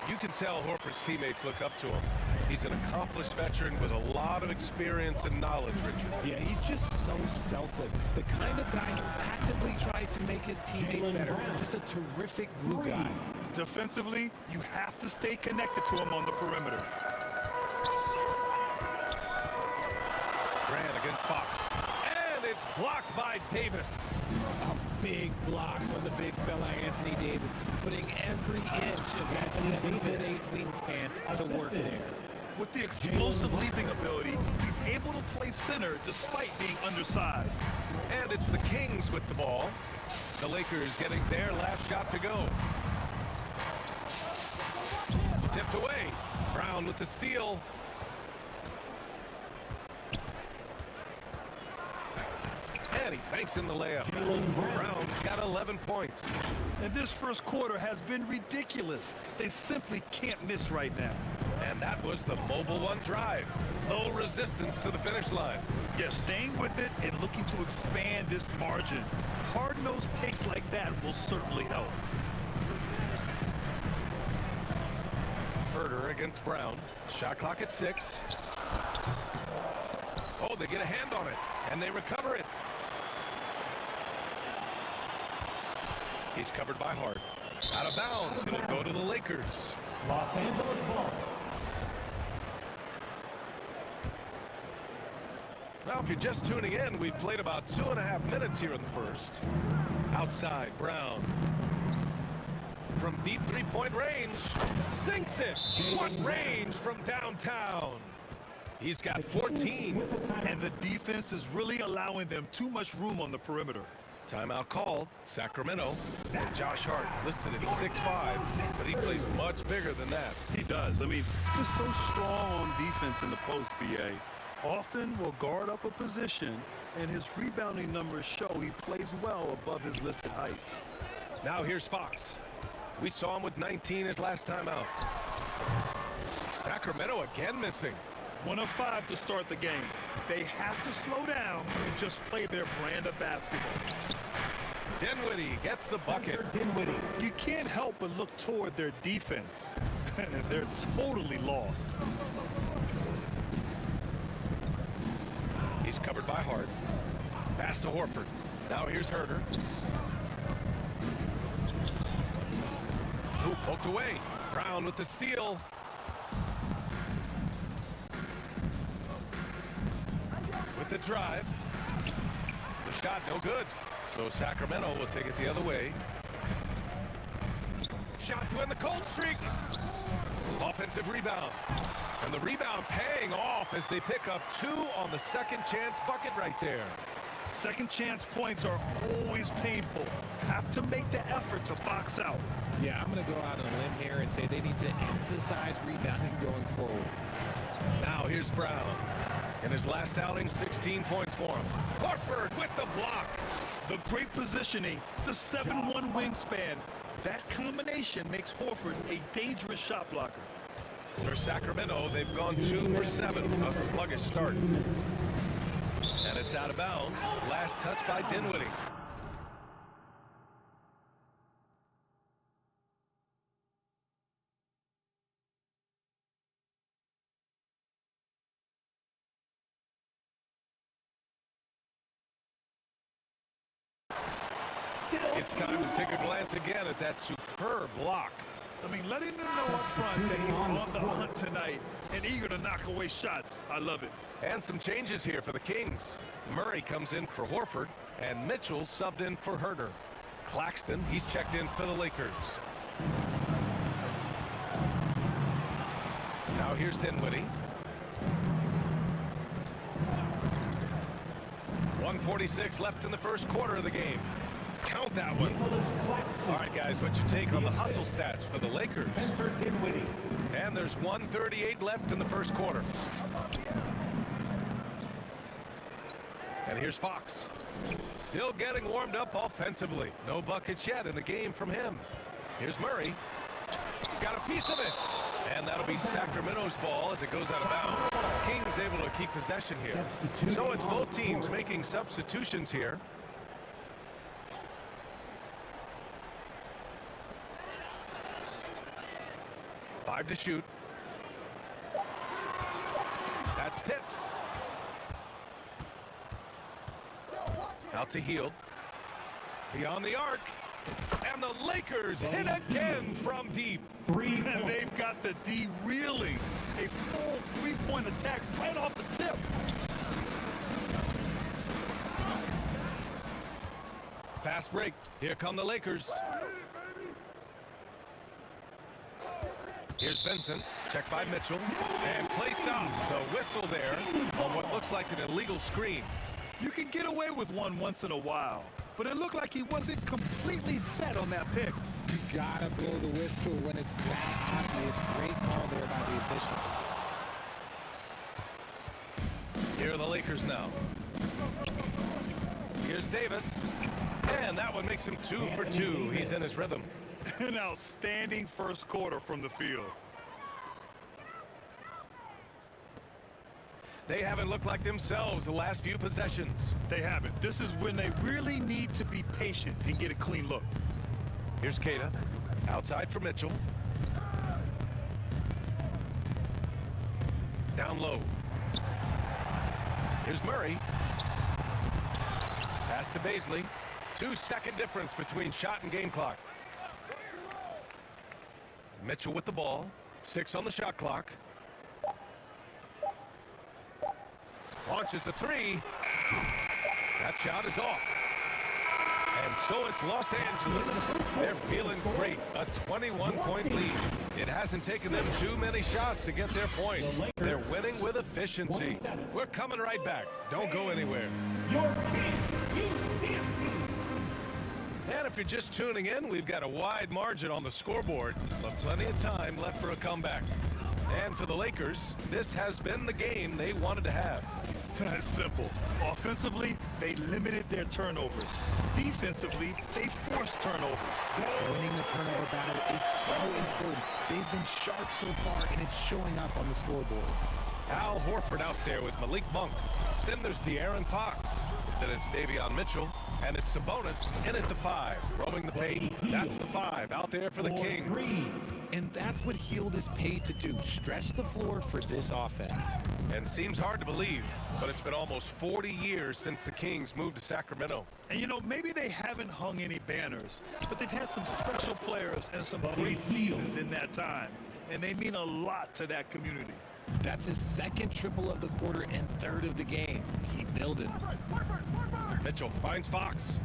You can tell Horford's teammates look up to him. He's an accomplished veteran with a lot of experience and knowledge, Richard. Yeah, he's just so selfless. The kind of guy who actively tries to make his teammates better. Just a terrific glue guy. Defensively, you have to stay connected to him on the perimeter. Grant against Fox. And it's blocked by Davis. A big block from the big fella Anthony Davis, putting every inch of that 7'8" wingspan to work there. With the explosive leaping ability, he's able to play center despite being undersized. And it's the Kings with the ball. The Lakers getting their last shot to go. Tipped away. Brown with the steal. And he banks in the layup. Brown's got 11 points. And this first quarter has been ridiculous. They simply can't miss right now. And that was the Mobile One drive. Low resistance to the finish line. Yeah, staying with it and looking to expand this margin. Hard-nosed takes like that will certainly help. Herter against Brown. Shot clock at 6. Oh, they get a hand on it, and they recover it. He's covered by Hart. Out of bounds. It'll go to the Lakers. Los Angeles ball. Now, if you're just tuning in, we've played about 2.5 minutes here in the first. Outside, Brown. From deep three-point range. Sinks it. What range from downtown? He's got 14. And the defense is really allowing them too much room on the perimeter. Timeout called. Sacramento. And Josh Hart listed at 6'5", but he plays much bigger than that. He does. I mean, just so strong on defense in the post, BA. Often will guard up a position, and his rebounding numbers show he plays well above his listed height. Now here's Fox. We saw him with 19 his last time out. Sacramento again missing. 1 of 5 to start the game. They have to slow down and just play their brand of basketball. Dinwiddie gets the bucket. You can't help but look toward their defense. They're totally lost. He's covered by Hart. Pass to Horford. Now here's Herter. Ooh, poked away. Brown with the steal. With the drive. The shot no good. So Sacramento will take it the other way. Shot to end the cold streak. Offensive rebound. And the rebound paying off as they pick up 2 on the second chance bucket right there. Second chance points are always painful. Have to make the effort to box out. Yeah, I'm going to go out on a limb here and say they need to emphasize rebounding going forward. Now here's Brown. In his last outing, 16 points for him. Horford with the block. The great positioning, the 7'1" wingspan. That combination makes Horford a dangerous shot blocker. For Sacramento, they've gone 2 for 7, a sluggish start. And it's out of bounds. Last touch by Dinwiddie. It's time to take a glance again at that superb block. I mean, letting them know up front that he's on the hunt tonight and eager to knock away shots. I love it. And some changes here for the Kings. Murray comes in for Horford, and Mitchell subbed in for Herter. Claxton, he's checked in for the Lakers. Now here's Dinwiddie. 1:46 left in the first quarter of the game. Count that one. All right, guys, what's your take on the hustle stats for the Lakers? And there's 1:38 left in the first quarter. And here's Fox. Still getting warmed up offensively. No buckets yet in the game from him. Here's Murray. Got a piece of it. And that'll be Sacramento's ball as it goes out of bounds. Kings able to keep possession here. So it's both teams making substitutions here. Five to shoot. That's tipped. Out to Hield. Beyond the arc. And the Lakers hit again from deep. And they've got the D reeling. A full three-point attack right off the tip. Fast break. Here come the Lakers. Here's Vincent. Checked by Mitchell. And play stops. A whistle there on what looks like an illegal screen. You can get away with one once in a while, but it looked like he wasn't completely set on that pick. You gotta blow the whistle when it's that obvious. Great call there by the official. Here are the Lakers now. Here's Davis. And that one makes him 2 for 2. He's in his rhythm. An outstanding first quarter from the field. They haven't looked like themselves the last few possessions. They haven't. This is when they really need to be patient and get a clean look. Here's Keita. Outside for Mitchell. Down low. Here's Murray. Pass to Baisley. 2-second difference between shot and game clock. Mitchell with the ball. 6 on the shot clock. Launches the 3. That shot is off. And so it's Los Angeles. They're feeling great. A 21-point lead. It hasn't taken them too many shots to get their points. They're winning with efficiency. We're coming right back. Don't go anywhere. And if you're just tuning in, we've got a wide margin on the scoreboard, but plenty of time left for a comeback. And for the Lakers, this has been the game they wanted to have. That's simple. Offensively, they limited their turnovers. Defensively, they forced turnovers. Winning the turnover battle is so important. They've been sharp so far, and it's showing up on the scoreboard. Al Horford out there with Malik Monk. Then there's De'Aaron Fox. Then it's Davion Mitchell. And it's Sabonis in at the 5, roaming the paint. That's the 5 out there for the Kings. And that's what Hield is paid to do, stretch the floor for this offense. And seems hard to believe, but it's been almost 40 years since the Kings moved to Sacramento. And you know, maybe they haven't hung any banners, but they've had some special players and some great seasons in that time. And they mean a lot to that community. That's his second triple of the quarter and third of the game. Keep building. Mitchell finds Fox.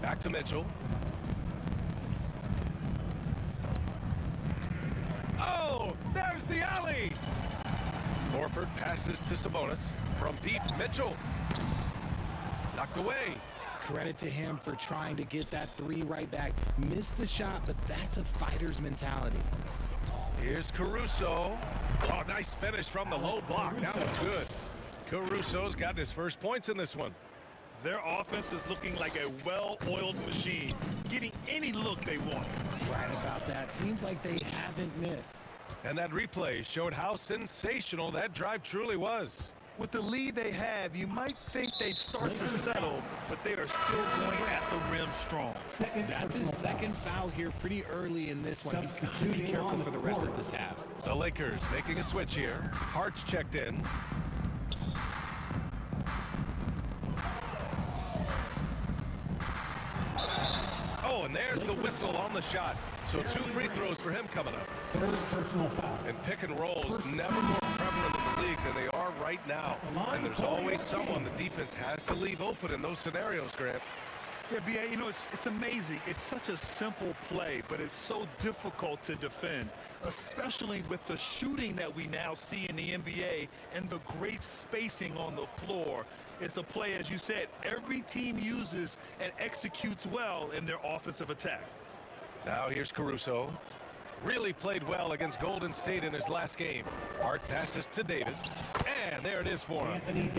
Back to Mitchell. Oh, there's the alley. Horford passes to Sabonis. From deep, Mitchell. Knocked away. Credit to him for trying to get that three right back. Missed the shot, but that's a fighter's mentality. Here's Caruso. Oh, nice finish from the low block. That was good. Caruso's got his first points in this one. Their offense is looking like a well-oiled machine, getting any look they want. Right about that. Seems like they haven't missed. And that replay showed how sensational that drive truly was. With the lead they have, you might think they'd start to settle, but they are still going at the rim strong. That's his second foul here pretty early in this one. He's got to be careful for the rest of this half. The Lakers making a switch here. Hart's checked in. Oh, and there's the whistle on the shot. So 2 free throws for him coming up. And pick and rolls never more prevalent in the league than they are right now. And there's always someone the defense has to leave open in those scenarios, Grant. Yeah, B.A., you know, it's amazing. It's such a simple play, but it's so difficult to defend, especially with the shooting that we now see in the NBA and the great spacing on the floor. It's a play, as you said, every team uses and executes well in their offensive attack. Now here's Caruso. Really played well against Golden State in his last game. Hart passes to Davis. And there it is for him.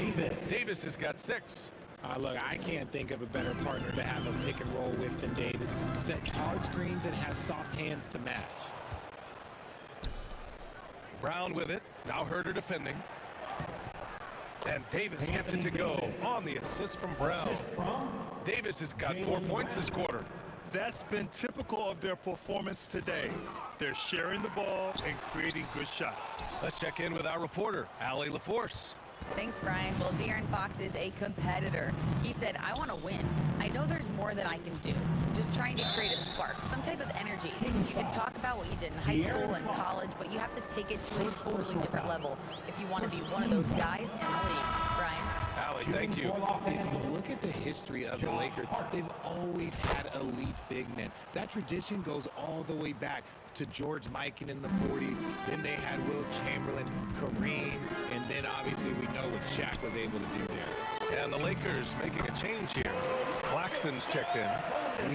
Davis has got 6. Look, I can't think of a better partner to have a pick and roll with than Davis. Sets hard screens and has soft hands to match. Brown with it. Now Herter defending. And Davis gets it to go on the assist from Brown. Davis has got 4 points this quarter. That's been typical of their performance today. They're sharing the ball and creating good shots. Let's check in with our reporter, Allie LaForce. Thanks, Brian. Well, De'Aaron Fox is a competitor. He said, I want to win. I know there's more that I can do. Just trying to create a spark, some type of energy. You can talk about what you did in high school and college, but you have to take it to a totally different level if you want to be one of those guys in the league. Brian? Allie, thank you. If you look at the history of the Lakers, they've always had elite big men. That tradition goes all the way back to George Mikan in the 40s. Then they had Will Chamberlain, Kareem, and then obviously we know what Shaq was able to do there. And the Lakers making a change here. Claxton's checked in.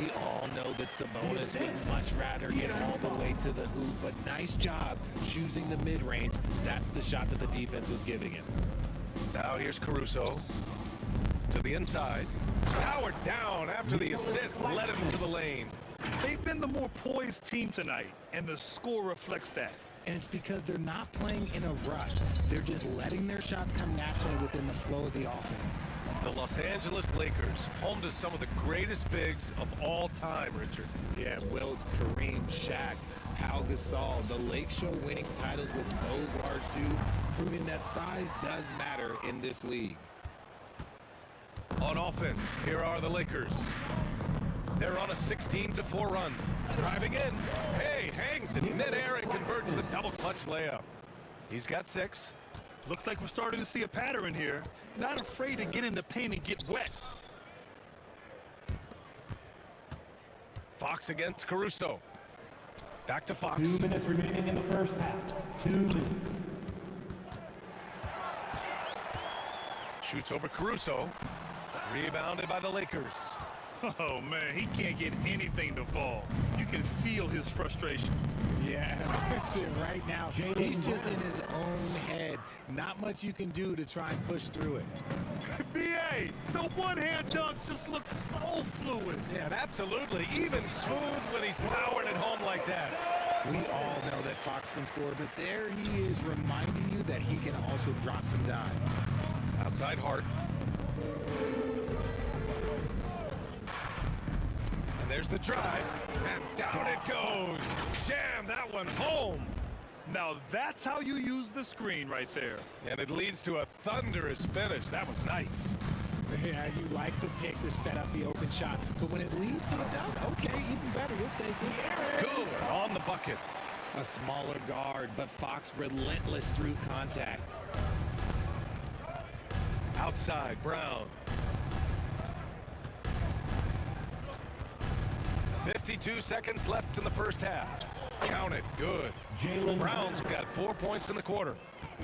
We all know that Sabonis would much rather get all the way to the hoop, but nice job choosing the mid-range. That's the shot that the defense was giving him. Now here's Caruso to the inside. Powered down after the assist, led him to the lane. They've been the more poised team tonight, and the score reflects that. And it's because they're not playing in a rush. They're just letting their shots come naturally within the flow of the offense. The Los Angeles Lakers, home to some of the greatest bigs of all time, Richard. Yeah, Wilt, Kareem, Shaq, Pau Gasol, the Lake Show winning titles with those large dudes, proving that size does matter in this league. On offense, here are the Lakers. They're on a 16-4 run. Driving in. Hey, hangs in midair and converts the double clutch layup. He's got 6. Looks like we're starting to see a pattern here. Not afraid to get in the paint and get wet. Fox against Caruso. Back to Fox. 2 minutes remaining in the first half. 2 minutes. Shoots over Caruso. Rebounded by the Lakers. Oh, man, he can't get anything to fall. You can feel his frustration. Yeah, right now, he's just in his own head. Not much you can do to try and push through it. B.A., the one-hand dunk just looks so fluid. Yeah, absolutely. Even smooth when he's powered at home like that. We all know that Fox can score, but there he is reminding you that he can also drop some dimes. Outside Hart. And there's the drive. And down it goes. Jam that one home. Now that's how you use the screen right there. And it leads to a thunderous finish. That was nice. Yeah, you like the pick to set up the open shot, but when it leads to a dunk, okay, even better, you'll take it. Good on the bucket. A smaller guard, but Fox relentless through contact. Outside, Brown. 52 seconds left in the first half. Count it. Good. Browns got 4 points in the quarter.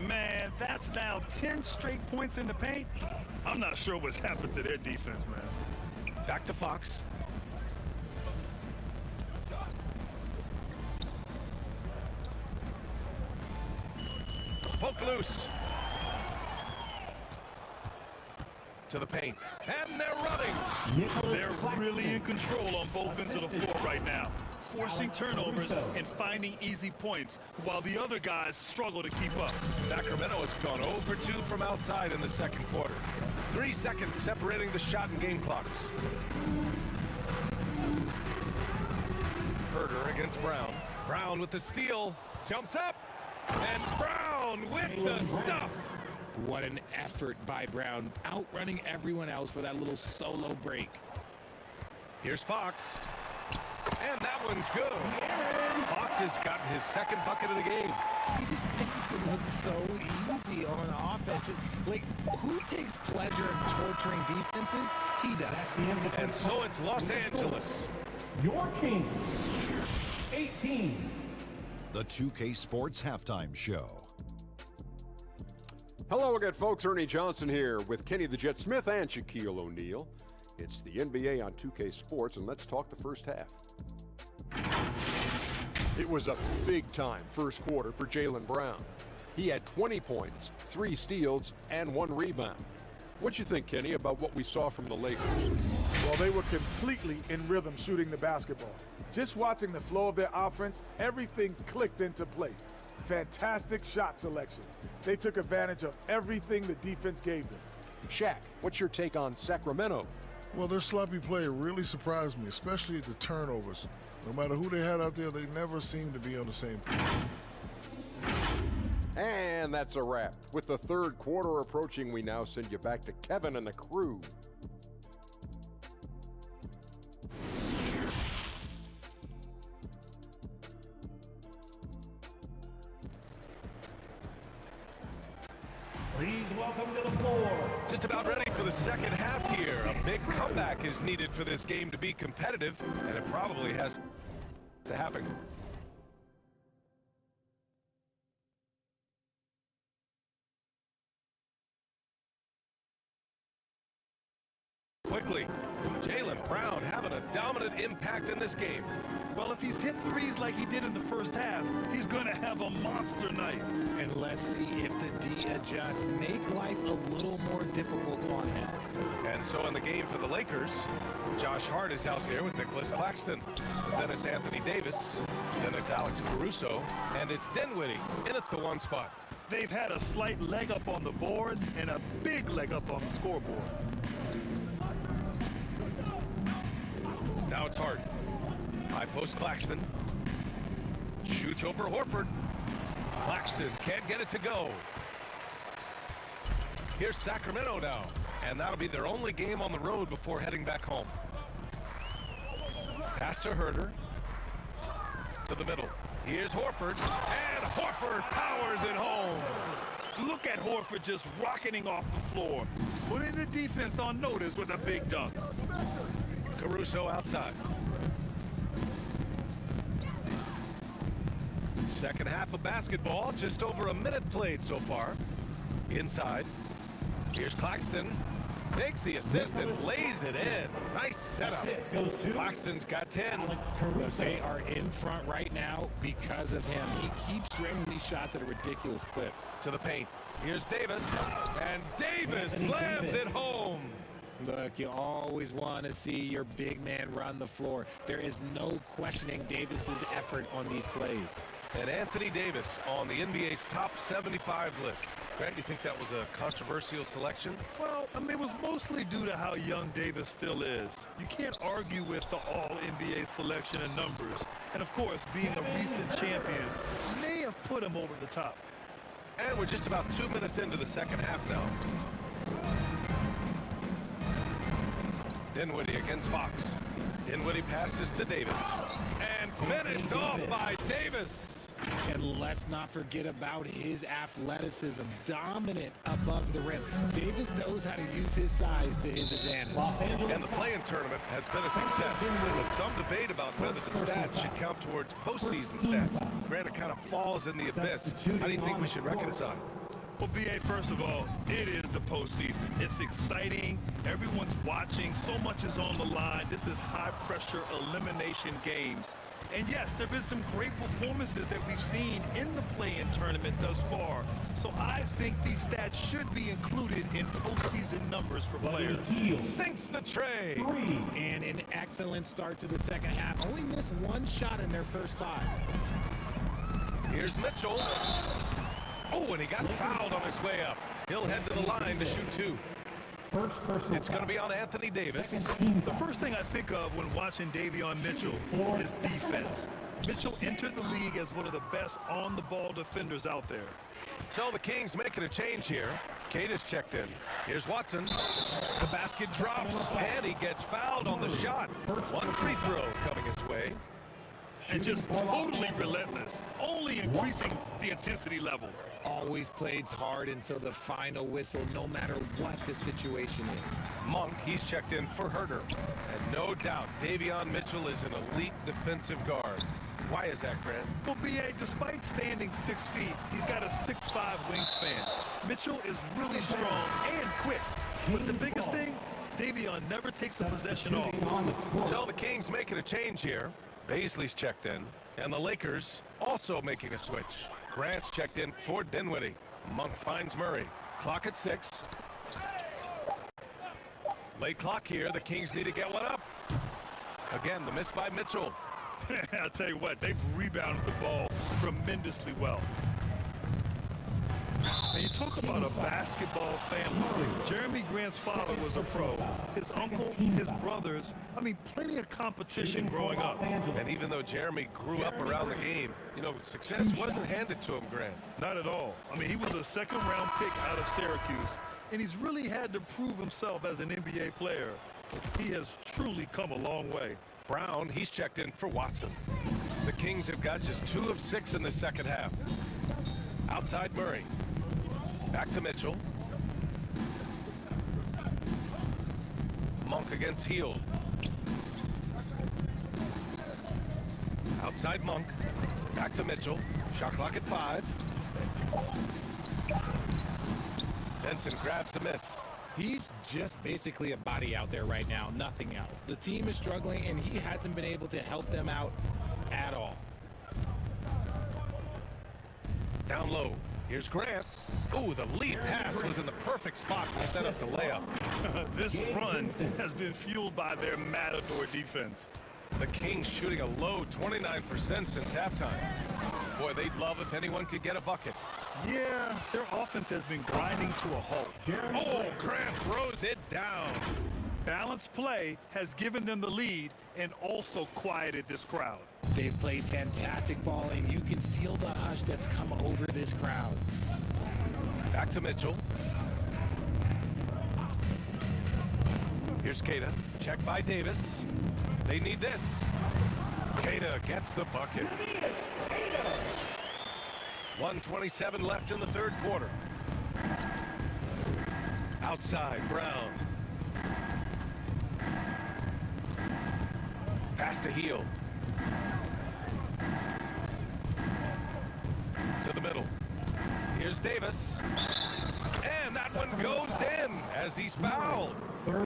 Man, that's now 10 straight points in the paint. I'm not sure what's happened to their defense, man. Back to Fox. Poke loose. To the paint. And they're running. They're really in control on both ends of the floor right now, forcing turnovers and finding easy points while the other guys struggle to keep up. Sacramento has gone 0 for 2 from outside in the second quarter. 3 seconds separating the shot and game clocks. Herder against Brown. Brown with the steal. Jumps up. And Brown with the stuff. What an effort by Brown, outrunning everyone else for that little solo break. Here's Fox. And that one's good. Fox has gotten his second bucket of the game. He just makes it look so easy on offense. Like, who takes pleasure in torturing defenses? He does. And so it's Los Angeles. Your Kings, 18. The 2K Sports Halftime Show. Hello again, folks. Ernie Johnson here with Kenny the Jet Smith and Shaquille O'Neal. It's the NBA on 2K Sports, and let's talk the first half. It was a big-time first quarter for Jaylen Brown. He had 20 points, 3 steals, and 1 rebound. What you think, Kenny, about what we saw from the Lakers? Well, they were completely in rhythm shooting the basketball. Just watching the flow of their offense, everything clicked into place. Fantastic shot selection. They took advantage of everything the defense gave them. Shaq, what's your take on Sacramento? Well, their sloppy play really surprised me, especially the turnovers. No matter who they had out there, they never seemed to be on the same page. And that's a wrap. With the third quarter approaching, we now send you back to Kevin and the crew. Please welcome to the floor. Just about ready for the second half here. A big comeback is needed for this game to be competitive, and it probably has to happen. Quickly, Jaylen Brown having a dominant impact in this game. Well, if he's hit threes like he did in the first half, he's going to have a monster night. And let's see if the D adjusts, make life a little more difficult on him. And so in the game for the Lakers, Josh Hart is out there with Nicholas Claxton. Then it's Anthony Davis. Then it's Alex Caruso. And it's Dinwiddie in at the 1 spot. They've had a slight leg up on the boards and a big leg up on the scoreboard. Now it's Hart. High post Claxton. Shoots over Horford. Claxton can't get it to go. Here's Sacramento now. And that'll be their only game on the road before heading back home. Pass to Herder. To the middle. Here's Horford. And Horford powers it home. Look at Horford just rocketing off the floor. Putting the defense on notice with a big dunk. Caruso outside. Second half of basketball, just over a minute played so far. Inside. Here's Claxton. Takes the assist and lays it in. Nice setup. Claxton's got 10. They are in front right now because of him. He keeps draining these shots at a ridiculous clip. To the paint. Here's Davis. And Davis slams it home. Look, you always want to see your big man run the floor. There is no questioning Davis's effort on these plays. And Anthony Davis on the NBA's top 75 list. Grant, you think that was a controversial selection? Well, I mean, it was mostly due to how young Davis still is. You can't argue with the all-NBA selection and numbers. And, of course, being a recent champion may have put him over the top. And we're just about 2 minutes into the second half now. Dinwiddie against Fox. Dinwiddie passes to Davis. And finished off by Davis. And let's not forget about his athleticism, dominant above the rim. Davis knows how to use his size to his advantage. And the play-in tournament has been a success, with some debate about whether the stats should count towards postseason stats. Granted, kind of falls in the abyss. How do you think we should reconcile? Well, B.A., first of all, it is the postseason. It's exciting. Everyone's watching. So much is on the line. This is high-pressure elimination games. And yes, there have been some great performances that we've seen in the play-in tournament thus far. So I think these stats should be included in postseason numbers for players. Sinks the tray. And an excellent start to the second half. Only missed one shot in their first 5. Here's Mitchell. Oh, and he got fouled on his way up. He'll head to the line to shoot 2. It's going to be on Anthony Davis. The first thing I think of when watching Davion Mitchell is defense. Mitchell entered the league as one of the best on-the-ball defenders out there. So the Kings making a change here. Kate is checked in. Here's Watson. The basket drops, and he gets fouled on the shot. One free throw coming his way. And just totally relentless, only increasing the intensity level. Always plays hard until the final whistle, no matter what the situation is. Monk, he's checked in for Herter. And no doubt, Davion Mitchell is an elite defensive guard. Why is that, Grant? Well, B.A., despite standing 6 feet, he's got a 6'5" wingspan. Mitchell is really strong and quick. But the biggest thing, Davion never takes a possession off. So the Kings making a change here. Baisley's checked in, and the Lakers also making a switch. Grant's checked in for Dinwiddie. Monk finds Murray. Clock at 6. Late clock here. The Kings need to get one up. Again, the miss by Mitchell. I'll tell you what, they've rebounded the ball tremendously well. And you talk about a basketball family. Jeremy Grant's father was a pro. His uncle, his brothers, I mean, plenty of competition growing up. And even though Jeremy grew up around the game, you know, success wasn't handed to him, Grant. Not at all. I mean, he was a second-round pick out of Syracuse, and he's really had to prove himself as an NBA player. He has truly come a long way. Brown, he's checked in for Watson. The Kings have got just 2 of 6 in the second half. Outside Murray. Back to Mitchell. Monk against Hield. Outside Monk. Back to Mitchell. Shot clock at 5. Benson grabs the miss. He's just basically a body out there right now, nothing else. The team is struggling, and he hasn't been able to help them out at all. Down low. Here's Grant. Ooh, the lead pass was in the perfect spot to set up the layup. This run has been fueled by their matador defense. The Kings shooting a low 29% since halftime. Boy, they'd love if anyone could get a bucket. Yeah, their offense has been grinding to a halt. Oh, Grant throws it down. Balanced play has given them the lead and also quieted this crowd. They've played fantastic ball, and you can feel the hush that's come over this crowd. Back to Mitchell. Here's Keita. Check by Davis. They need this. Keita gets the bucket. 1:27 left in the third quarter. Outside, Brown. Pass to Hield. To the middle. Here's Davis. And that one goes in as he's fouled.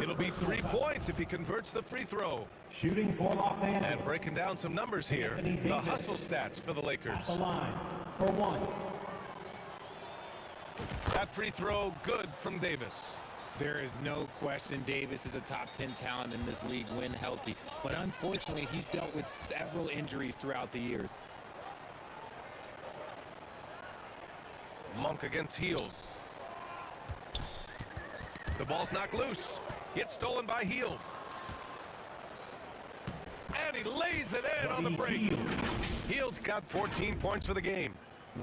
It'll be 3 points if he converts the free throw. Shooting for Los Angeles. And breaking down some numbers here. The hustle stats for the Lakers. At the line for 1. That free throw good from Davis. There is no question Davis is a top 10 talent in this league when healthy. But unfortunately, he's dealt with several injuries throughout the years. Monk against Hield. The ball's knocked loose. It's stolen by Hield. And he lays it in on the break. Hield's got 14 points for the game.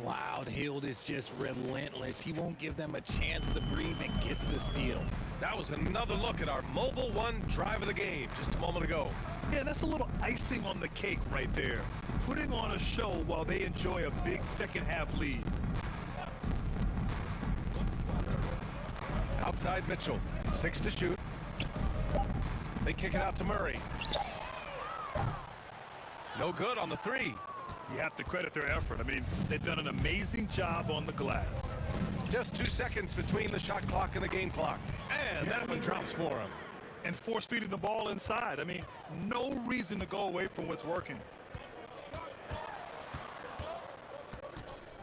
Wow, Hield is just relentless. He won't give them a chance to breathe and gets the steal. That was another look at our Mobile One drive of the game just a moment ago. Yeah, that's a little icing on the cake right there. putting on a show while they enjoy a big second-half lead. Outside Mitchell, 6 to shoot. They kick it out to Murray. No good on the 3. You have to credit their effort. I mean, they've done an amazing job on the glass. Just 2 seconds between the shot clock and the game clock. And that one drops for him. And force-feeding the ball inside. I mean, no reason to go away from what's working.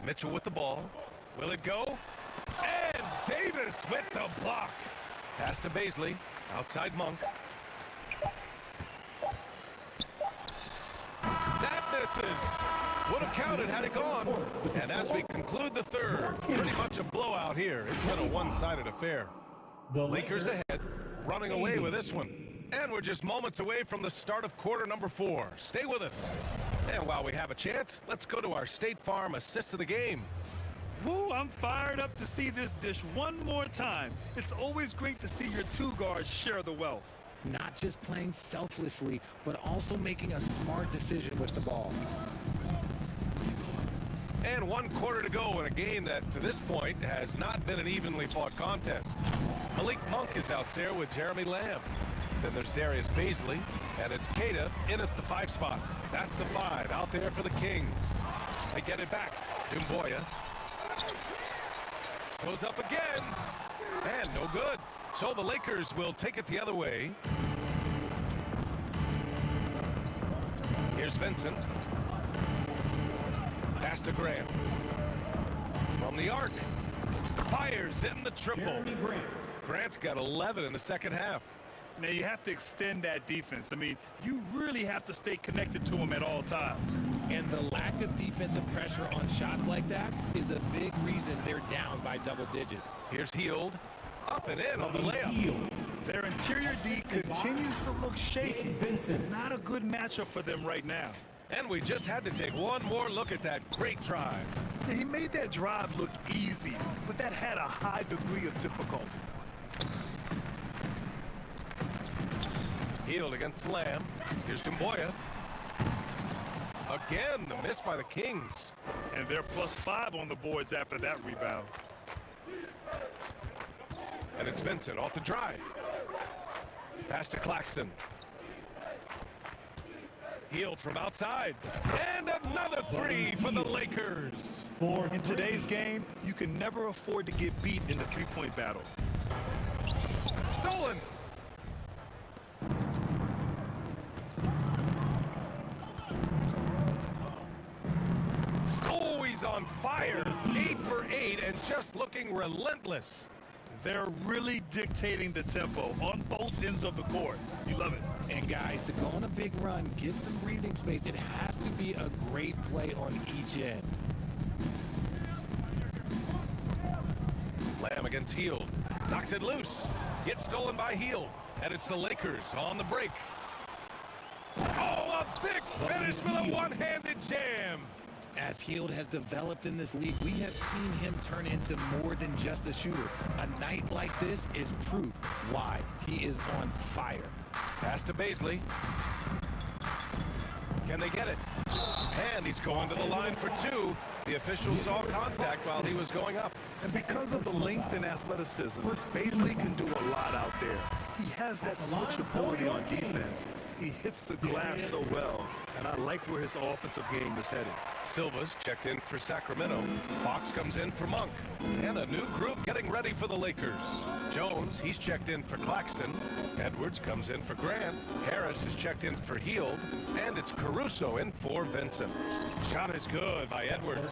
Mitchell with the ball. Will it go? And Davis with the block. Pass to Baisley. Outside Monk. That misses. Would have counted had it gone. And as we conclude the third, pretty much a blowout here. It's been a one-sided affair. The Lakers ahead, running away with this one. And we're just moments away from the start of quarter number 4. Stay with us. And while we have a chance, let's go to our State Farm assist of the game. Woo, I'm fired up to see this dish one more time. It's always great to see your 2 guards share the wealth. Not just playing selflessly, but also making a smart decision with the ball. And 1 quarter to go in a game that, to this point, has not been an evenly fought contest. Malik Monk is out there with Jeremy Lamb. Then there's Darius Baisley, and it's Keita in at the 5 spot. That's the 5 out there for the Kings. They get it back. Dumboya goes up again, and no good. So the Lakers will take it the other way. Here's Vincent. Pass to Grant. From the arc. Fires in the triple. Grant's got 11 in the second half. Now, you have to extend that defense. I mean, you really have to stay connected to them at all times. And the lack of defensive pressure on shots like that is a big reason they're down by double digits. Here's Hield. Up and in on the layup. Their interior D continues to look shaky. Not a good matchup for them right now. And we just had to take one more look at that great drive. Yeah, he made that drive look easy, but that had a high degree of difficulty. Hield against Lamb. Here's Dumboya. Again, the miss by the Kings. And they're +5 on the boards after that rebound. And it's Vincent off the drive. Pass to Claxton. Hield from outside. And another 3 for the Lakers. In today's game, you can never afford to get beat in the three-point battle. Stolen. Oh, he's on fire. 8 for 8 and just looking relentless. They're really dictating the tempo on both ends of the court. You love it. And guys, to go on a big run, get some breathing space, it has to be a great play on each end. Lamb against Hield. Knocks it loose. Gets stolen by Hield. And it's the Lakers on the break. Oh, a big finish with a one-handed jam. As Hield has developed in this league, we have seen him turn into more than just a shooter. A night like this is proof why he is on fire. Pass to Baisley. Can they get it? And he's going to the line for 2. The official saw contact while he was going up. And because of the length and athleticism, Baisley can do a lot out there. He has that switchability on defense. He hits the glass so well, and I like where his offensive game is headed. Silva's checked in for Sacramento. Fox comes in for Monk. And a new group getting ready for the Lakers. Jones, he's checked in for Claxton. Edwards comes in for Grant. Harris is checked in for Hield. And it's Caruso in for Vincent. Shot is good by Edwards.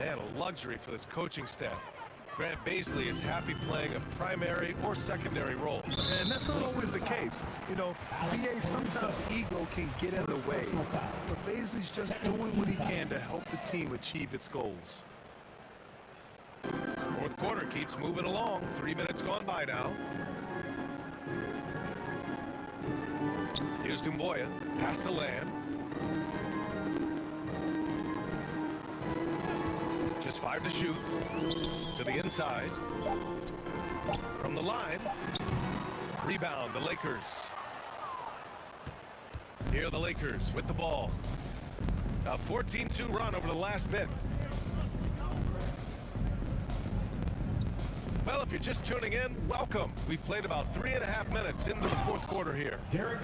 And a luxury for this coaching staff. Grant Baisley is happy playing a primary or secondary role. And that's not always the case. You know, BA, sometimes ego can get in the way. But Baisley's just doing what he can to help the team achieve its goals. Fourth quarter keeps moving along. 3 minutes gone by now. Here's Dumboya. Pass to Lamb. Just 5 to shoot. To the inside. From the line. Rebound, the Lakers. Here are the Lakers with the ball. A 14-2 run over the last bit. Well, if you're just tuning in, welcome. We've played about 3.5 minutes into the fourth quarter here. Their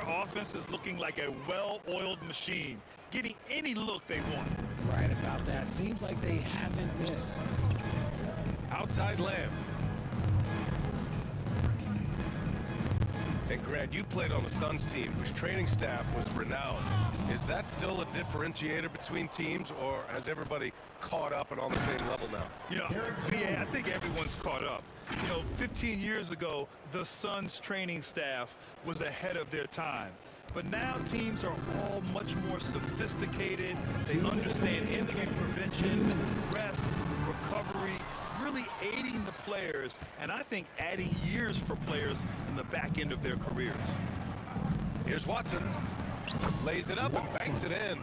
offense is looking like a well-oiled machine, getting any look they want. Right about that. Seems like they haven't missed. Outside Lamb. And Grant, you played on the Suns team, whose training staff was renowned. Is that still a differentiator between teams, or has everybody caught up and on the same level now? Yeah, I think everyone's caught up. 15 years ago, the Suns training staff was ahead of their time. But now teams are all much more sophisticated. They understand injury prevention, rest, recovery, really aiding the players, and I think adding years for players in the back end of their careers. Here's Watson. Lays it up and banks it in.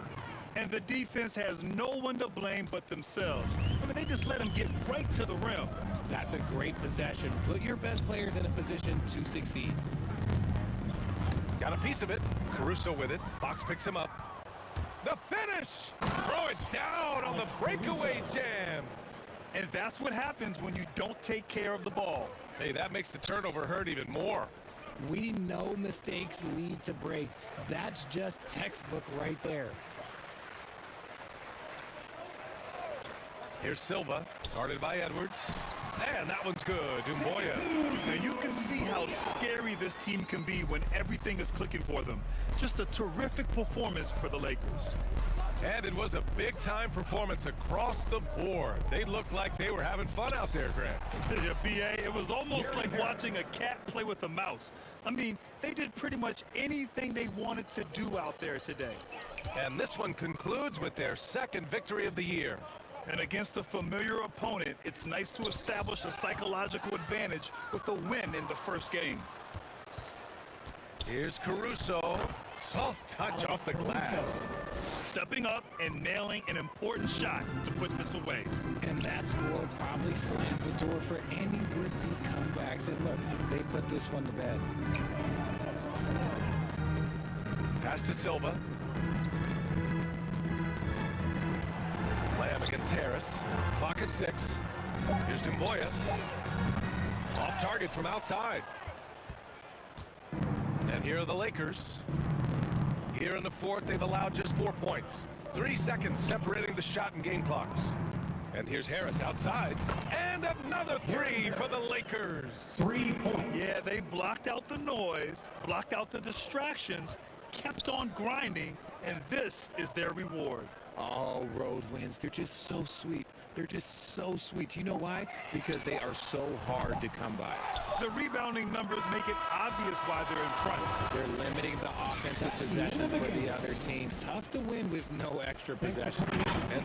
And the defense has no one to blame but themselves. I mean, they just let them get right to the rim. That's a great possession. Put your best players in a position to succeed. Got a piece of it. Caruso with it. Fox picks him up. The finish! Throw it down on the breakaway jam. And that's what happens when you don't take care of the ball. Hey, that makes the turnover hurt even more. We know mistakes lead to breaks. That's just textbook right there. Here's Silva, guarded by Edwards. And that one's good, Dumboya. And you can see how scary this team can be when everything is clicking for them. Just a terrific performance for the Lakers. And it was a big-time performance across the board. They looked like they were having fun out there, Grant. Yeah, B.A., it was almost like watching a cat play with a mouse. I mean, they did pretty much anything they wanted to do out there today. And this one concludes with their second victory of the year. And against a familiar opponent, it's nice to establish a psychological advantage with the win in the first game. Here's Caruso. Soft touch off the glass. Stepping up and nailing an important shot to put this away. And that score probably slams the door for any would-be comebacks. And look, they put this one to bed. Pass to Silva. Lamb against Harris. Clock at 6. Here's Dumboya. Off target from outside. And here are the Lakers. Here in the fourth, they've allowed just 4 points. 3 seconds separating the shot and game clocks. And here's Harris outside. And another 3 for the Lakers. 3 points. Yeah, they blocked out the noise, blocked out the distractions, kept on grinding, and this is their reward. All road wins. They're just so sweet. They're just so sweet. You know why? Because they are so hard to come by. The rebounding numbers make it obvious why they're in front. They're limiting the offensive possessions for the other team. Tough to win with no extra possessions. And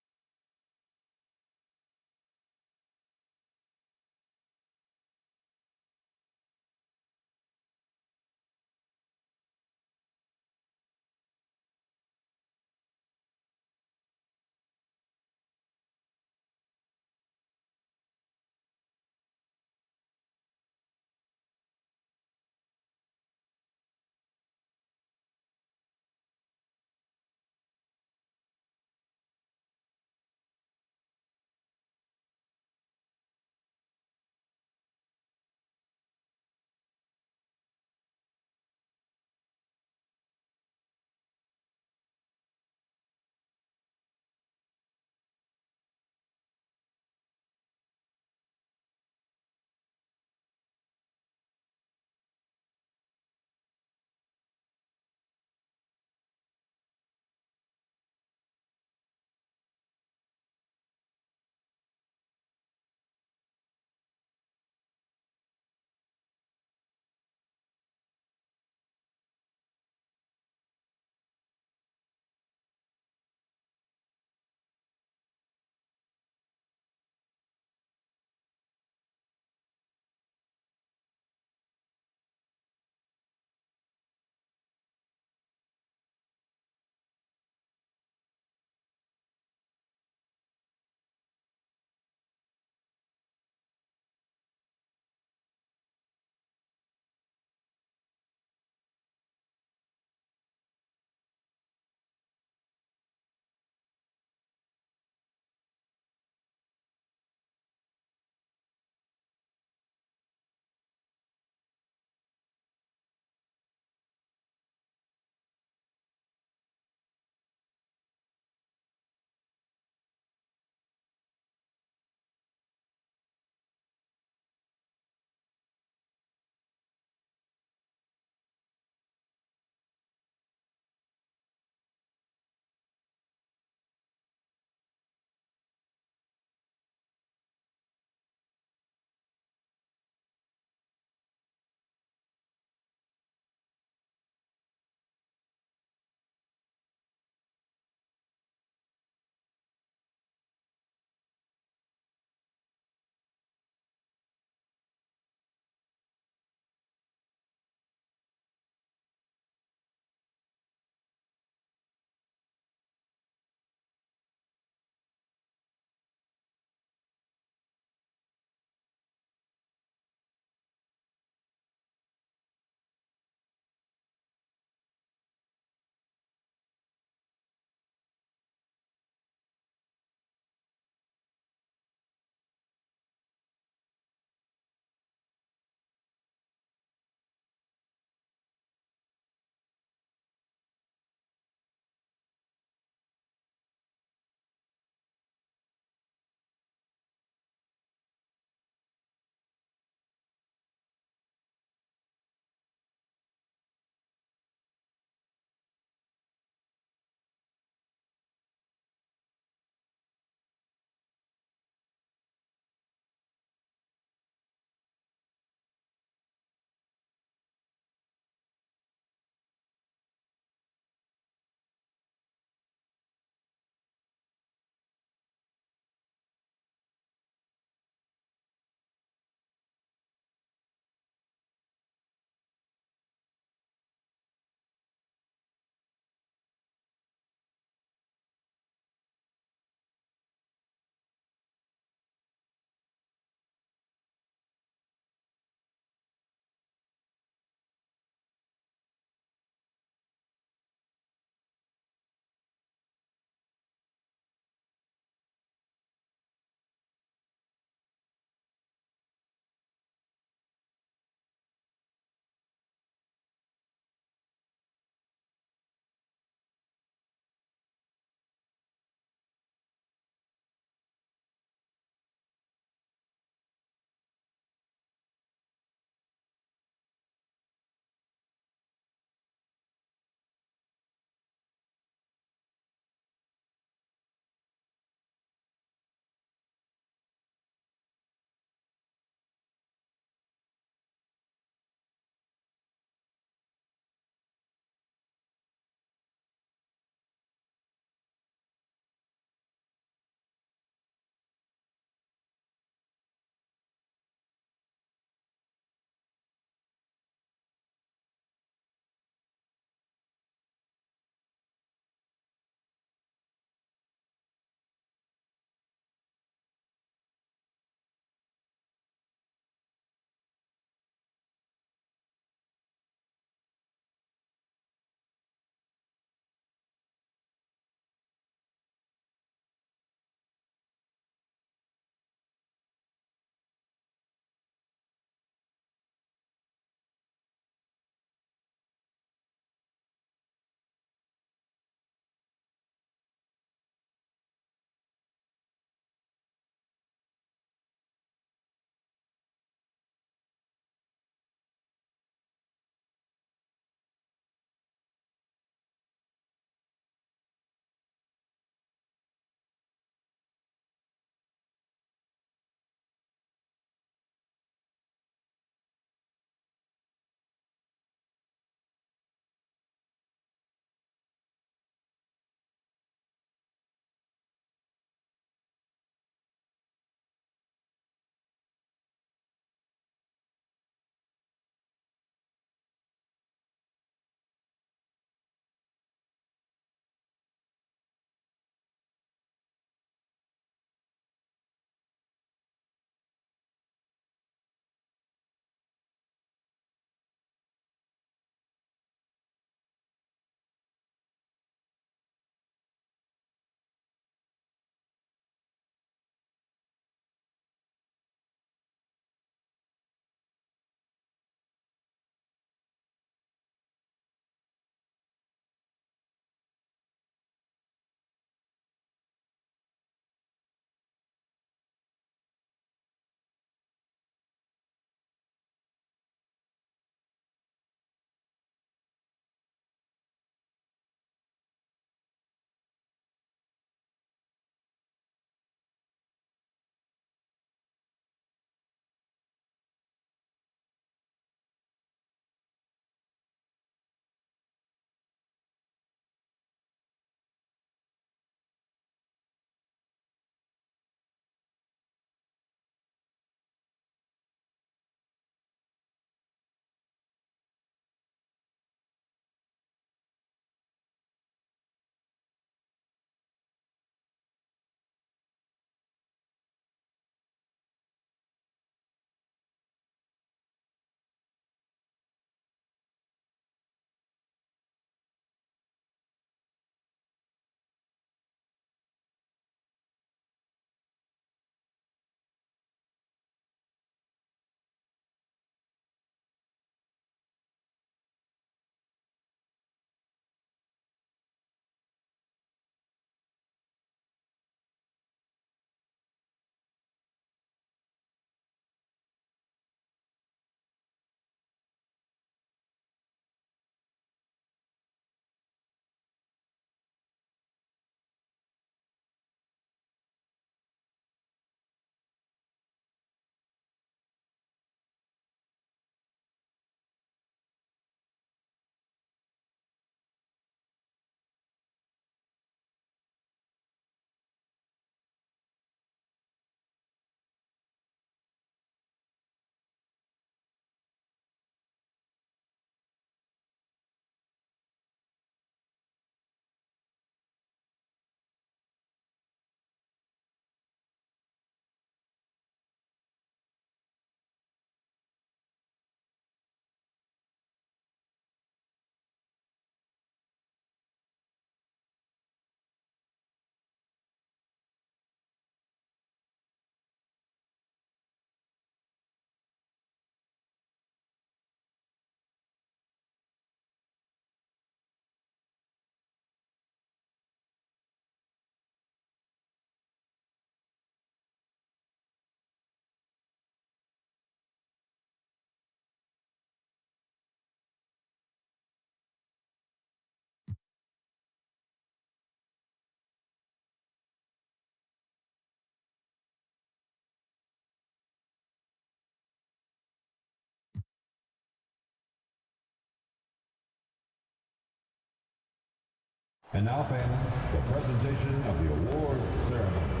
And now, fans, the presentation of the award ceremony.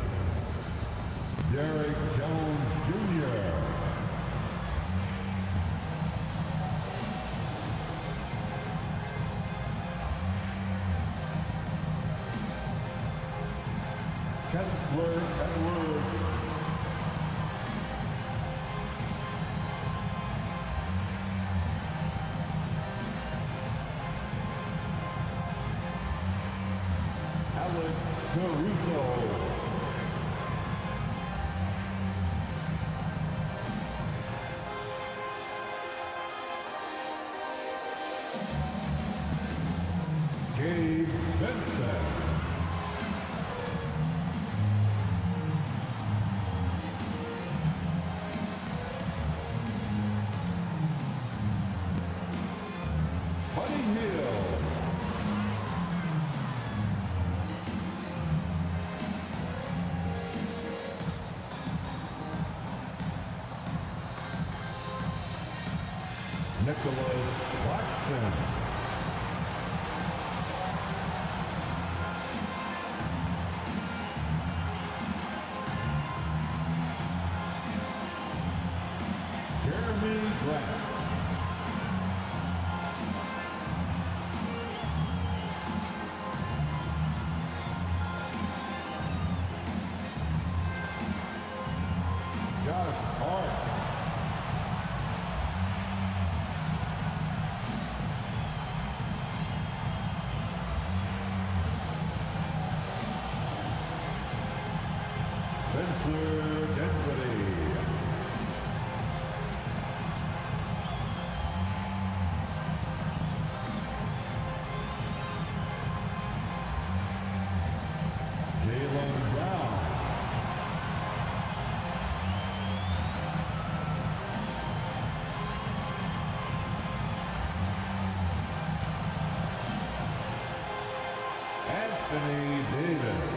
Derek Jones Jr. Kessler Edwards. Alex Caruso. Gabe Benson. Buddy Hill. Nicholas Watson. Jeremy Grant. Josh Hart. Spencer Dinwiddie. Jaylen Brown. Anthony Davis.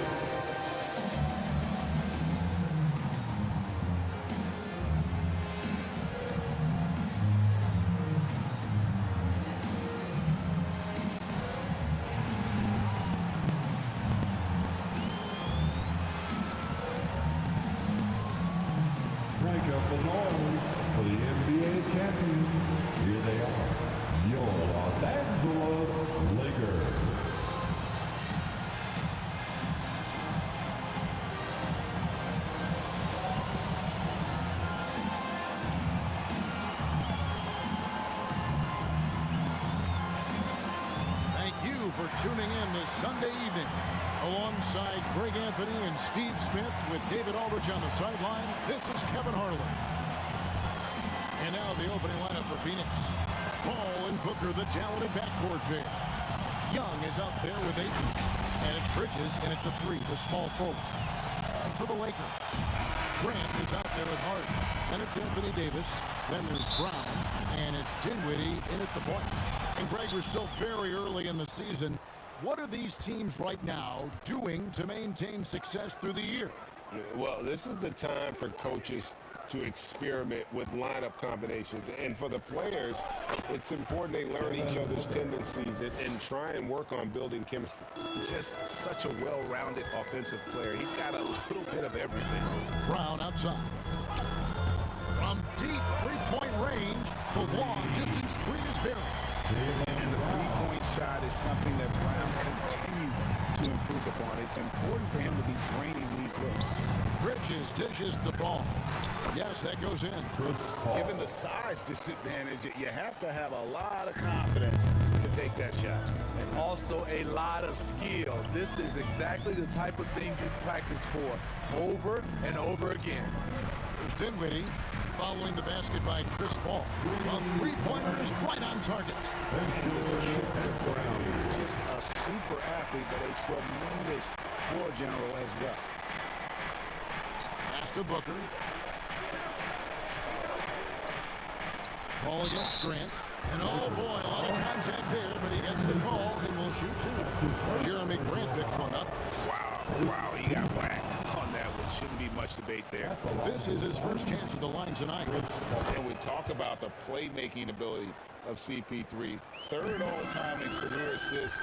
Break up the noise for the NBA champions. Here they are, your Los Angeles Lakers. Thank you for tuning in this Sunday evening. Alongside Greg Anthony and Steve Smith with David Aldridge on the sideline, this is Kevin Harlan. And now the opening lineup for Phoenix. Paul and Booker, the talented backcourt pair. Young is out there with Ayton. And it's Bridges in at the 3, the small forward. And for the Lakers, Grant is out there with Hart. And it's Anthony Davis. Then there's Brown. And it's Dinwiddie in at the point. And Greg, we're still very early in the season. What are these teams right now doing to maintain success through the year? Well, this is the time for coaches to experiment with lineup combinations. And for the players, it's important they learn each other's tendencies and try and work on building chemistry. Just such a well-rounded offensive player. He's got a little bit of everything. Brown outside. From deep three-point range, the long distance three is buried. And the three-point shot is something that Brown continues to improve upon. It's important for him to be draining these looks. Bridges dishes the ball. Yes, that goes in. Given the size disadvantage, you have to have a lot of confidence to take that shot. And also a lot of skill. This is exactly the type of thing you practice for over and over again. There's Dinwiddie following the basket by Chris Paul. A three-pointer is right on target. And the skills of Brown, just a super athlete, but a tremendous floor general as well. Pass to Booker. Ball against Grant. And oh boy, a lot of contact there, but he gets the call and will shoot two. Jeremy Grant picks one up. Wow, he got whacked on that with shouldn't be much debate there. This is his first chance at the line tonight. And we talk about the playmaking ability of CP3. Third all-time in career assists,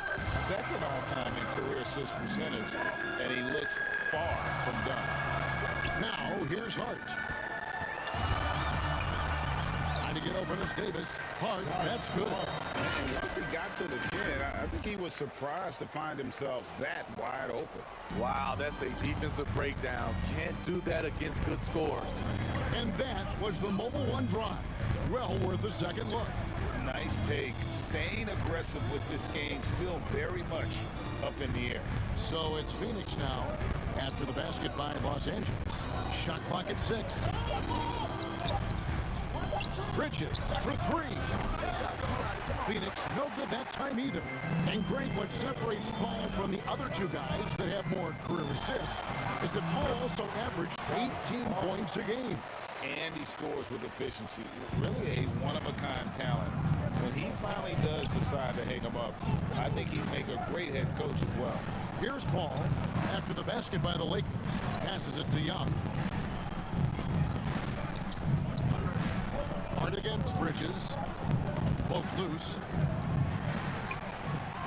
second all-time in career assist percentage, and he looks far from done. Now, here's Hart. Trying to get open is Davis. Hart, that's good. And once he got to the 10, I think he was surprised to find himself that wide open. Wow, that's a defensive breakdown. Can't do that against good scores. And that was the Mobile One drive. Well worth a second look. Nice take. Staying aggressive with this game, still very much up in the air. So it's Phoenix now after the basket by Los Angeles. Shot clock at 6. Bridges for 3. Phoenix, no good that time either. And great, what separates Paul from the other two guys that have more career assists is that Paul also averaged 18 points a game. And he scores with efficiency. Really a one-of-a-kind talent. When he finally does decide to hang him up, I think he'd make a great head coach as well. Here's Paul after the basket by the Lakers. Passes it to Young. Hard against Bridges. Poke loose.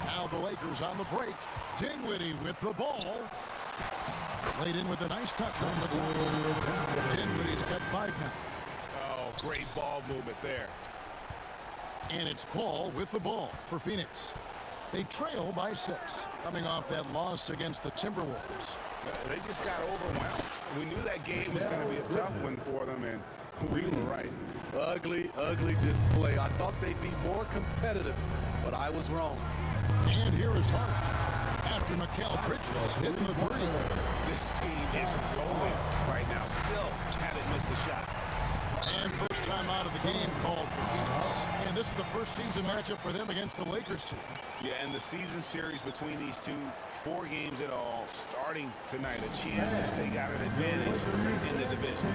Now the Lakers on the break. Dinwiddie with the ball. Laid in with a nice touch on the glass. Dinwiddie's got 5 now. Oh, great ball movement there. And it's Paul with the ball for Phoenix. They trail by 6, coming off that loss against the Timberwolves. They just got overwhelmed. We knew that game was going to be a tough one for them, and we were right. Ugly, ugly display. I thought they'd be more competitive, but I was wrong. And here is Hart after Mikal Bridges hitting the 3. This team is rolling right now. Still haven't missed a shot. And first time out of the game called for Phoenix. And this is the first season matchup for them against the Lakers team. Yeah, and the season series between these two, 4 games in all, starting tonight. A chance to stay out an advantage in the division.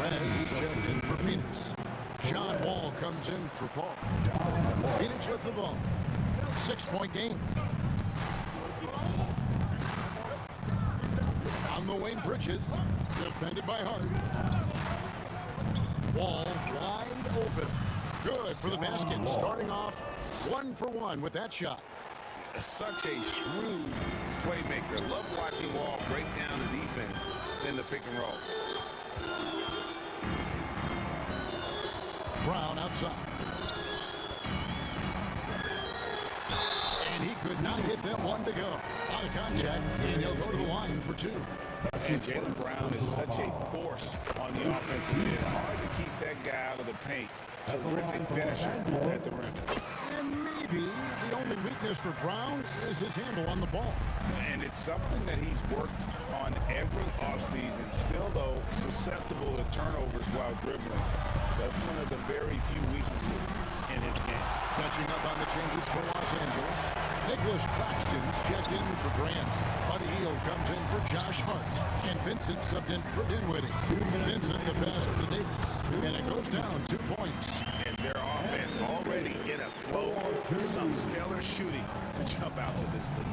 As he's checked in for Phoenix. John Wall comes in for Paul. Phoenix with the ball. 6-point game. On the wing, Bridges. Defended by Hart. Wall wide open. Good for the basket. Starting off 1 for 1 with that shot. Such a shrewd playmaker. Love watching Wall break down the defense in the pick and roll. Brown outside. And he could not get them 1 to go. Out of contact, and he'll go to the line for 2. And Jaylen Brown is such a force on the offensive end. Hard to keep that guy out of the paint. Terrific finisher at the rim. And maybe the only weakness for Brown is his handle on the ball. And it's something that he's worked on every offseason. Still, though, susceptible to turnovers while dribbling. That's one of the very few weaknesses in his game. Catching up on the changes for Los Angeles. Nicholas Claxton's checked in for Grant. Buddy Hield comes in for Josh Hart. And Vincent subbed in for Dinwiddie. Vincent the pass to Davis. And it goes down 2 points. And their offense already in a flow. Some stellar shooting to jump out to this lead.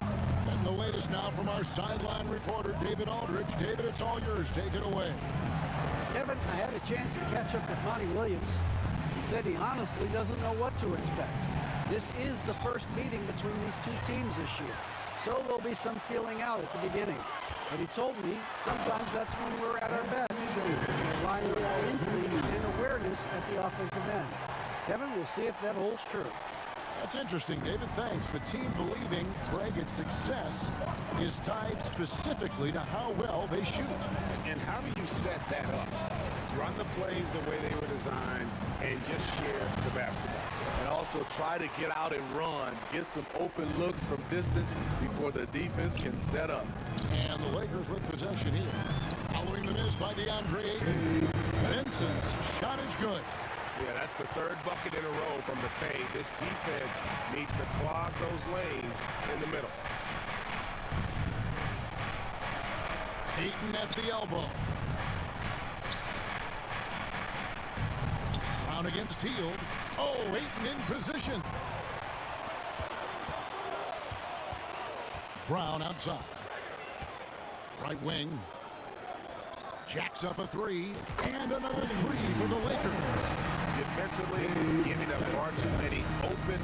And the latest now from our sideline reporter, David Aldridge. David, it's all yours. Take it away. Kevin, I had a chance to catch up with Monty Williams. He said he honestly doesn't know what to expect. This is the first meeting between these two teams this year, so there'll be some feeling out at the beginning. But he told me sometimes that's when we're at our best, relying on instinct and awareness at the offensive end. Kevin, we'll see if that holds true. That's interesting, David. Thanks. The team believing Greg's success is tied specifically to how well they shoot. And how do you set that up? Run the plays the way they were designed and just share the basketball. And also try to get out and run. Get some open looks from distance before the defense can set up. And the Lakers with possession here. Following the miss by DeAndre Ayton. Vincent's shot is good. Yeah, that's the 3rd bucket in a row from the paint. This defense needs to clog those lanes in the middle. Ayton at the elbow. Brown against Hield. Oh, Ayton in position. Brown outside. Right wing. Jacks up a three. And another three for the Lakers. Defensively, giving up far too many open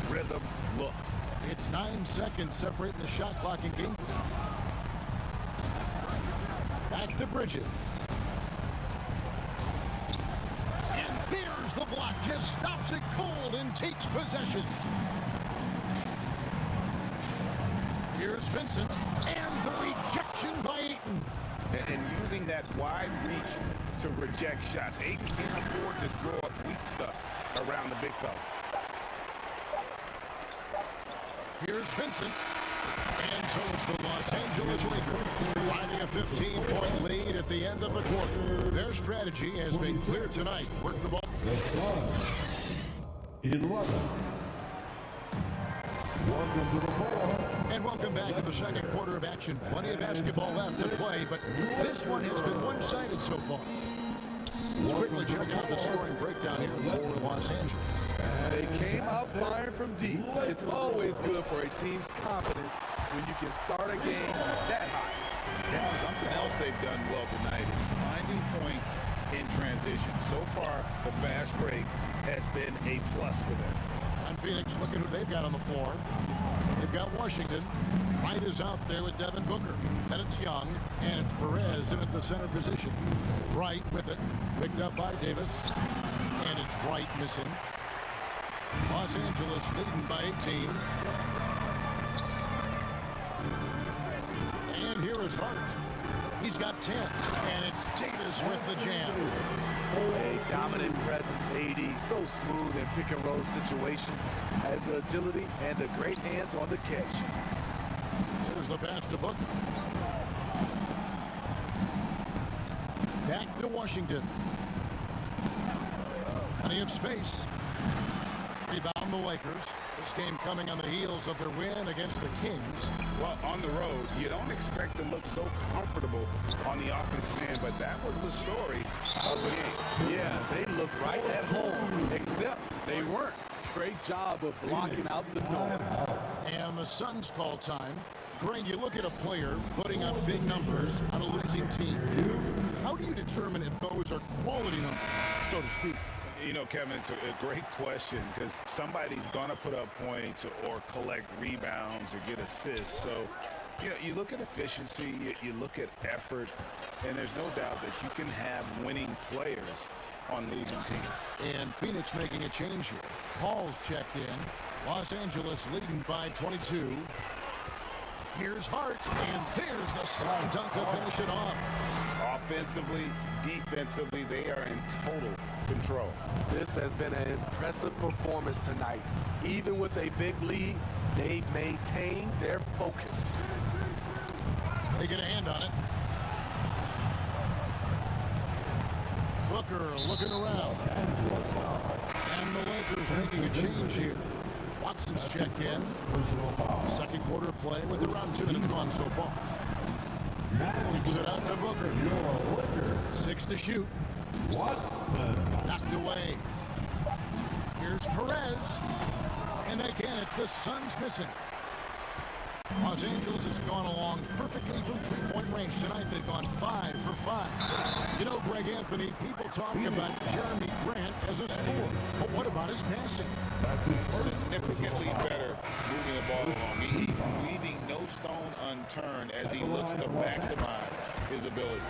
rhythm looks. It's 9 seconds separating the shot clock and game. Back to Bridges. And there's the block. Just stops it cold and takes possession. Here's Vincent. And the rejection by Ayton. And using that wide reach to reject shots. Ayton can't afford to throw up weak stuff around the big fella. Here's Vincent. And so it's the Los Angeles Lakers finding a 15-point lead at the end of the quarter. Their strategy has been clear tonight. Work the ball. 11. Welcome to the ball. And welcome back to the second quarter of action. Plenty of basketball left to play, but this one has been one-sided so far. Let's quickly check out the scoring breakdown here for Los Angeles. They came out firing from deep. It's always good for a team's confidence when you can start a game that high. And something else they've done well tonight is finding points in transition. So far, the fast break has been a plus for them. And Phoenix looking who they've got on the floor. They've got Washington. Wright is out there with Devin Booker. Then it's Young, and it's Perez in at the center position. Wright with it, picked up by Davis, and it's Wright missing. Los Angeles leading by 18. And here is Hart. He's got 10, and it's Davis with the jam. A dominant presence, AD, so smooth in pick and roll situations, has the agility and the great hands on the catch. Here's the pass to Booker. Back to Washington. Plenty of space. Rebound the Lakers. This game coming on the heels of their win against the Kings. Well, on the road, you don't expect to look so comfortable on the offensive end, but that was the story of the game. Yeah, they looked right at home, except they weren't. Great job of blocking out the noise. And the Suns call time. Greg, you look at a player putting up big numbers on a losing team. How do you determine if those are quality numbers, so to speak? You know, Kevin, it's a great question because somebody's going to put up points or collect rebounds or get assists. So, you know, you look at efficiency, you look at effort, and there's no doubt that you can have winning players on losing teams. And Phoenix making a change here. Paul's checked in. Los Angeles leading by 22. Here's Hart, and there's the slam dunk to finish it off. Offensively, defensively, they are in total control. This has been an impressive performance tonight. Even with a big lead, they've maintained their focus. They get a hand on it. Booker looking around. And the Lakers making a change here. Watson's checked in. Second quarter play with around 2 minutes gone so far. Kicks it out to Booker. 6 to shoot. Knocked away. Here's Perez. And again, it's the Suns missing. Los Angeles has gone along perfectly from three-point range tonight. They've gone 5 for 5. You know, Greg Anthony, people talking about Jeremy Grant as a scorer. But what about his passing? Significantly better moving the ball along. He's leaving no stone unturned as he looks to maximize his ability.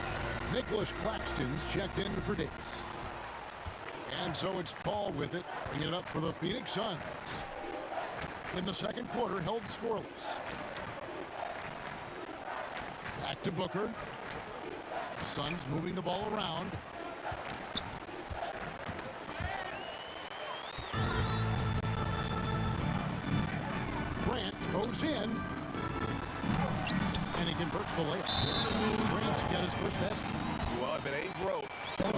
Nicholas Claxton's checked in for Davis. And so it's Paul with it, bringing it up for the Phoenix Suns. In the second quarter, held scoreless. Back to Booker. The Suns moving the ball around. Grant goes in. And he converts the layup. Grant's got his first basket. Well, if it ain't broke,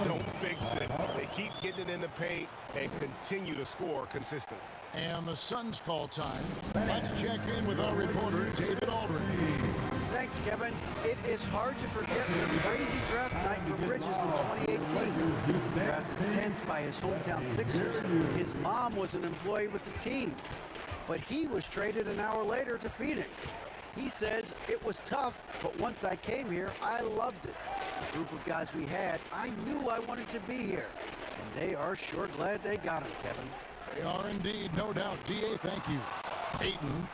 don't fix it. They keep getting it in the paint and continue to score consistently. And the Suns call time. Let's check in with our reporter, David Aldridge. Thanks, Kevin. It is hard to forget the crazy draft night for Bridges in 2018. Drafted 10th by his hometown Sixers, his mom was an employee with the team, but he was traded an hour later to Phoenix. He says it was tough, but once I came here, I loved it. The group of guys we had, I knew I wanted to be here. And they are sure glad they got him, Kevin. They are indeed, no doubt. DA, thank you. Ayton.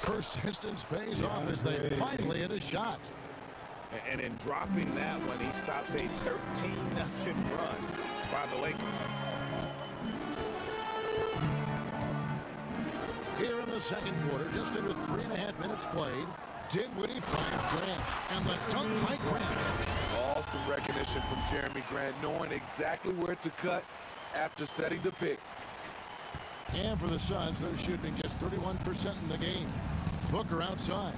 Persistence pays off as they finally hit a shot. And in dropping that one, he stops a 13-0 run by the Lakers. Here in the second quarter, just under 3.5 minutes played, Dinwiddie finds Grant, and the dunk by Grant. Awesome recognition from Jeremy Grant, knowing exactly where to cut after setting the pick. And for the Suns, they're shooting just 31% in the game. Booker outside.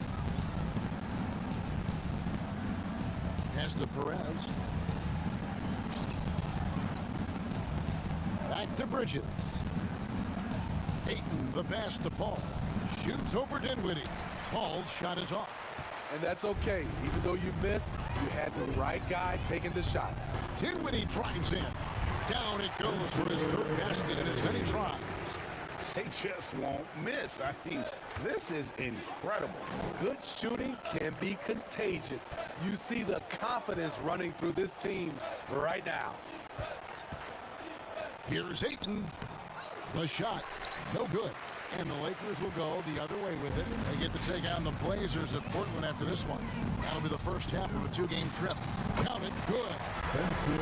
Pass to Perez. Back to Bridges. Ayton, the pass to Paul. Shoots over Dinwiddie. Paul's shot is off. And that's okay. Even though you missed, you had the right guy taking the shot. Dinwiddie drives in. Down it goes for his third basket in as many tries. They just won't miss. I mean, this is incredible. Good shooting can be contagious. You see the confidence running through this team right now. Here's Ayton. The shot, no good. And the Lakers will go the other way with it. They get to take on the Blazers at Portland after this one. That'll be the first half of a two-game trip. Count it, good.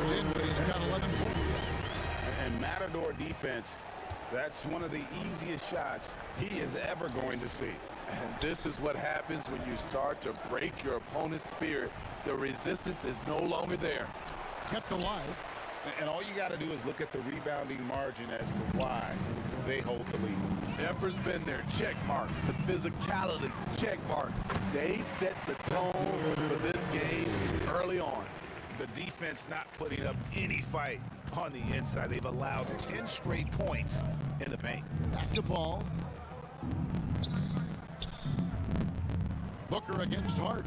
Dinwiddie's got 11 points. And Matador defense, that's one of the easiest shots he is ever going to see. And this is what happens when you start to break your opponent's spirit. The resistance is no longer there. Kept alive. And all you got to do is look at the rebounding margin as to why they hold the lead. Effort's been there, check mark. The physicality, check mark. They set the tone for this game early on. The defense not putting up any fight on the inside. They've allowed 10 straight points in the paint. Back to Paul. Booker against Hart.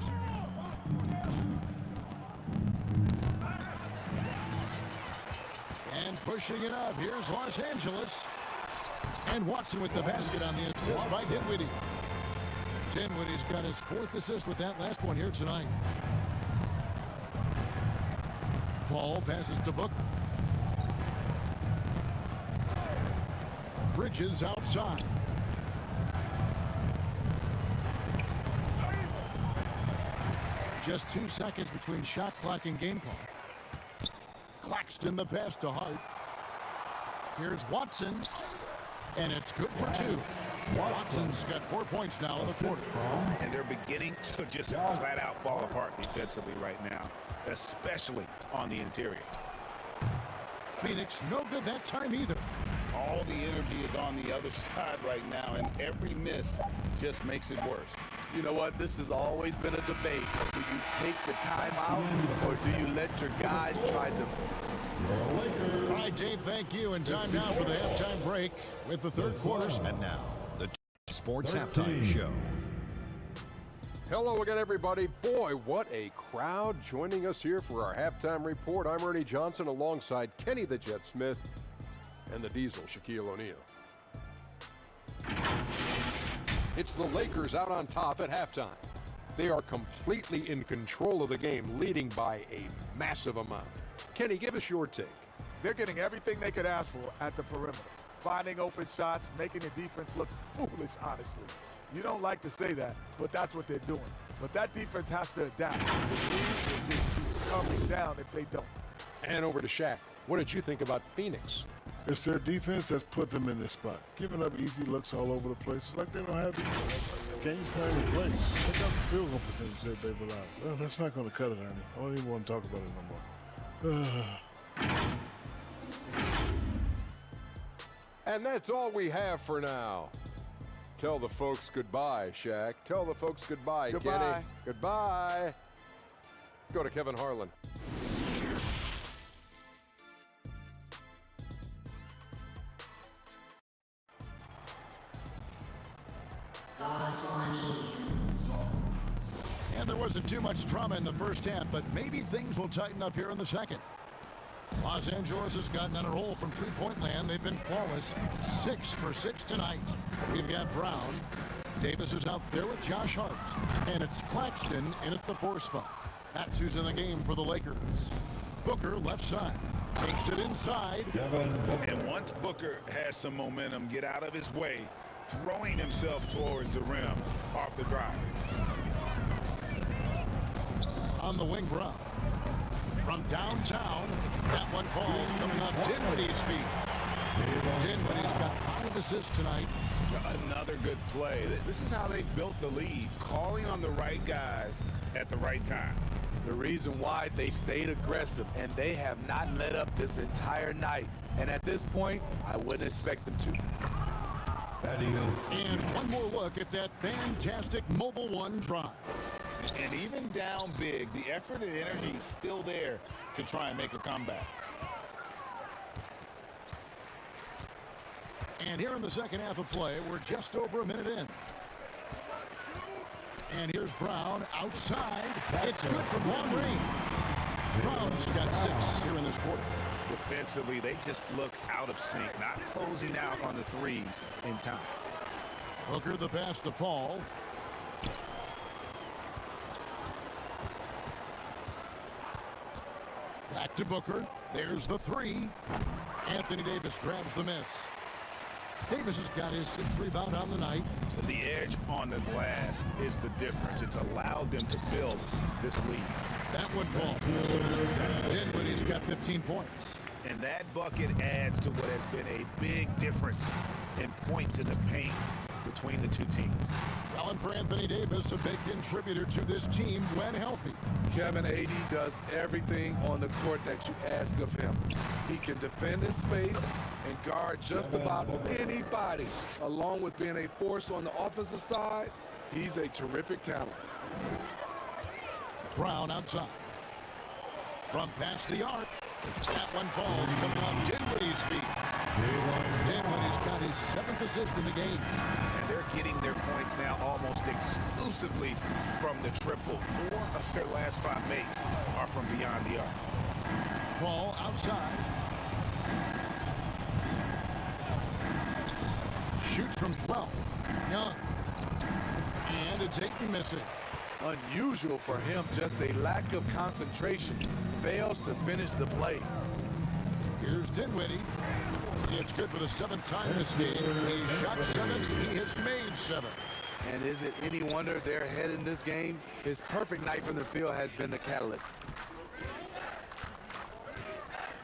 And pushing it up. Here's Los Angeles. And Watson with the basket on the assist by Dinwiddie. Dinwiddie's got his fourth assist with that last one here tonight. Paul passes to Booker. Bridges outside. Just 2 seconds between shot clock and game clock. Claxton the pass to Hart. Here's Watson. And it's good for two. Watson's got 4 points now in the quarter. And they're beginning to just flat out fall apart defensively right now, especially on the interior. Phoenix no good that time either. All the energy is on the other side right now, and every miss just makes it worse. You know what? This has always been a debate. Do you take the time out, or do you let your guys try to... All right, Dave, thank you. And time now for the halftime break with the third quarter. And now, the Sports Halftime Show. Hello again, everybody. Boy, what a crowd joining us here for our halftime report. I'm Ernie Johnson alongside Kenny the Jet Smith and the Diesel, Shaquille O'Neal. It's the Lakers out on top at halftime. They are completely in control of the game, leading by a massive amount. Kenny, give us your take. They're getting everything they could ask for at the perimeter. Finding open shots, making the defense look foolish, honestly. You don't like to say that, but that's what they're doing. But that defense has to adapt. The lead will just keep coming down if they don't. And over to Shaq. What did you think about Phoenix? It's their defense that's put them in this spot. Giving up easy looks all over the place. It's like they don't have the game plan in place. Check out the field goal percentage that they've allowed. Well, that's not going to cut it, Ernie. I don't even want to talk about it no more. And that's all we have for now. Tell the folks goodbye, Shaq. Tell the folks goodbye, Goodbye. Kenny. Goodbye. Go to Kevin Harlan. And there wasn't too much drama in the first half, but maybe things will tighten up here in the second. Los Angeles has gotten on a roll from three-point land. They've been flawless. 6 for 6 tonight. We've got Brown. Davis is out there with Josh Hart. And it's Claxton in at the 4 spot. That's who's in the game for the Lakers. Booker left side. Takes it inside. And once Booker has some momentum, get out of his way, throwing himself towards the rim off the drive. On the wing, Brown. From downtown, that one falls coming on Dinwiddie's feet. Dinwiddie's got 5 assists tonight. Another good play. This is how they built the lead, calling on the right guys at the right time. The reason why they've stayed aggressive, and they have not let up this entire night. And at this point, I wouldn't expect them to. And one more look at that fantastic Mobile One drive. And even down big, the effort and energy is still there to try and make a comeback. And here in the second half of play, we're just over a minute in. And here's Brown outside. It's good from long range. Brown's got 6 here in this quarter. Defensively, they just look out of sync, not closing out on the threes in time. Booker the pass to Paul. Back to Booker. There's the 3. Anthony Davis grabs the miss. Davis has got his 6th rebound on the night. The edge on the glass is the difference. It's allowed them to build this lead. That one falls. Dinwiddie's got 15 points. And that bucket adds to what has been a big difference in points in the paint between the two teams. Well, and for Anthony Davis, a big contributor to this team when healthy. Kevin, AD does everything on the court that you ask of him. He can defend in space and guard just about anybody. Along with being a force on the offensive side, he's a terrific talent. Brown outside. From past the arc. That one falls coming off Dinwiddie's feet. Dinwiddie's got his 7th assist in the game. And they're getting their points now almost exclusively from the triple. 4 of their last 5 makes are from beyond the arc. Paul outside. Shoots from 12. Young. And it's Ayton missing. Unusual for him, just a lack of concentration. Fails to finish the play. Here's Dinwiddie. It's good for the 7th time this game. He shot 7. He has made 7. And is it any wonder they're ahead in this game? His perfect night from the field has been the catalyst.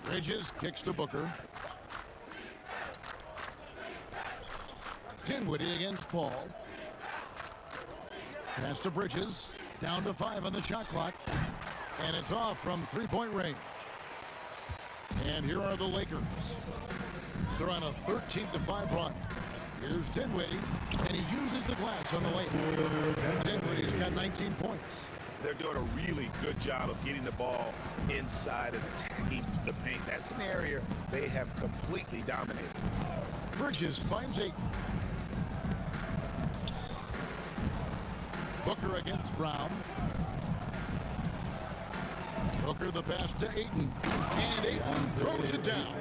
Bridges kicks to Booker. Dinwiddie against Paul. Pass to Bridges. Down to 5 on the shot clock. And it's off from 3-point range. And here are the Lakers. They're on a 13-5 run. Here's Dinwiddie. And he uses the glass on the layup. Dinwiddie's got 19 points. They're doing a really good job of getting the ball inside and attacking the paint. That's an area they have completely dominated. Bridges finds Ayton. Booker against Brown. Booker the pass to Ayton. And Ayton throws it down.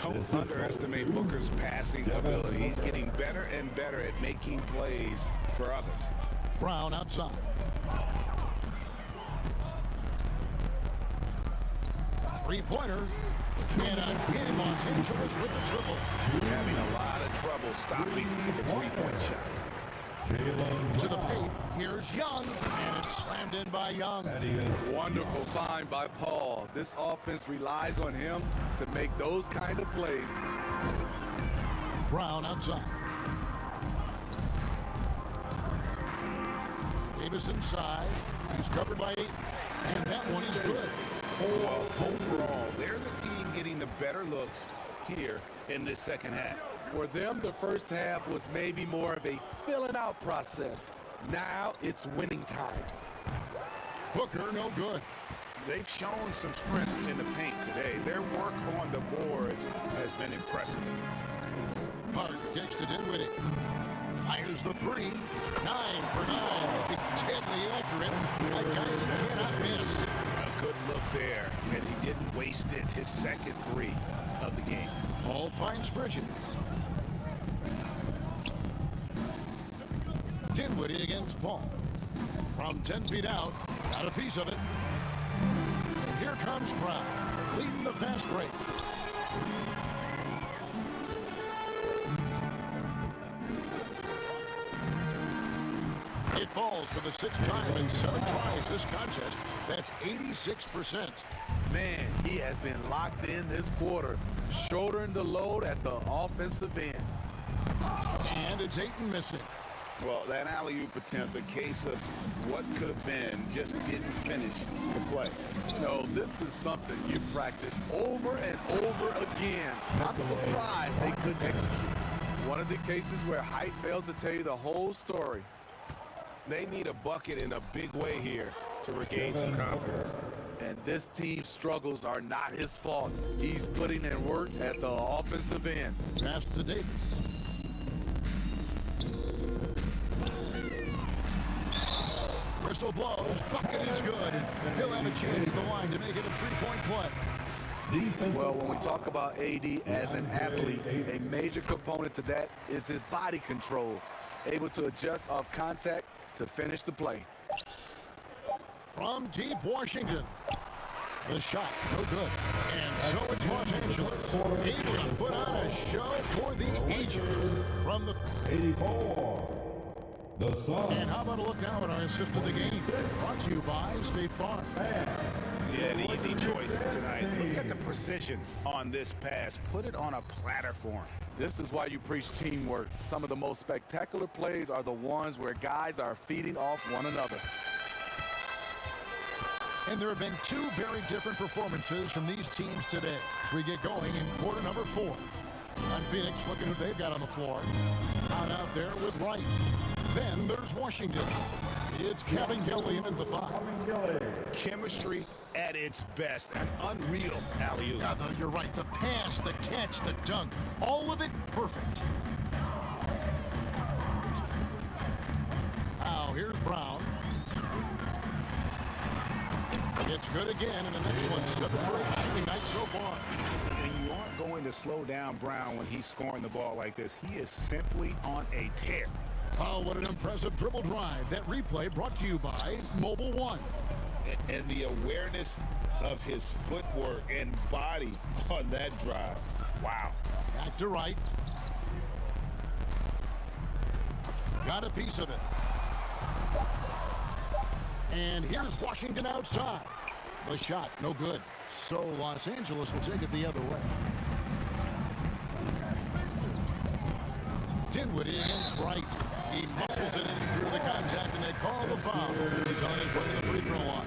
Don't underestimate Booker's passing ability. He's getting better and better at making plays for others. Brown outside. Three-pointer. And again, Los Angeles with the triple. Having a lot of trouble stopping the three-point shot. To the paint, here's Young, and it's slammed in by Young. Wonderful find by Paul. This offense relies on him to make those kind of plays. Brown outside. Davis inside. He's covered by 8, and that one is good. Well, overall, they're the team getting the better looks here in this second half. For them, the first half was maybe more of a filling out process. Now it's winning time. Booker, no good. They've shown some strength in the paint today. Their work on the boards has been impressive. Hart kicks to Dinwiddie. Fires the 3. 9 for 9. Deadly accurate. Like guys who cannot miss. A good look there, and he didn't waste it. His second 3 of the game. Paul finds Bridges. Dinwiddie against Paul. From 10 feet out, got a piece of it. And here comes Brown, leading the fast break. It falls for the 6th time in 7 tries this contest. That's 86%. Man, he has been locked in this quarter, shouldering the load at the offensive end. And it's Ayton missing. Well, that alley-oop attempt, a case of what could have been, just didn't finish the play. No, this is something you practice over and over again. I'm surprised they couldn't execute. One of the cases where height fails to tell you the whole story. They need a bucket in a big way here to regain some confidence. And this team's struggles are not his fault. He's putting in work at the offensive end. Pass to Davis. Whistle blows, bucket is good, and he'll have a chance at the line to make it a 3-point play. Well, when we talk about AD as an athlete, a major component to that is his body control, able to adjust off contact to finish the play. From deep Washington, the shot, no good. And so it's Los Angeles, able to put on a show for the ages. From the 84. The Sun. And how about a look now at our assist of the game? Brought to you by State Farm. Yeah, an easy choice tonight. Look at the precision on this pass. Put it on a platter for him. This is why you preach teamwork. Some of the most spectacular plays are the ones where guys are feeding off one another. And there have been 2 very different performances from these teams today as we get going in quarter number 4. On Phoenix, looking who they've got on the floor. Out there with Wright. Then there's Washington. It's Kevin Gillian at the 5. Chemistry at its best. An unreal alley-oop. Yeah, you're right. The pass, the catch, the dunk. All of it perfect. Now, here's Brown. It's good again, and the next one's good for a shooting night so far. And you aren't going to slow down Brown when he's scoring the ball like this. He is simply on a tear. Oh, what an impressive dribble drive. That replay brought to you by Mobile One. And the awareness of his footwork and body on that drive. Wow. Back to Wright. Got a piece of it. And here's Washington outside. The shot, no good. So Los Angeles will take it the other way. Dinwiddie against Wright. He muscles it in through the contact, and they call the foul. He's on his way to the free throw line.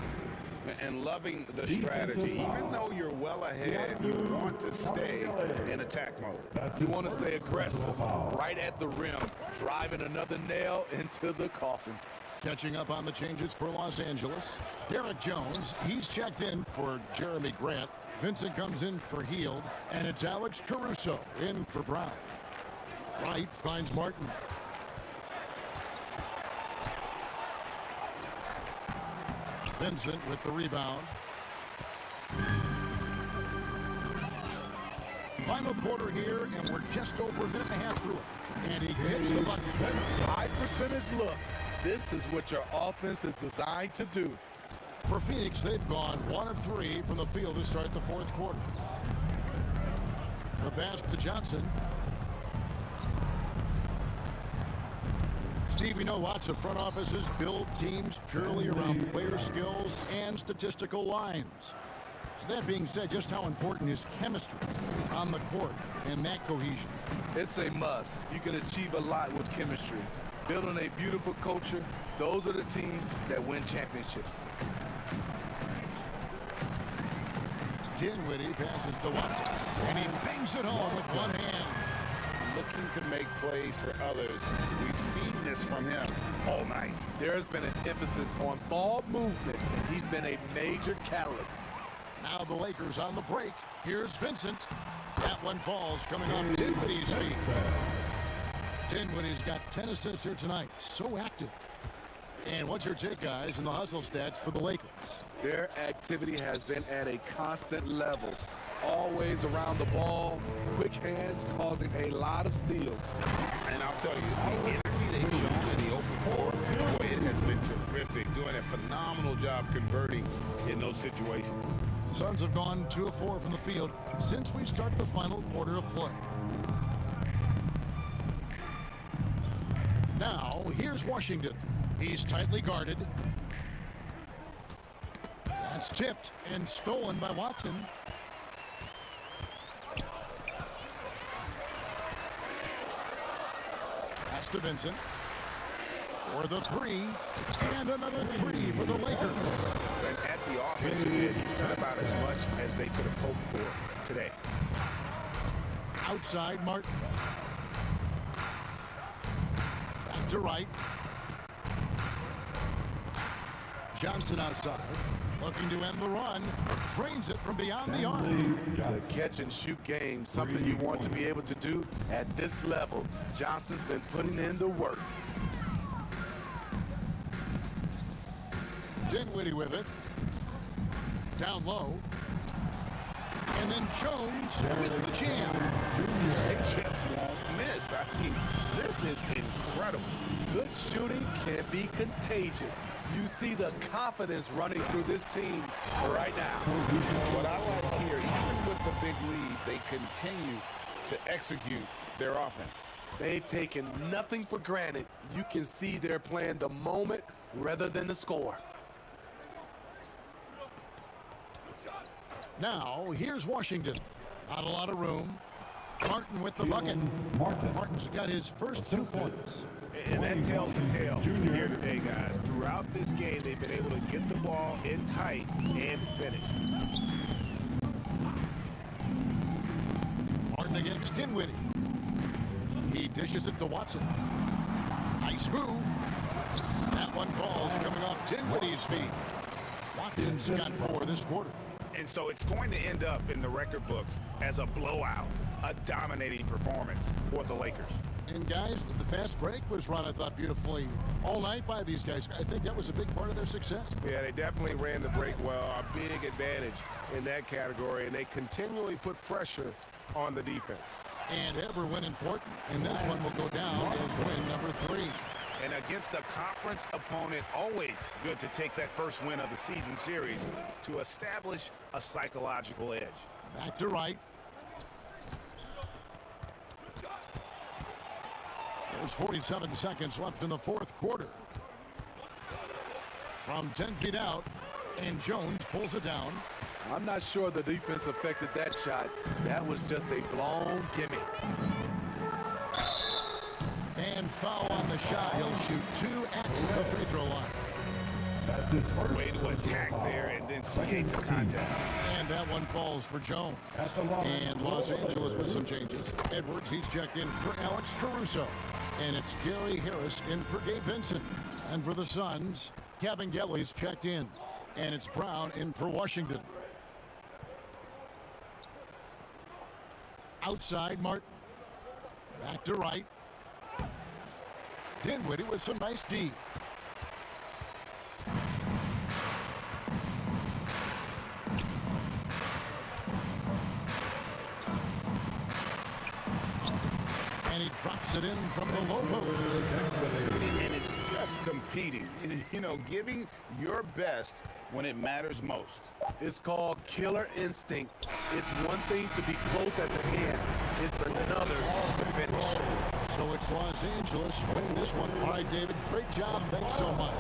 And loving the strategy. Even though you're well ahead, you want to stay in attack mode. You want to stay aggressive, right at the rim, driving another nail into the coffin. Catching up on the changes for Los Angeles. Derek Jones, he's checked in for Jeremy Grant. Vincent comes in for Heald, and it's Alex Caruso in for Brown. Wright finds Martin. Vincent with the rebound. Final quarter here, and we're just over a minute and a half through it. And he hits the bucket. High percentage look. This is what your offense is designed to do. For Phoenix, they've gone 1 of 3 from the field to start the 4th quarter. The pass to Johnson. Steve, we know lots of front offices build teams purely around player skills and statistical lines. So that being said, just how important is chemistry on the court and that cohesion? It's a must. You can achieve a lot with chemistry. Building a beautiful culture, those are the teams that win championships. Dinwiddie passes to Watson, and he bangs it home with one hand. Looking to make plays for others. We've seen this from him all night. There's been an emphasis on ball movement, and he's been a major catalyst. Now the Lakers on the break. Here's Vincent. That one falls coming off Dinwiddie's feet. Dinwiddie's got 10 assists here tonight. So active. And what's your take, guys, in the hustle stats for the Lakers? Their activity has been at a constant level. Always around the ball, quick hands causing a lot of steals. And I'll tell you, the energy they've shown in the open floor terrific, doing a phenomenal job converting in those situations. The Suns have gone 2 of 4 from the field since we started the final quarter of play. Now, here's Washington. He's tightly guarded. That's tipped and stolen by Watson. Pass to Vincent. For the 3. And another 3 for the Lakers. And at the offensive end, he's done about as much as they could have hoped for today. Outside, Martin. Back to right. Johnson outside. Looking to end the run. Trains it from beyond the arc. The catch-and-shoot game, something you want to be able to do at this level. Johnson's been putting in the work. Dinwiddie with it. Down low. And then Jones with the jam. They just won't miss. I mean, this is incredible. Good shooting can be contagious. You see the confidence running through this team right now. What I like here, even with the big lead, they continue to execute their offense. They've taken nothing for granted. You can see they're playing the moment rather than the score. Now, here's Washington. Not a lot of room. Martin with the bucket. Martin's got his first 2 points. And that tells the tale here today, guys. Throughout this game, they've been able to get the ball in tight and finish. Martin against Dinwiddie. He dishes it to Watson. Nice move. That one falls coming off Dinwiddie's feet. Watson's got 4 this quarter. And so it's going to end up in the record books as a blowout, a dominating performance for the Lakers. And guys, the fast break was run, I thought, beautifully all night by these guys. I think that was a big part of their success. Yeah, they definitely ran the break well. A big advantage in that category, and they continually put pressure on the defense. And every win important, and this one will go down as win number 3. And against a conference opponent, always good to take that first win of the season series to establish a psychological edge. Back to right. There's 47 seconds left in the 4th quarter. From 10 feet out, and Jones pulls it down. I'm not sure the defense affected that shot. That was just a blown gimme. And foul on the shot. He'll shoot 2 at the free throw line. That's his first. Way to attack there and then create the contact. And that one falls for Jones. And Los Angeles with some changes. Edwards, he's checked in for Alex Caruso. And it's Gary Harris in for Gabe Vincent. And for the Suns, Kevin Gelly's checked in. And it's Brown in for Washington. Outside, Martin. Back to right. Dinwiddie with some nice D. And he drops it in from the low post. And it's just competing. You know, giving your best when it matters most. It's called killer instinct. It's one thing to be close at the end. It's another to finish. So it's Los Angeles winning this one. All right, David, great job. Thanks so much.